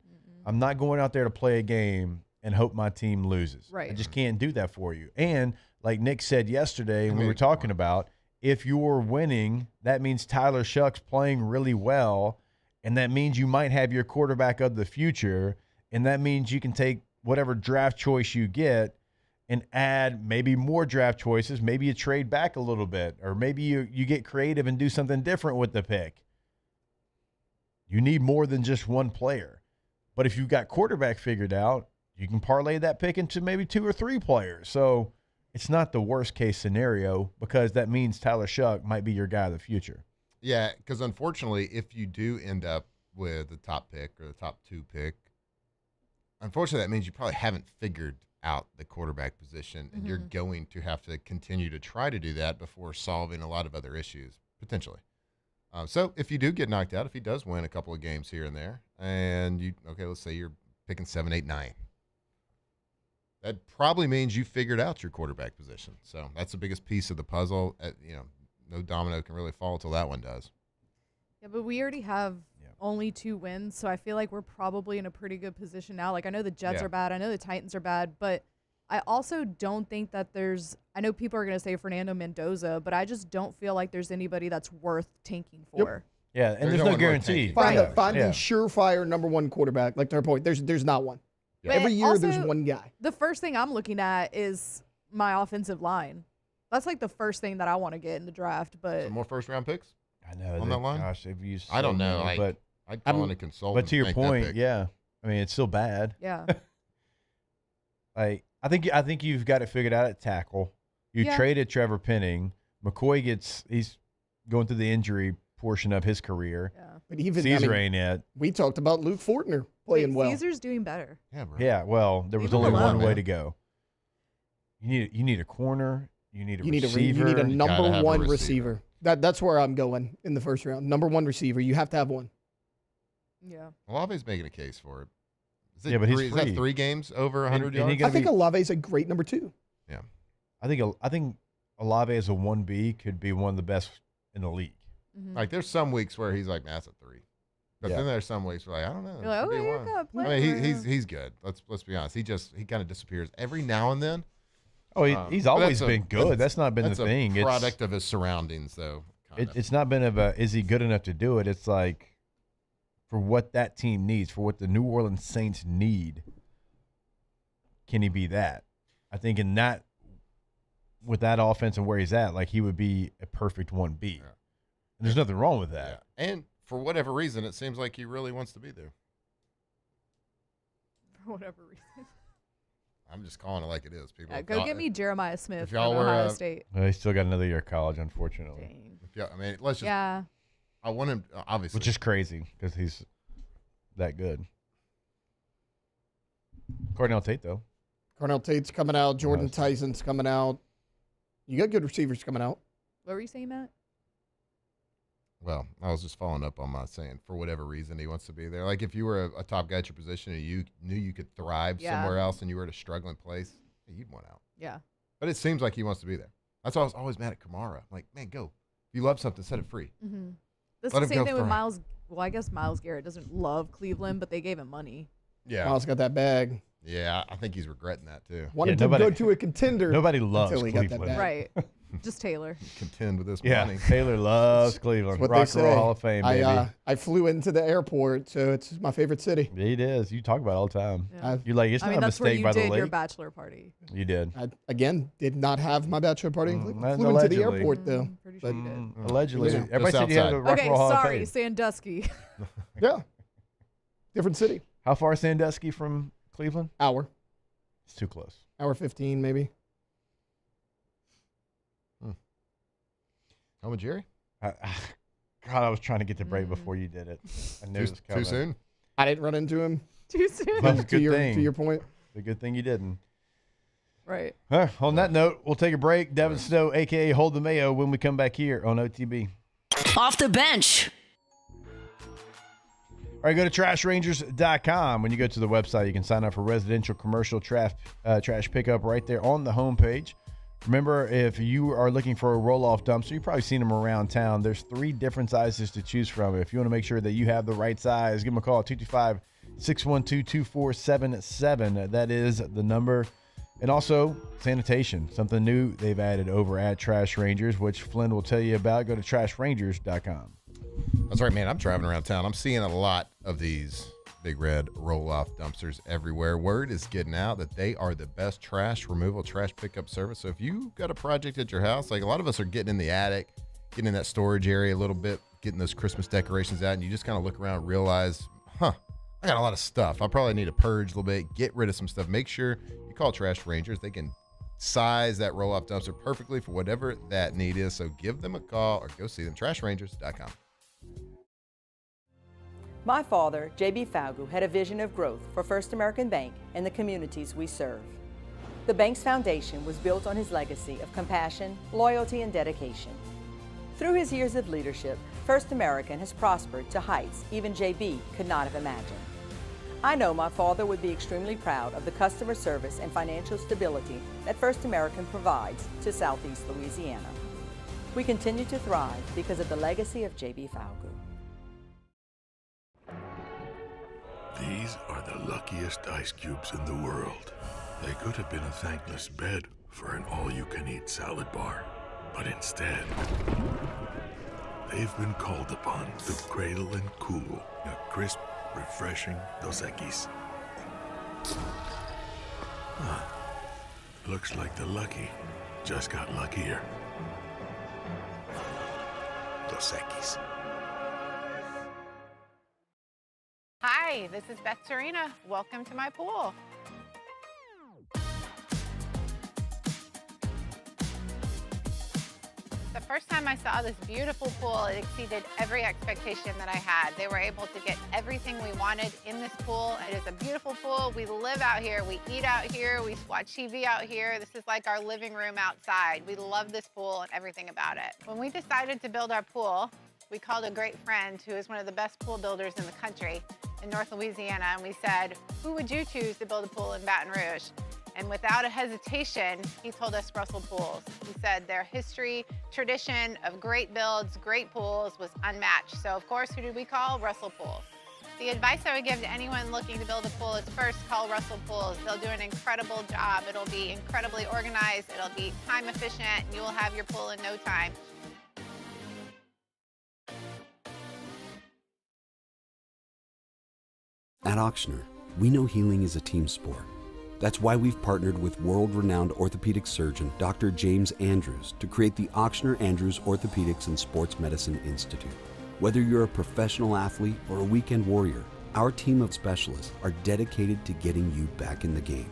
I'm not going out there to play a game and hope my team loses. Right. I just can't do that for you. And like Nick said yesterday, when we were talking about, if you're winning, that means Tyler Shuck's playing really well, and that means you might have your quarterback of the future, and that means you can take whatever draft choice you get and add maybe more draft choices. Maybe you trade back a little bit, or maybe you get creative and do something different with the pick. You need more than just one player. But if you've got quarterback figured out, you can parlay that pick into maybe 2 or 3 players. So it's not the worst case scenario because that means Tyler Shuck might be your guy of the future. Yeah, because unfortunately, if you do end up with the top pick or the top 2 pick, unfortunately, that means you probably haven't figured out the quarterback position, and you're going to have to continue to try to do that before solving a lot of other issues, potentially. So if you do get knocked out, if he does win a couple of games here and there, and let's say you're picking 7, 8, 9. That probably means you figured out your quarterback position. So that's the biggest piece of the puzzle. No domino can really fall until that one does. Yeah, but we already have only 2 wins, so I feel like we're probably in a pretty good position now. Like, I know the Jets are bad. I know the Titans are bad, but I also don't think that I know people are going to say Fernando Mendoza, but I just don't feel like there's anybody that's worth tanking for. Yeah, and there's no guarantee. Find the surefire number 1 quarterback. Like, to her point, there's not one. But every year also, there's one guy. The first thing I'm looking at is my offensive line. That's like the first thing that I want to get in the draft. But some more first-round picks? I know. On that line? Gosh, they've used I don't know. But I'd call in a consultant. But to your point, yeah. I mean, it's still bad. Yeah. I think you've got it figured out at tackle. You traded Trevor Penning. McCoy he's going through the injury portion of his career. Yeah. But even Caesar ain't it. We talked about Luke Fortner playing well. Caesar's doing better. Yeah, bro. Yeah, well, there was only one way to go. You need a corner. You need a receiver. You need a number 1 receiver. That's where I'm going in the first round. Number 1 receiver. You have to have one. Yeah. Olave's making a case for it. But he's free. Is that 3 games over 100 yards? I think Olave's a great number 2. Yeah. I think Olave as a 1B could be one of the best in the league. Like, there's some weeks where he's like, that's a 3. But then there's some weeks where, like, I don't know. You're like, could be you're one. good. Play I mean, he's good. Let's be honest. He kind of disappears every now and then. Oh, he's always been good. That's not been the thing. It's a product of his surroundings, though. It's not been is he good enough to do it? It's like for what that team needs, for what the New Orleans Saints need, can he be that? I think with that offense and where he's at, like he would be a perfect 1B. Yeah. And there's nothing wrong with that. Yeah. And for whatever reason, it seems like he really wants to be there. For whatever reason. I'm just calling it like it is, people. Go get me Jeremiah Smith from y'all were, Ohio State. Well, he's still got another year of college, unfortunately. Let's just. Yeah. I want him, obviously. Which is crazy because he's that good. Cardinal Tate, though. Cardinal Tate's coming out. Jordan Tyson's coming out. You got good receivers coming out. What were you saying, Matt? Well, I was just following up on my saying for whatever reason he wants to be there. Like if you were a top guy at your position and you knew you could thrive somewhere else and you were at a struggling place, you'd want out. Yeah. But it seems like he wants to be there. That's why I was always mad at Kamara. I'm like, man, go. If you love something, set it free. Mm-hmm. That's the same thing with Myles. Well, I guess Myles Garrett doesn't love Cleveland, but they gave him money. Yeah. Myles got that bag. Yeah, I think he's regretting that too. Wanted to go to a contender. Nobody loves until he Cleveland. got that bag. Right. Just Taylor. Contend with this Yeah, money. Taylor loves Cleveland. What Rock they and Roll say. Hall of Fame, baby. I flew into the airport, so it's my favorite city. It is. You talk about it all the time. Yeah. You're like, it's not a that's where mistake you by the did lake. your bachelor party. You did. I, again, did not have my bachelor party in Cleveland. That's Flew into the allegedly. airport, though. Pretty sure you did. Allegedly. Yeah. Everybody Just said you had outside. the Rock and Okay, Roll Hall of sorry, Fame. Sandusky. Yeah. Different city. How far is Sandusky from Cleveland? Hour. It's too close. Hour 15, maybe. Home with Jerry? God, I was trying to get to break before you did it. I knew it was coming. Too soon? I didn't run into him. Too soon. That's a good thing. To your point. The good thing you didn't. Right. On that note, we'll take a break. Devin Snow, a.k.a. Hold the Mayo, when we come back here on OTB. Off the bench. All right, go to trashrangers.com. When you go to the website, you can sign up for residential commercial trash pickup right there on the homepage. Remember, if you are looking for a roll-off dumpster, you've probably seen them around town. There's 3 different sizes to choose from. If you want to make sure that you have the right size, give them a call at 225-612-2477. That is the number. And also, sanitation, something new they've added over at Trash Rangers, which Flynn will tell you about. Go to trashrangers.com. That's right, man. I'm driving around town. I'm seeing a lot of these big red roll-off dumpsters everywhere. Word is getting out that they are the best trash removal, trash pickup service. So if you got a project at your house, like a lot of us are getting in the attic, getting in that storage area a little bit, getting those Christmas decorations out, and you just kind of look around and realize, I got a lot of stuff. I probably need to purge a little bit, get rid of some stuff. Make sure you call Trash Rangers. They can size that roll-off dumpster perfectly for whatever that need is. So give them a call or go see them, trashrangers.com. My father, J.B. Falgu, had a vision of growth for First American Bank and the communities we serve. The bank's foundation was built on his legacy of compassion, loyalty, and dedication. Through his years of leadership, First American has prospered to heights even J.B. could not have imagined. I know my father would be extremely proud of the customer service and financial stability that First American provides to Southeast Louisiana. We continue to thrive because of the legacy of J.B. Falgu. These are the luckiest ice cubes in the world. They could have been a thankless bed for an all-you-can-eat salad bar. But instead, they've been called upon to cradle and cool a crisp, refreshing Dos Equis. Looks like the lucky just got luckier. Dos Equis. Hi, this is Beth Serena. Welcome to my pool. The first time I saw this beautiful pool, it exceeded every expectation that I had. They were able to get everything we wanted in this pool. It is a beautiful pool. We live out here, we eat out here, we watch TV out here. This is like our living room outside. We love this pool and everything about it. When we decided to build our pool, we called a great friend who is one of the best pool builders in the country in North Louisiana, and we said, who would you choose to build a pool in Baton Rouge? And without a hesitation, he told us Russell Pools. He said their history, tradition of great builds, great pools was unmatched. So of course, who did we call? Russell Pools. The advice I would give to anyone looking to build a pool is first call Russell Pools. They'll do an incredible job. It'll be incredibly organized. It'll be time efficient, and you will have your pool in no time. At Auctioner, we know healing is a team sport. That's why we've partnered with world-renowned orthopedic surgeon Dr. James Andrews to create the Auctioner Andrews Orthopedics and Sports Medicine Institute. Whether you're a professional athlete or a weekend warrior, our team of specialists are dedicated to getting you back in the game.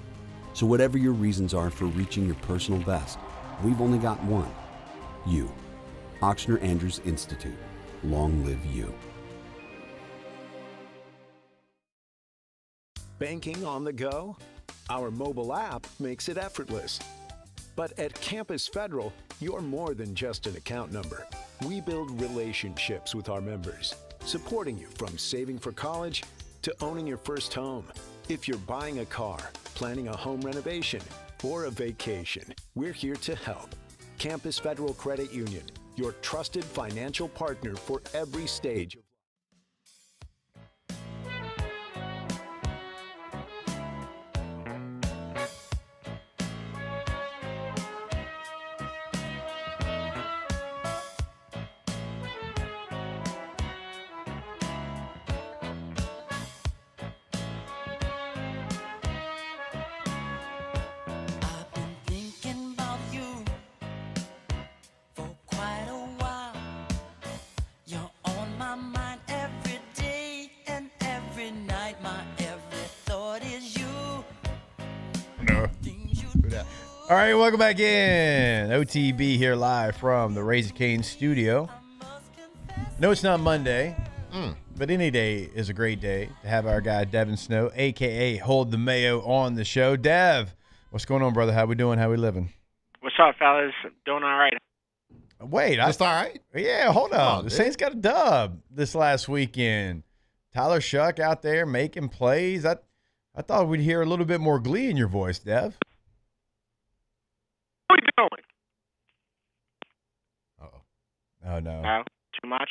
So whatever your reasons are for reaching your personal best, we've only got one: you. Auctioner Andrews Institute. Long live you. Banking on the go? Our mobile app makes it effortless. But at Campus Federal, you're more than just an account number. We build relationships with our members, supporting you from saving for college to owning your first home. If you're buying a car, planning a home renovation, or a vacation, we're here to help. Campus Federal Credit Union, your trusted financial partner for every stage. No. All right, welcome back in. OTB here live from the Raising Cane's studio. No, it's not Monday, but any day is a great day to have our guy Devin Snow, a.k.a. Hold the Mayo, on the show. Dev, what's going on, brother? How we doing? How we living? What's up, fellas? Doing all right. Wait. Just all right? Yeah, hold on. The dude. Saints got a dub this last weekend. Tyler Shuck out there making plays. I thought we'd hear a little bit more glee in your voice, Dev. What are you doing? Oh, no. No? Too much?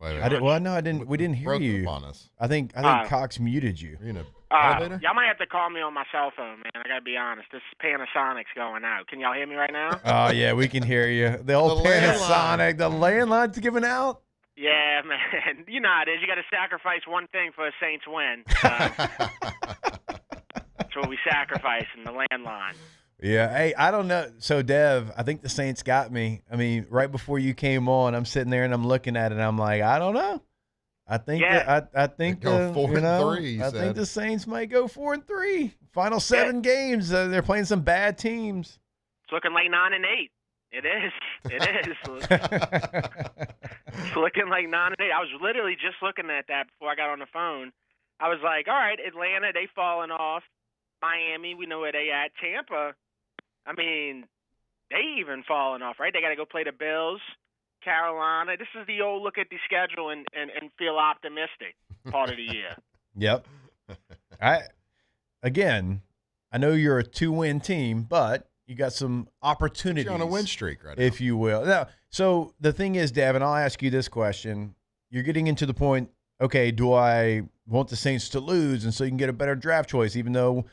Wait. I didn't. We didn't hear Broke you. up on us. I think Cox muted you. You know, elevator? Y'all might have to call me on my cell phone, man. I got to be honest. This Panasonic's going out. Can y'all hear me right now? Oh, yeah, we can hear you. The old Panasonic, the landline's giving out. Yeah, man. You know how it is. You got to sacrifice one thing for a Saints win. That's what we sacrifice in the landline. Yeah. Hey, I don't know. So, Dev, I think the Saints got me. I mean, right before you came on, I'm sitting there and I'm looking at it and I'm like, I don't know. I think I think go 4-3. I think the Saints might go 4-3. Final 7 games. They're playing some bad teams. It's looking like 9-8. It is. It is. It's looking like 9-8. I was literally just looking at that before I got on the phone. I was like, all right, Atlanta, they falling off. Miami, we know where they at. Tampa, I mean, they even falling off, right? They got to go play the Bills, Carolina. This is the old look at the schedule and feel optimistic part of the year. Yep. I know you're a 2-win team, but you got some opportunities. You're on a win streak right now. If you will. Now, so the thing is, Devin, I'll ask you this question. You're getting into the point, okay, do I want the Saints to lose and so you can get a better draft choice, even though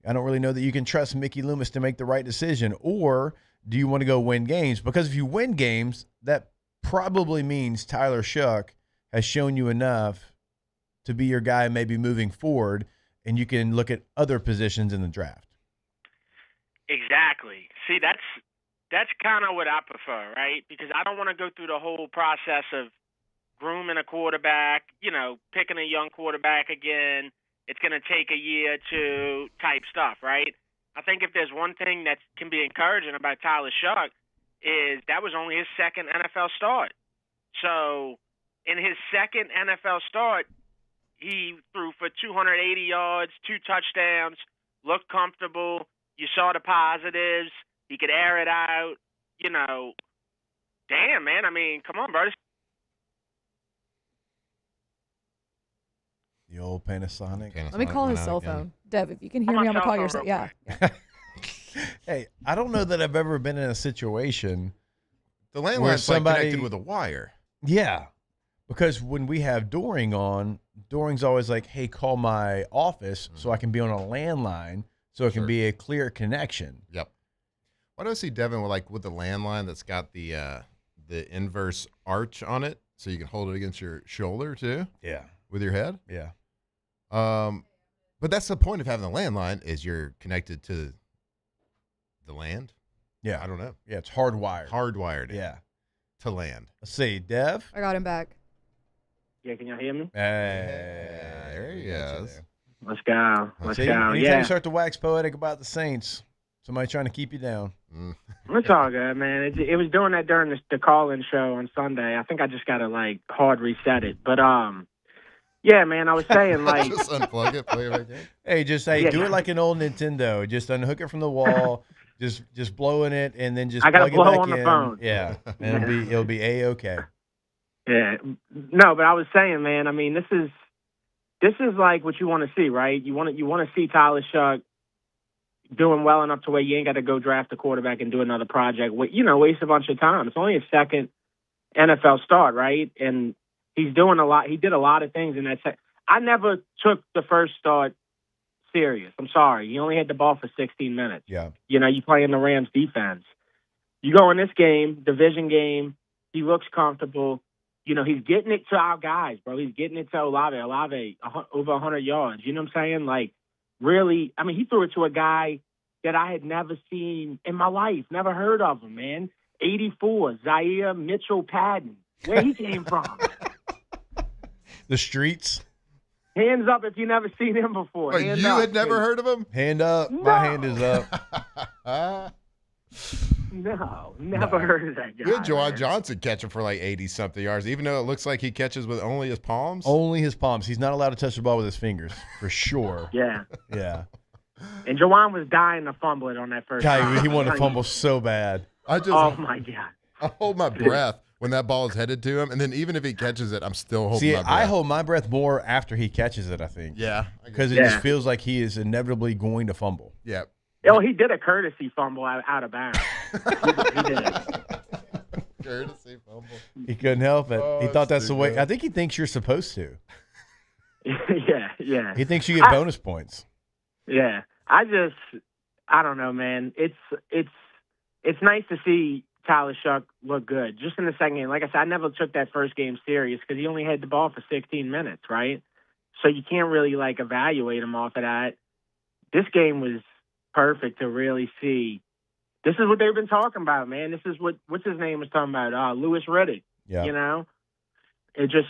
I don't really know that you can trust Mickey Loomis to make the right decision? Or do you want to go win games? Because if you win games, that probably means Tyler Shuck has shown you enough to be your guy maybe moving forward, and you can look at other positions in the draft. Exactly. See, that's kind of what I prefer, right? Because I don't want to go through the whole process of grooming a quarterback, picking a young quarterback again. It's going to take a year to type stuff, right? I think if there's one thing that can be encouraging about Tyler Shuck is that was only his second NFL start. So in his second NFL start, he threw for 280 yards, 2 touchdowns, looked comfortable. You saw the positives. He could air it out. Damn, man. I mean, come on, bro. The old Panasonic. Let me call his cell phone. Dev, if you can hear me, I'm going to call your cell. Yeah. Hey, I don't know that I've ever been in a situation. The landline's connected with a wire. Yeah. Because when we have Doring on, Doring's always like, hey, call my office so I can be on a landline so it can be a clear connection. Yep. Why do I see Devin with the landline that's got the inverse arch on it so you can hold it against your shoulder too? Yeah. With your head? Yeah. But that's the point of having a landline is you're connected to the land. Yeah. I don't know. Yeah, it's hardwired. Hardwired. Yeah. To land. Let's see, Dev. I got him back. Yeah, can y'all hear me? There he is. Let's go. Let's go. Anytime Yeah. you start to wax poetic about the Saints, somebody trying to keep you down. It's all good, man. It was doing that during the call-in show on Sunday. I think I just got to, hard reset it. But, yeah, man, I was saying, just unplug it, play it again. Hey, just do it like an old Nintendo. Just unhook it from the wall, just blowing it, and then just I gotta plug it blow back on the in. phone. Yeah, and it'll be A-okay. Yeah. No, but I was saying, man, I mean, this is like what you want to see, right? You want to see Tyler Shuck doing well enough to where you ain't got to go draft a quarterback and do another project. Waste a bunch of time. It's only his second NFL start, right? And he's doing a lot. He did a lot of things in that. I never took the first start serious. I'm sorry. He only had the ball for 16 minutes. Yeah. You play in the Rams defense. You go in this game, division game, he looks comfortable. He's getting it to our guys, bro. He's getting it to Olave over 100 yards. You know what I'm saying? Really, I mean, he threw it to a guy that I had never seen in my life, never heard of him, man. 84, Zaire Mitchell Patton. Where he came from. The streets. Hands up if you never seen him before. Wait, you had never heard of him? Hand up. No. My hand is up. No, never heard of that guy. We had Juwan man. Johnson catching for like 80-something yards, even though it looks like he catches with only his palms. Only his palms. He's not allowed to touch the ball with his fingers, for sure. Yeah. Yeah. And Juwan was dying to fumble it on that first God, time. he wanted to fumble so bad. Oh, my God. I hold my breath when that ball is headed to him, and then even if he catches it, I'm still holding my breath. I hold my breath more after he catches it, I think. Yeah. Because it just feels like he is inevitably going to fumble. Yeah. Oh, he did a courtesy fumble out of bounds. he did. Courtesy fumble. He couldn't help it. Oh, he thought that's the way. good. I think he thinks you're supposed to. Yeah. He thinks you get bonus points. Yeah. I don't know, man. It's nice to see Tyler Shuck look good. Just in the second game. Like I said, I never took that first game serious because he only had the ball for 16 minutes, right? So you can't really, evaluate him off of that. This game was perfect to really see. This is what they've been talking about, man. This is what's his name was talking about, Lewis Riddick. Yeah. You know? It just,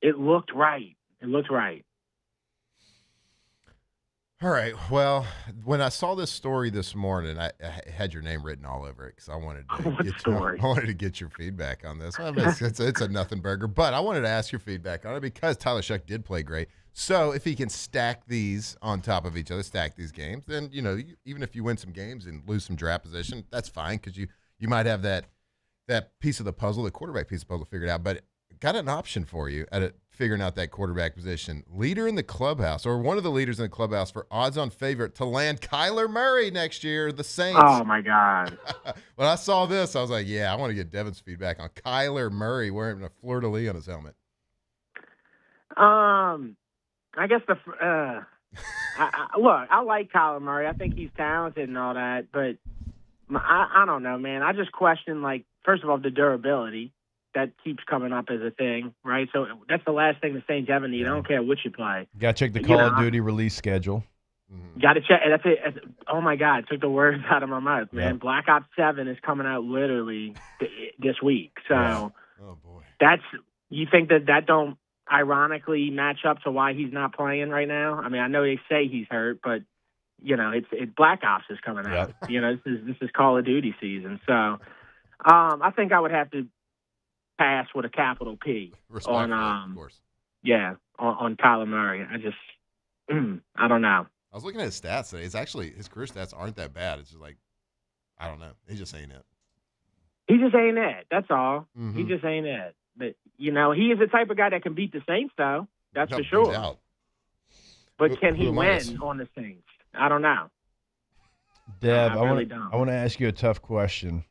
it looked right. It looked right. All right. Well, when I saw this story this morning, I had your name written all over it because I wanted to get your feedback on this. Well, it's a nothing burger, but I wanted to ask your feedback on it because Tyler Shuck did play great. So if he can stack these on top of each other, stack these games, then even if you win some games and lose some draft position, that's fine because you might have that piece of the puzzle, the quarterback piece of the puzzle figured out. But got an option for you at figuring out that quarterback position. Leader in the clubhouse, or one of the leaders in the clubhouse for odds-on favorite to land Kyler Murray next year, the Saints. Oh, my God. When I saw this, I was like, yeah, I want to get Devin's feedback on Kyler Murray wearing a fleur-de-lis on his helmet. I guess look, I like Kyler Murray. I think he's talented and all that, but I don't know, man. I just question, first of all, the durability. That keeps coming up as a thing, right? So that's the last thing the Saints ever need. I don't care what you play. Got to check the Call of Duty release schedule. Got to check. That's it. Oh, my God. Took the words out of my mouth, man. Yep. Black Ops 7 is coming out literally this week. So oh, boy. You think that don't ironically match up to why he's not playing right now? I mean, I know they say he's hurt, but, it's Black Ops is coming out. Yep. This is Call of Duty season. So I think I would have to pass with a capital P on of course. Yeah, on Kyler Murray. I just I don't know. I was looking at his stats today. It's actually his career stats aren't that bad. It's just I don't know. He just ain't it. He just ain't it. That's all. Mm-hmm. He just ain't it. But he is the type of guy that can beat the Saints, though. That's for sure. But can he win on the Saints? I don't know. Deb, I really don't. I want to ask you a tough question.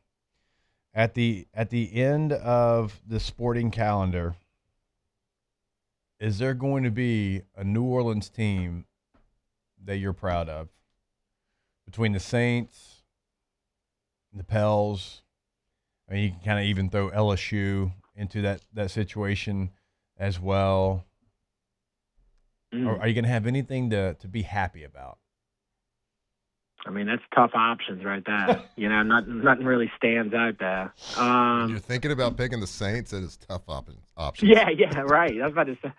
At the end of the sporting calendar, is there going to be a New Orleans team that you're proud of? Between the Saints and the Pels, I mean, you can kind of even throw LSU into that situation as well. Are you going to have anything to be happy about? I mean, that's tough options right there. Nothing really stands out there. When you're thinking about picking the Saints, it is tough options. Yeah, right. I was about to say.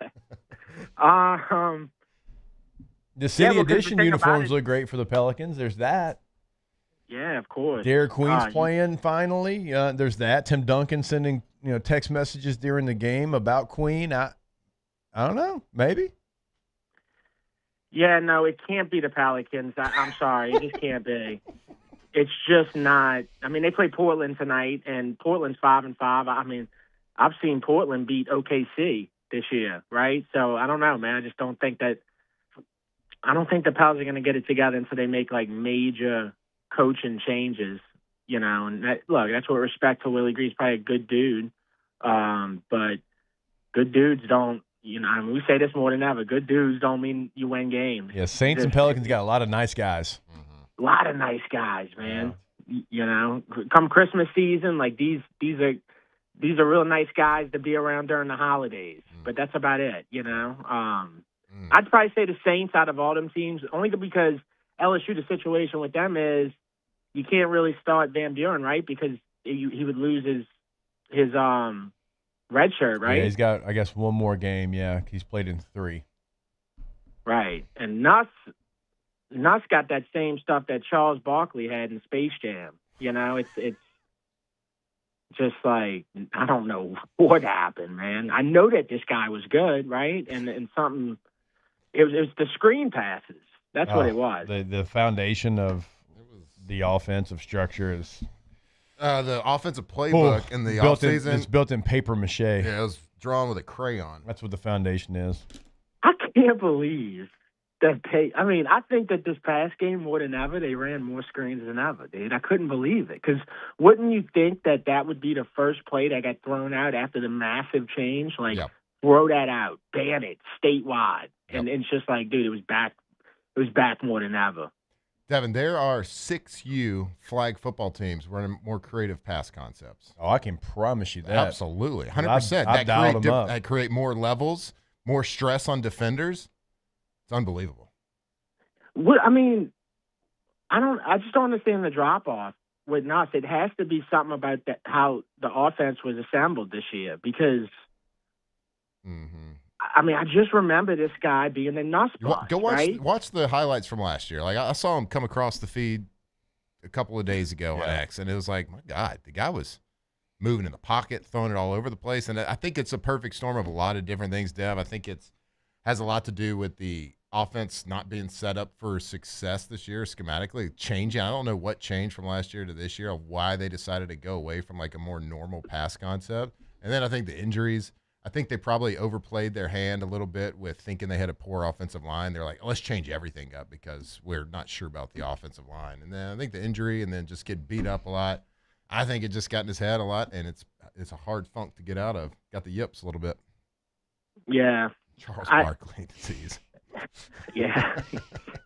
The City Edition uniforms look great for the Pelicans. There's that. Yeah, of course. Derek Queen's playing finally. There's that. Tim Duncan sending text messages during the game about Queen. I don't know. Maybe. Yeah, no, it can't be the Pelicans. I'm sorry. It just can't be. It's just not. I mean, they play Portland tonight, and Portland's 5-5. I mean, I've seen Portland beat OKC this year, right? So I don't know, man. I just don't think that. I don't think the Pels are going to get it together until they make major coaching changes, And that's with respect to Willie Green's probably a good dude, but good dudes don't. We say this more than ever. Good dudes don't mean you win games. Yeah, Saints and Pelicans got a lot of nice guys. A lot of nice guys, man. Yeah. Come Christmas season, these are real nice guys to be around during the holidays. But that's about it, I'd probably say the Saints out of all them teams, only because LSU, the situation with them is you can't really start Van Buren, right? Because he would lose his red shirt, right? Yeah, he's got, I guess, one more game. Yeah, he's played in 3. Right. And Nuss got that same stuff that Charles Barkley had in Space Jam. You know, it's just like, I don't know what happened, man. I know that this guy was good, right? And something, it was the screen passes. That's what it was. The foundation of the offensive structure is the offensive playbook in the offseason. It's built in paper mache. Yeah, it was drawn with a crayon. That's what the foundation is. I can't believe that I think that this past game, more than ever, they ran more screens than ever, dude. I couldn't believe it. Because wouldn't you think that would be the first play that got thrown out after the massive change? Like, throw that out, ban it, statewide. And it's just like, dude, it was back more than ever. Devin, there are 6U flag football teams running more creative pass concepts. Oh, I can promise you that. Absolutely. 100%. That create more levels, more stress on defenders. It's unbelievable. I just don't understand the drop-off with Nuss. It has to be something about how the offense was assembled this year because, I just remember this guy being a Nuss boss, Go right? watch the highlights from last year. Like I saw him come across the feed a couple of days ago on X, and it was like, my God, the guy was moving in the pocket, throwing it all over the place. And I think it's a perfect storm of a lot of different things, Dev. I think has a lot to do with the offense not being set up for success this year schematically, changing. I don't know what changed from last year to this year of why they decided to go away from like a more normal pass concept. And then I think the injuries, I think they probably overplayed their hand a little bit with thinking they had a poor offensive line. They're like, let's change everything up because we're not sure about the offensive line. And then I think the injury and then just get beat up a lot. I think it just got in his head a lot, and it's a hard funk to get out of. Got the yips a little bit. Yeah. Charles Barkley disease. Yeah.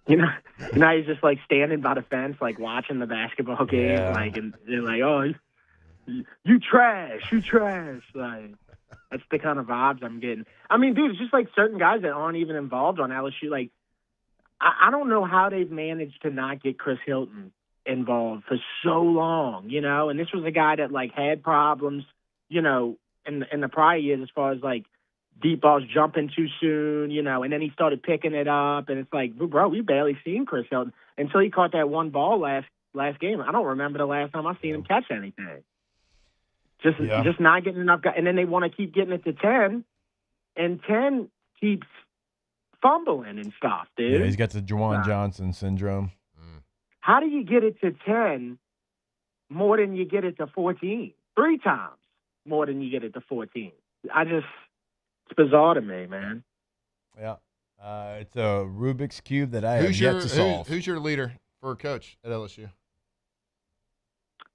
you know, he's just like standing by the fence, like watching the basketball game, like, and they're like, oh, you trash. Like, that's the kind of vibes I'm getting. I mean, dude, it's just like certain guys that aren't even involved on LSU. Like, I don't know how they've managed to not get Chris Hilton involved for so long, you know? And this was a guy that, like, had problems, you know, in the prior years as far as, like, deep balls jumping too soon, you know, and then he started picking it up. And it's like, bro, we barely seen Chris Hilton until he caught that one ball last game. I don't remember the last time I seen him catch anything. Just not getting enough guys. And then they want to keep getting it to 10, and 10 keeps fumbling and stuff, dude. Yeah, he's got the Juwan Johnson syndrome. How do you get it to 10 more than you get it to 14? 3 times more than you get it to 14. It's bizarre to me, man. Yeah. It's a Rubik's Cube that I have yet to solve. Who's your leader for a coach at LSU?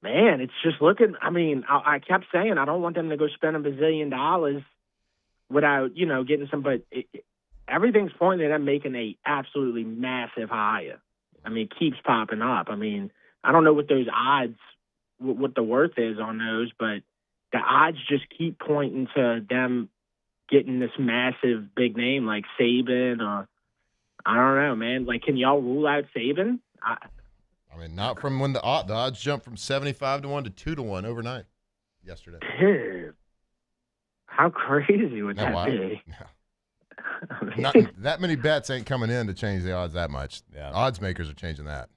Man, it's just looking – I mean, I kept saying I don't want them to go spend $1 bazillion without, you know, getting some – but everything's pointing at them making a absolutely massive hire. I mean, it keeps popping up. I mean, I don't know what those odds – what the worth is on those, but the odds just keep pointing to them getting this massive big name like Saban or – I don't know, man. Like, can y'all rule out Saban? I mean, not from when the odds jumped from 75-1 to 2-1 overnight yesterday. Dude, how crazy would that be? Yeah. I mean, not that many bets ain't coming in to change the odds that much. Yeah. Odds makers are changing that.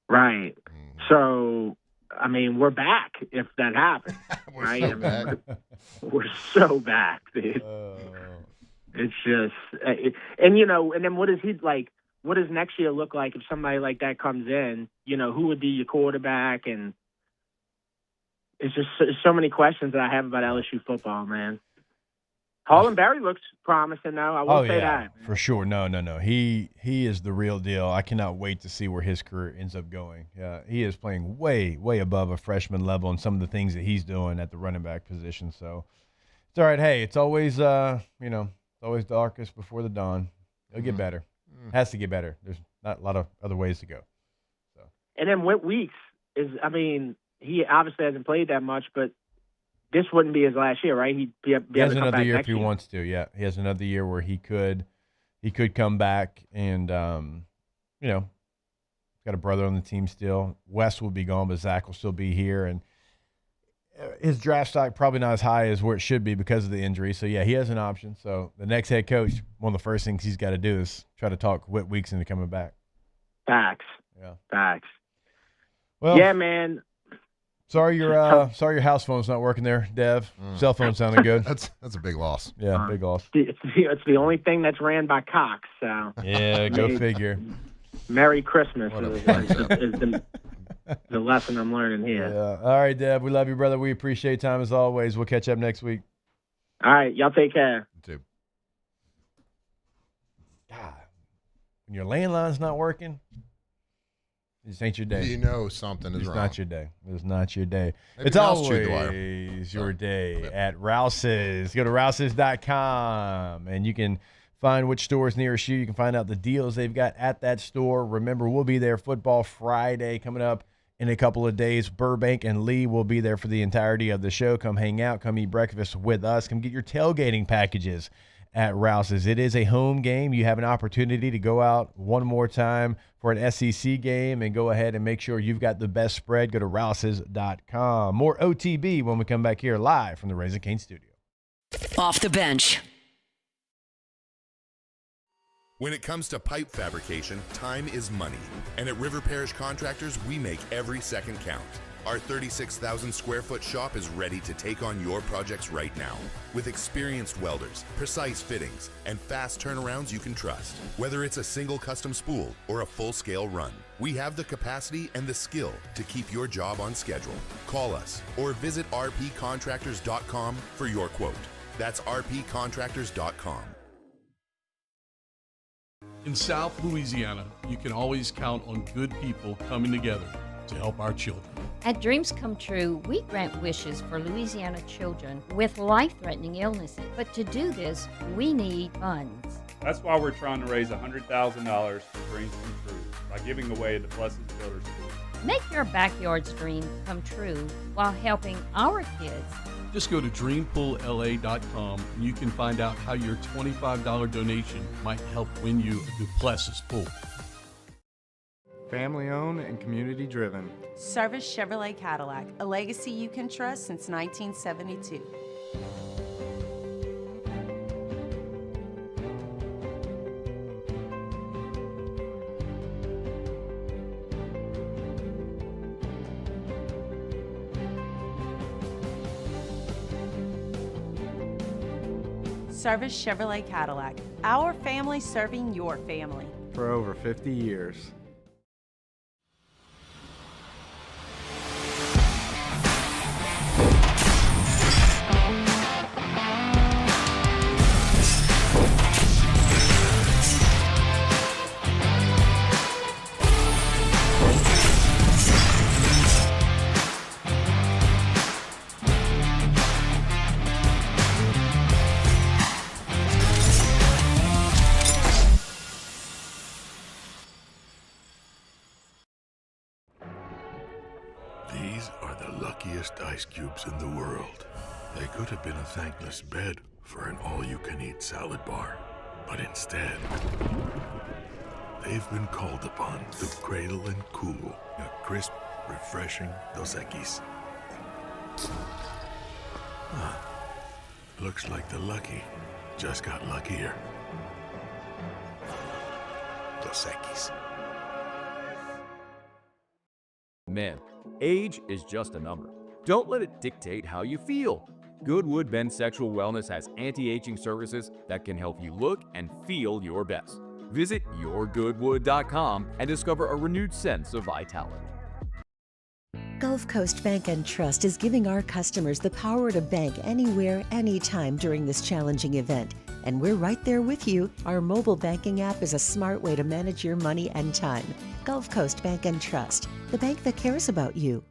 Right. Mm-hmm. So, I mean, we're back if that happens. We're right? so back. We're so back, dude. It's just, and you know, and then what is he like? What does next year look like if somebody like that comes in? You know, who would be your quarterback? And it's just so many questions that I have about LSU football, man. Harlan Berry looks promising, though. I will say that. For sure. No. He is the real deal. I cannot wait to see where his career ends up going. Yeah, he is playing way, way above a freshman level and some of the things that he's doing at the running back position. So it's all right. Hey, it's always, always darkest before the dawn. It'll get better. Has to get better. There's not a lot of other ways to go. So. And then Whit Weeks is, I mean, he obviously hasn't played that much, but this wouldn't be his last year, right? He'd be able he has to come another back year next if he wants to. Yeah, he has another year where he could come back and got a brother on the team still. Wes will be gone, but Zach will still be here. And his draft stock probably not as high as where it should be because of the injury. So, yeah, he has an option. So, the next head coach, one of the first things he's got to do is try to talk Whit Weeks into coming back. Facts. Yeah. Facts. Well, yeah, man. Sorry your house phone's not working there, Dev. Cell phone sounded good. That's a big loss. Yeah, big loss. It's the only thing that's ran by Cox. So yeah, go figure. Merry Christmas is the lesson I'm learning here. Yeah. All right, Dev. We love you, brother. We appreciate time as always. We'll catch up next week. All right, y'all take care. You too. God, when your landline's not working. This ain't your day. You know something is wrong. It's not your day. It's not your day. Maybe It's Rouse chewed the wire. always your day at Rouse's. Go to rouses.com and you can find which store is nearest you. You can find out the deals they've got at that store. Remember, we'll be there Football Friday coming up in a couple of days. Burbank and Lee will be there for the entirety of the show. Come hang out. Come eat breakfast with us. Come get your tailgating packages at Rouse's. It is a home game. You have an opportunity to go out one more time for an SEC game and go ahead and make sure you've got the best spread. Go to rouses.com. More OTB when we come back here live from the Raising Cane studio. Off the bench. When it comes to pipe fabrication, time is money. And at River Parish Contractors, we make every second count. Our 36,000 square foot shop is ready to take on your projects right now. With experienced welders, precise fittings, and fast turnarounds you can trust. Whether it's a single custom spool or a full-scale run, we have the capacity and the skill to keep your job on schedule. Call us or visit rpcontractors.com for your quote. That's rpcontractors.com. In South Louisiana, you can always count on good people coming together to help our children. At Dreams Come True, we grant wishes for Louisiana children with life-threatening illnesses. But to do this, we need funds. That's why we're trying to raise $100,000 for Dreams Come True by giving away the Blessed Builder School. Make your backyard's dream come true while helping our kids. Just go to dreampoolla.com and you can find out how your $25 donation might help win you a Duplessis pool. Family owned and community driven. Service Chevrolet Cadillac, a legacy you can trust since 1972. Service Chevrolet Cadillac, our family serving your family. For over 50 years. These are the luckiest ice cubes in the world. They could have been a thankless bed for an all-you-can-eat salad bar. But instead, they've been called upon to cradle and cool a crisp, refreshing Dos Equis. Looks like the lucky just got luckier. Dos Equis. Man, age is just a number. Don't let it dictate how you feel. Goodwood Men's Sexual Wellness has anti-aging services that can help you look and feel your best. Visit yourgoodwood.com and discover a renewed sense of vitality. Gulf Coast Bank and Trust is giving our customers the power to bank anywhere, anytime during this challenging event. And we're right there with you. Our mobile banking app is a smart way to manage your money and time. Gulf Coast Bank and Trust, the bank that cares about you.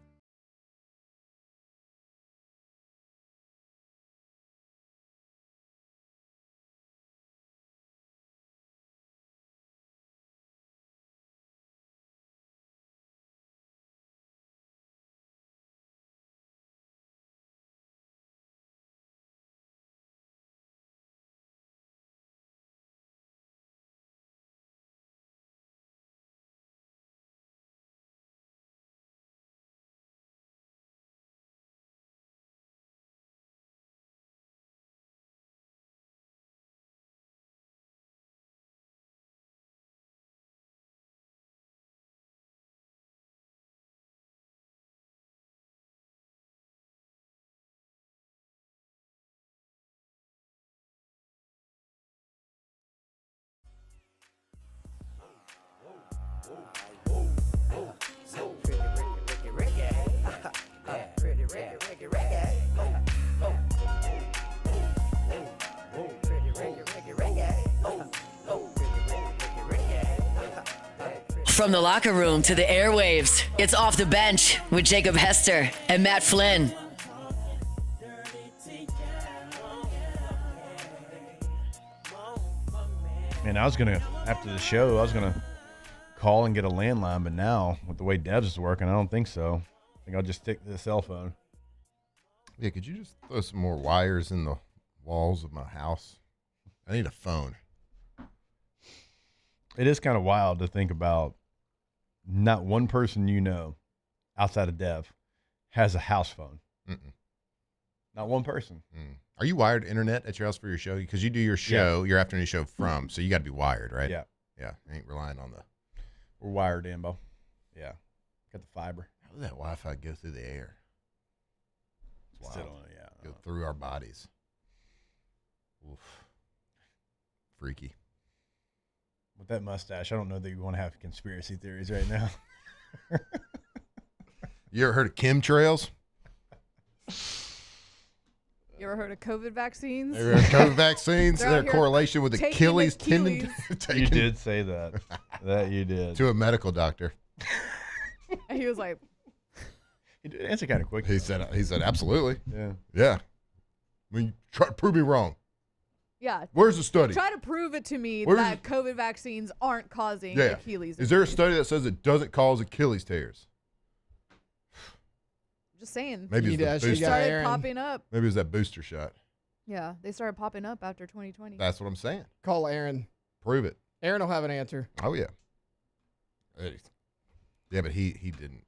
From the locker room to the airwaves, it's Off the Bench with Jacob Hester and Matt Flynn. Man, after the show, I was going to call and get a landline, but now, with the way Devs is working, I don't think so. I think I'll just stick to the cell phone. Yeah, could you just throw some more wires in the walls of my house? I need a phone. It is kind of wild to think about. Not one person you know outside of Dev has a house phone. Mm-mm. Not one person. Are you wired internet at your house for your show? Because you do your show, your afternoon show from, so you got to be wired, right? Yeah. Yeah. Ain't relying on the. We're wired in, Bo. Yeah. Got the fiber. How does that Wi-Fi go through the air? It's Still wild. don't know, yeah. Go through our bodies. Oof. Freaky. With that mustache, I don't know that you want to have conspiracy theories right now. You ever heard of chemtrails? You ever heard of COVID vaccines? Ever heard of COVID vaccines? They're Their out here correlation with Achilles tendon. You did say that. That you did. To a medical doctor. And he was like, He did answer kind of quick. He said absolutely. Yeah. Yeah. I mean, try to prove me wrong. yeah. Where's the study? Try to prove it to me Where's that COVID vaccines aren't causing Yeah. Achilles. Is there a injuries. study that says it doesn't cause Achilles tears? Just saying. Maybe it's the They booster. started popping up. Maybe it was that booster shot. Yeah, they started popping up after 2020. That's what I'm saying. Call Aaron. Prove it. Aaron will have an answer. Oh yeah. Yeah, but he didn't.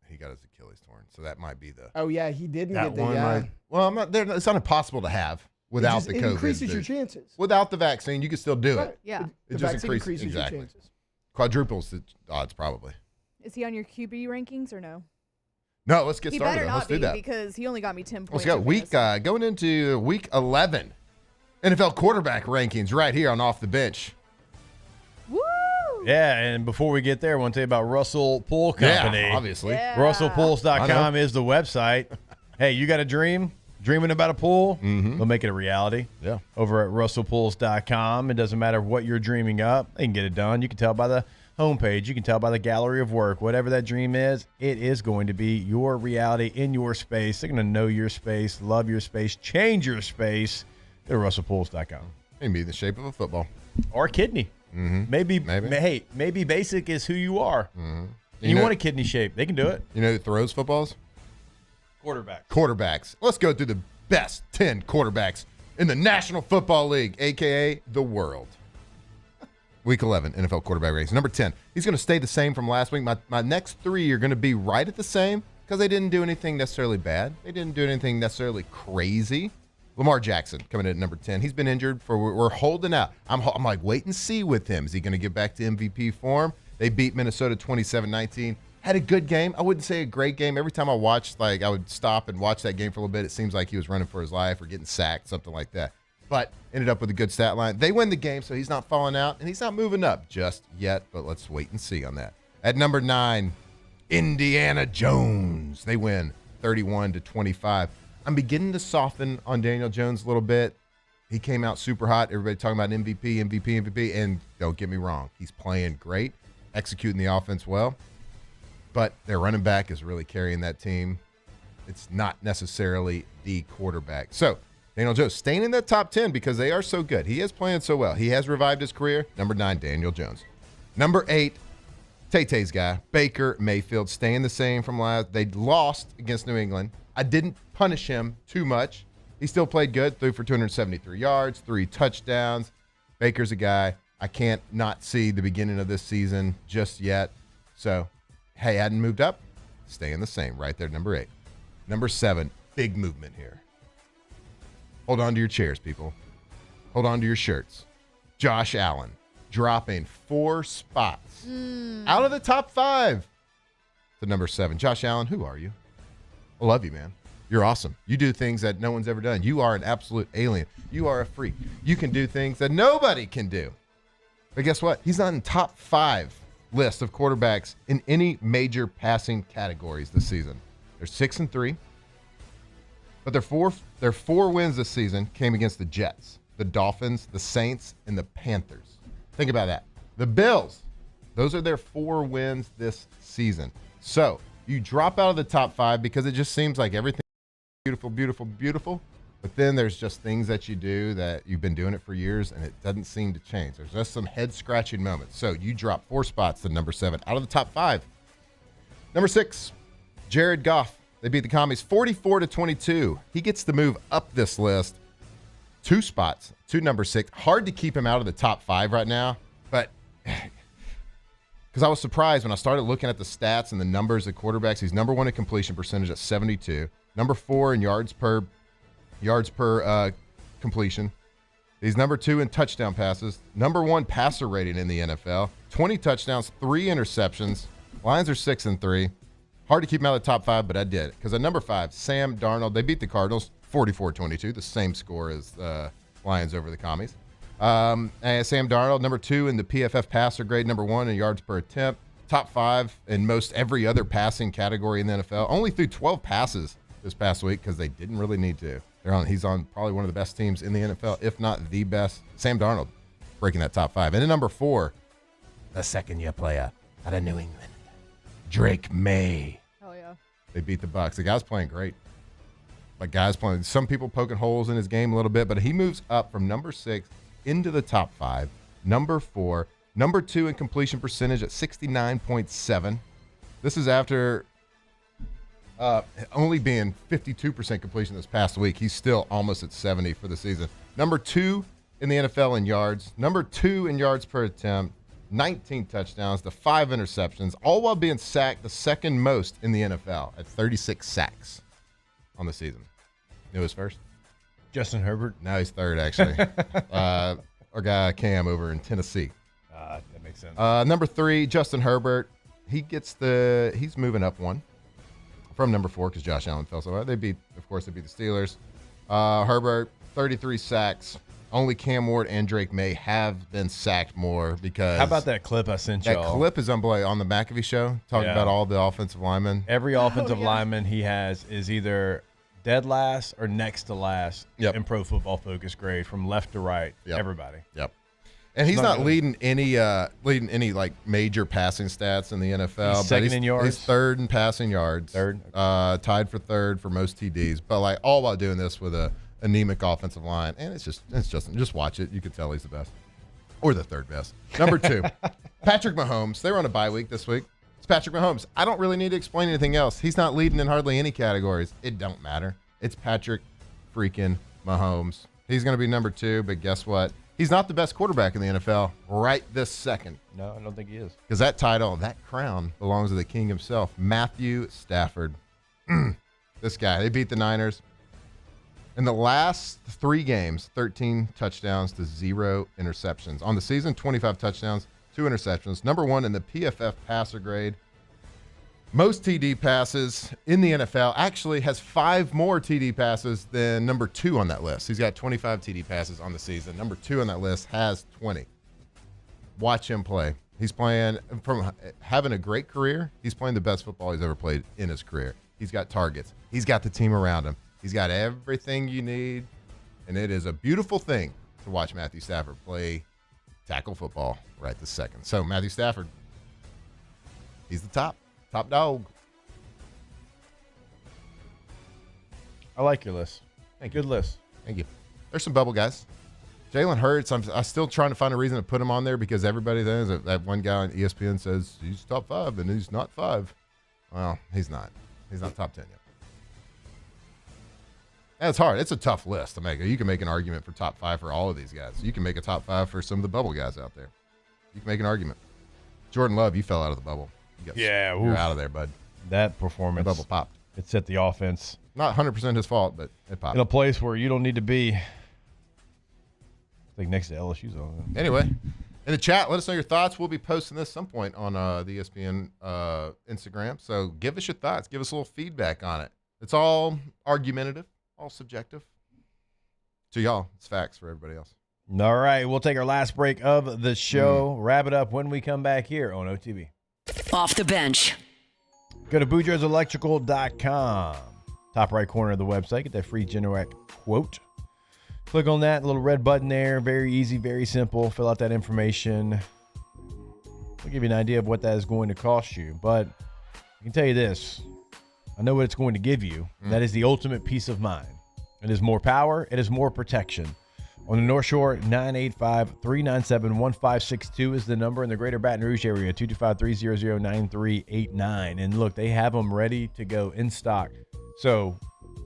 He got his Achilles torn, so that might be the. Oh yeah, he didn't That get the. one might. Well, I'm not there. It's not impossible to have without the it COVID. increases your boost. chances. Without the vaccine, you can still do Right. it. Yeah. It The just vaccine increases your exactly. chances. Quadruples the odds probably. Is he on your QB rankings or no? No, let's get He started. better though. not Let's be do that. because he only got me 10 Let's points. go. in Week fantasy. going into week 11. NFL quarterback rankings right here on Off the Bench. Woo! Yeah, and before we get there, I want to tell you about Russell Pool Company. Yeah, obviously. Yeah. RussellPools.com is the website. Hey, you got a dream? Dreaming about a pool? Mm-hmm. They'll make it a reality. Yeah. Over at RussellPools.com. It doesn't matter what you're dreaming up. They can get it done. You can tell by the homepage. You can tell by the gallery of work. Whatever that dream is, it is going to be your reality in your space. They're going to know your space, love your space, change your space. Go to RussellPools.com. Maybe in the shape of a football. Or a kidney. Mm-hmm. Maybe. Maybe. Hey, maybe basic is who you are. Mm-hmm. You want a kidney shape. They can do it. You know who throws footballs? Quarterback. Quarterbacks. Let's go through the best 10 quarterbacks in the National Football League, a.k.a. the world. Week 11, NFL quarterback rankings. Number 10, he's going to stay the same from last week. My next three are going to be right at the same because they didn't do anything necessarily bad. They didn't do anything necessarily crazy. Lamar Jackson coming in at number 10. He's been injured. We're holding out. I'm like, wait and see with him. Is he going to get back to MVP form? They beat Minnesota 27-19. Had a good game. I wouldn't say a great game. Every time I watched, I would stop and watch that game for a little bit. It seems like he was running for his life or getting sacked, something like that. But ended up with a good stat line. They win the game, so he's not falling out, and he's not moving up just yet, but let's wait and see on that. At number 9, Indiana Jones. They win 31-25. I'm beginning to soften on Daniel Jones a little bit. He came out super hot. Everybody talking about MVP, and don't get me wrong. He's playing great, executing the offense well, but their running back is really carrying that team. It's not necessarily the quarterback. So, Daniel Jones staying in that top 10 because they are so good. He is playing so well. He has revived his career. Number 9, Daniel Jones. Number 8, Tay-Tay's guy, Baker Mayfield, staying the same from last. They lost against New England. I didn't punish him too much. He still played good, threw for 273 yards, 3 touchdowns. Baker's a guy I can't not see the beginning of this season just yet. So, hey, hadn't moved up, staying the same right there, number 8. Number 7, big movement here. Hold on to your chairs, people. Hold on to your shirts. Josh Allen dropping 4 spots out of the top 5 to number 7. Josh Allen, who are you? I love you, man. You're awesome. You do things that no one's ever done. You are an absolute alien. You are a freak. You can do things that nobody can do. But guess what? He's not in top 5 list of quarterbacks in any major passing categories this season. They're 6-3, but their four wins this season came against the Jets, the Dolphins, the Saints, and the Panthers. Think about that. The Bills, those are their 4 wins this season. So you drop out of the top 5 because it just seems like everything is beautiful, beautiful, beautiful. But then there's just things that you do that you've been doing it for years, and it doesn't seem to change. There's just some head-scratching moments. So you drop 4 spots to number 7 out of the top 5. Number 6, Jared Goff. They beat the Commies 44-22. He gets to move up this list 2 spots to number 6. Hard to keep him out of the top 5 right now, but because I was surprised when I started looking at the stats and the numbers of quarterbacks. He's number 1 in completion percentage at 72. Number 4 in yards per completion. He's number 2 in touchdown passes. Number 1 passer rating in the NFL. 20 touchdowns, 3 interceptions. Lions are 6-3. Hard to keep him out of the top 5, but I did. Because at number 5, Sam Darnold. They beat the Cardinals 44-22, the same score as Lions over the Commies. And Sam Darnold, number 2 in the PFF passer grade, number 1 in yards per attempt. Top 5 in most every other passing category in the NFL. Only threw 12 passes this past week because they didn't really need to. He's on probably one of the best teams in the NFL, if not the best. Sam Darnold breaking that top 5. And then number 4, the second-year player out of New England, Drake May. Oh, yeah. They beat the Bucs. The guy's playing great. Some people poking holes in his game a little bit, but he moves up from number 6 into the top 5. Number 4, number 2 in completion percentage at 69.7. This is after only being 52% completion this past week. He's still almost at 70 for the season. Number 2 in the NFL in yards. Number 2 in yards per attempt. 19 touchdowns to 5 interceptions, all while being sacked the second most in the NFL at 36 sacks on the season. Knew his first? Justin Herbert. Now he's third, actually. Our guy Cam over in Tennessee. That makes sense. Number 3, Justin Herbert. He's moving up 1 from number 4 because Josh Allen fell so hard. They beat the Steelers. Herbert, 33 sacks. Only Cam Ward and Drake May have been sacked more because. How about that clip I sent you? That clip is unbelievable on the McAfee show, talking about all the offensive linemen. Every offensive lineman he has is either dead last or next to last in Pro Football Focus grade from left to right. Everybody. Yep. And he's not leading any like major passing stats in the NFL. He's second in yards. He's third in passing yards. Third. Tied for third for most TDs. But like all while doing this with a anemic offensive line, and it's just watch it. You can tell he's the best, or the third best. Number 2, Patrick Mahomes. They were on a bye week this week. It's Patrick Mahomes. I don't really need to explain anything else. He's not leading in hardly any categories. It don't matter. It's Patrick freaking Mahomes. He's going to be number 2, but guess what? He's not the best quarterback in the NFL right this second. No, I don't think he is. Because that title, that crown, belongs to the king himself, Matthew Stafford. This guy. They beat the Niners. In the last 3 games, 13 touchdowns to 0 interceptions. On the season, 25 touchdowns, 2 interceptions. Number 1 in the PFF passer grade. Most TD passes in the NFL. Actually has 5 more TD passes than number 2 on that list. He's got 25 TD passes on the season. Number 2 on that list has 20. Watch him play. He's playing from having a great career. He's playing the best football he's ever played in his career. He's got targets. He's got the team around him. He's got everything you need, and it is a beautiful thing to watch Matthew Stafford play tackle football right this second. So Matthew Stafford, he's the top dog. I like your list. Thank you. Good list. Thank you. There's some bubble guys. Jalen Hurts, I'm still trying to find a reason to put him on there because everybody knows that one guy on ESPN says he's top 5 and he's not 5. Well, he's not. He's not top 10 yet. That's hard. It's a tough list to make. You can make an argument for top 5 for all of these guys. You can make a top 5 for some of the bubble guys out there. You can make an argument. Jordan Love, you fell out of the bubble. You're out of there, bud. That performance. The bubble popped. It set the offense. Not 100% his fault, but it popped. In a place where you don't need to be. Like next to LSU's on. Anyway, in the chat, let us know your thoughts. We'll be posting this some point on the ESPN Instagram. So give us your thoughts. Give us a little feedback on it. It's all argumentative, all subjective. To y'all, it's facts for everybody else. All right, we'll take our last break of the show. Wrap it up when we come back here on OTB. Off the bench. Go to BoudreauxElectrical.com. Top right corner of the website. Get that free Generac quote. Click on that little red button there. Very easy, very simple. Fill out that information. We'll give you an idea of what that is going to cost you. But I can tell you this. I know what it's going to give you. That is the ultimate peace of mind. It is more power. It is more protection. On the North Shore, 985-397-1562 is the number. In the greater Baton Rouge area, 225-300-9389. And look, they have them ready to go in stock. So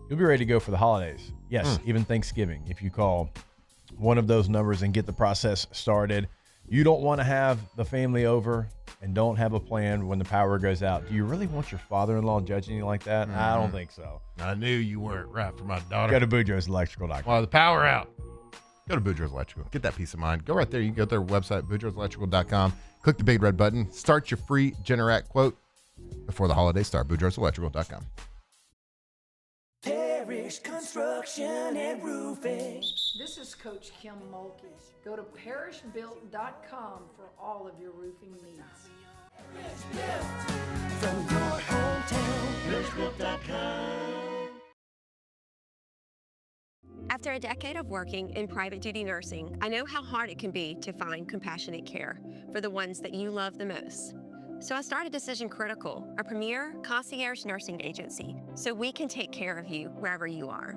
you'll be ready to go for the holidays. Yes, even Thanksgiving. If you call one of those numbers and get the process started. You don't want to have the family over and don't have a plan when the power goes out. Do you really want your father-in-law judging you like that? I don't think so. I knew you weren't right for my daughter. Go to BoudreauxElectrical.com. Well, the power out. Go to Boudreaux's Electrical. Get that peace of mind. Go right there. You can go to their website, BoudreauxElectrical.com. Click the big red button. Start your free Generac quote before the holidays start. BoudreauxElectrical.com. Parish Construction and Roofing. This is Coach Kim Mulkey. Go to parishbuilt.com for all of your roofing needs. From your hometown, parishbuilt.com. After a decade of working in private duty nursing, I know how hard it can be to find compassionate care for the ones that you love the most. So I started Decision Critical, a premier concierge nursing agency, so we can take care of you wherever you are.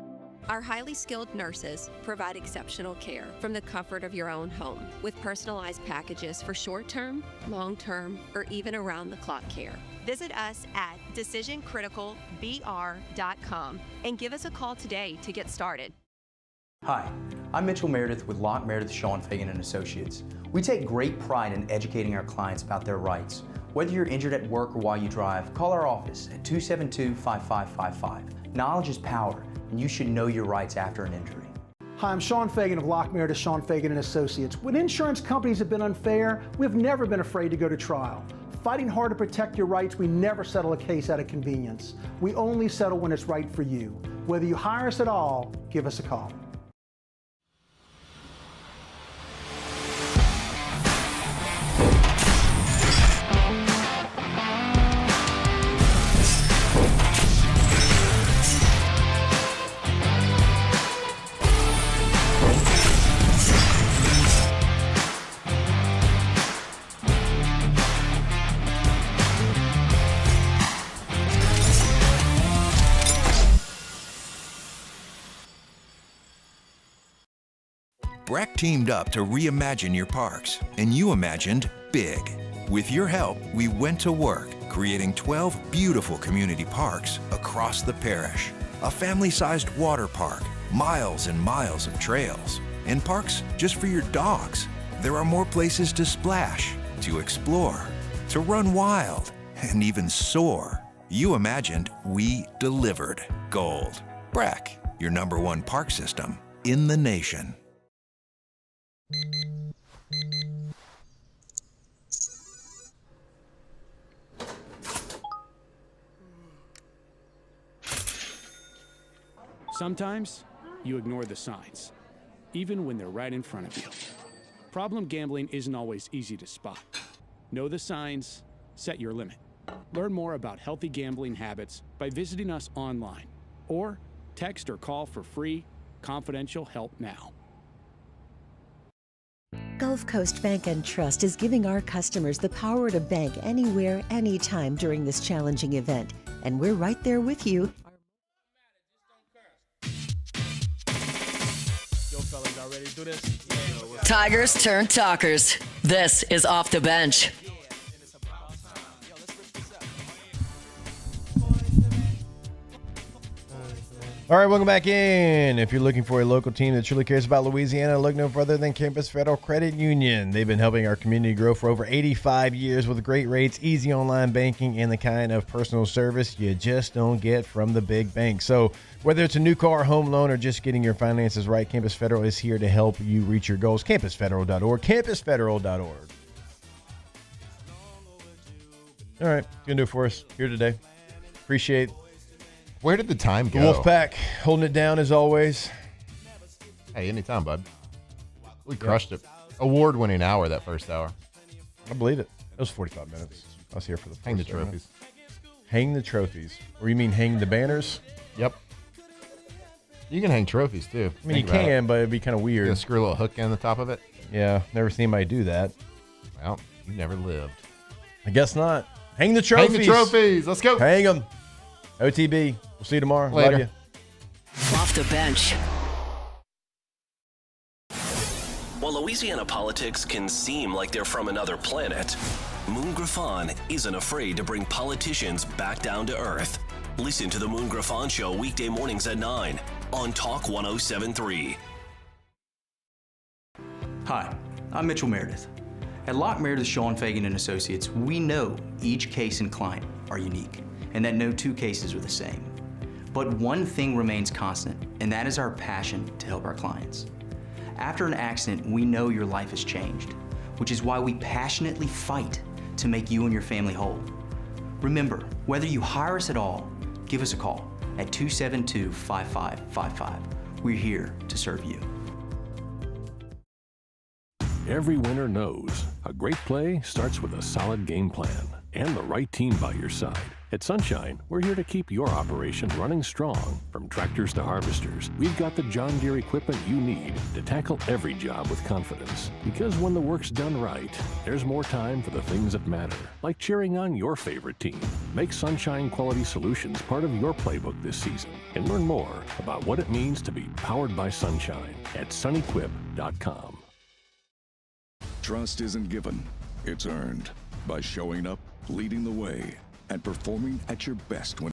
Our highly skilled nurses provide exceptional care from the comfort of your own home with personalized packages for short-term, long-term, or even around-the-clock care. Visit us at decisioncriticalbr.com and give us a call today to get started. Hi, I'm Mitchell Meredith with Locke Meredith Sean Fagan and Associates. We take great pride in educating our clients about their rights. Whether you're injured at work or while you drive, call our office at 272-5555. Knowledge is power, and you should know your rights after an injury. Hi, I'm Sean Fagan of Locke Meredith Sean Fagan and Associates. When insurance companies have been unfair, we've never been afraid to go to trial. Fighting hard to protect your rights, we never settle a case out of convenience. We only settle when it's right for you. Whether you hire us at all, give us a call. BRAC teamed up to reimagine your parks, and you imagined big. With your help, we went to work, creating 12 beautiful community parks across the parish. A family-sized water park, miles and miles of trails, and parks just for your dogs. There are more places to splash, to explore, to run wild, and even soar. You imagined, we delivered. Gold. BRAC, your #1 park system in the nation. Sometimes you ignore the signs, even when they're right in front of you. Problem gambling isn't always easy to spot. Know the signs, set your limit. Learn more about healthy gambling habits by visiting us online or text or call for free, confidential help now. Gulf Coast Bank and Trust is giving our customers the power to bank anywhere, anytime during this challenging event. And we're right there with you. Tigers turn talkers. This is Off the Bench. All right, welcome back in. If you're looking for a local team that truly cares about Louisiana, look no further than Campus Federal Credit Union. They've been helping our community grow for over 85 years with great rates, easy online banking, and the kind of personal service you just don't get from the big banks. So whether it's a new car, home loan, or just getting your finances right, Campus Federal is here to help you reach your goals. CampusFederal.org, CampusFederal.org. All right, going to do it for us here today. Appreciate Where did the time go? The Wolfpack holding it down as always. Hey, anytime, bud. We crushed it. Award-winning hour, that first hour. I believe it. It was 45 minutes. I was here for the Hang the first segment. trophies. Hang the trophies. Or you mean hang the banners? Yep. You can hang trophies, too. I mean, you can, but it'd be kind of weird. You screw a little hook in the top of it? Yeah, never seen anybody do that. Well, you never lived. I guess not. Hang the trophies. Hang the trophies. Let's go. Hang them. OTB. We'll see you tomorrow. Later. Love you. Off the bench. While Louisiana politics can seem like they're from another planet, Moon Griffon isn't afraid to bring politicians back down to earth. Listen to the Moon Griffon Show weekday mornings at 9 on Talk 107.3. Hi, I'm Mitchell Meredith. At Locke Meredith, Sean Fagan and Associates, we know each case and client are unique, and that no two cases are the same. But one thing remains constant, and that is our passion to help our clients. After an accident, we know your life has changed, which is why we passionately fight to make you and your family whole. Remember, whether you hire us at all, give us a call at 272-5555. We're here to serve you. Every winner knows a great play starts with a solid game plan and the right team by your side. At Sunshine, we're here to keep your operation running strong. From tractors to harvesters, we've got the John Deere equipment you need to tackle every job with confidence. Because when the work's done right, there's more time for the things that matter, like cheering on your favorite team. Make Sunshine Quality Solutions part of your playbook this season and learn more about what it means to be powered by Sunshine at sunequip.com. Trust isn't given, it's earned by showing up, leading the way, and performing at your best when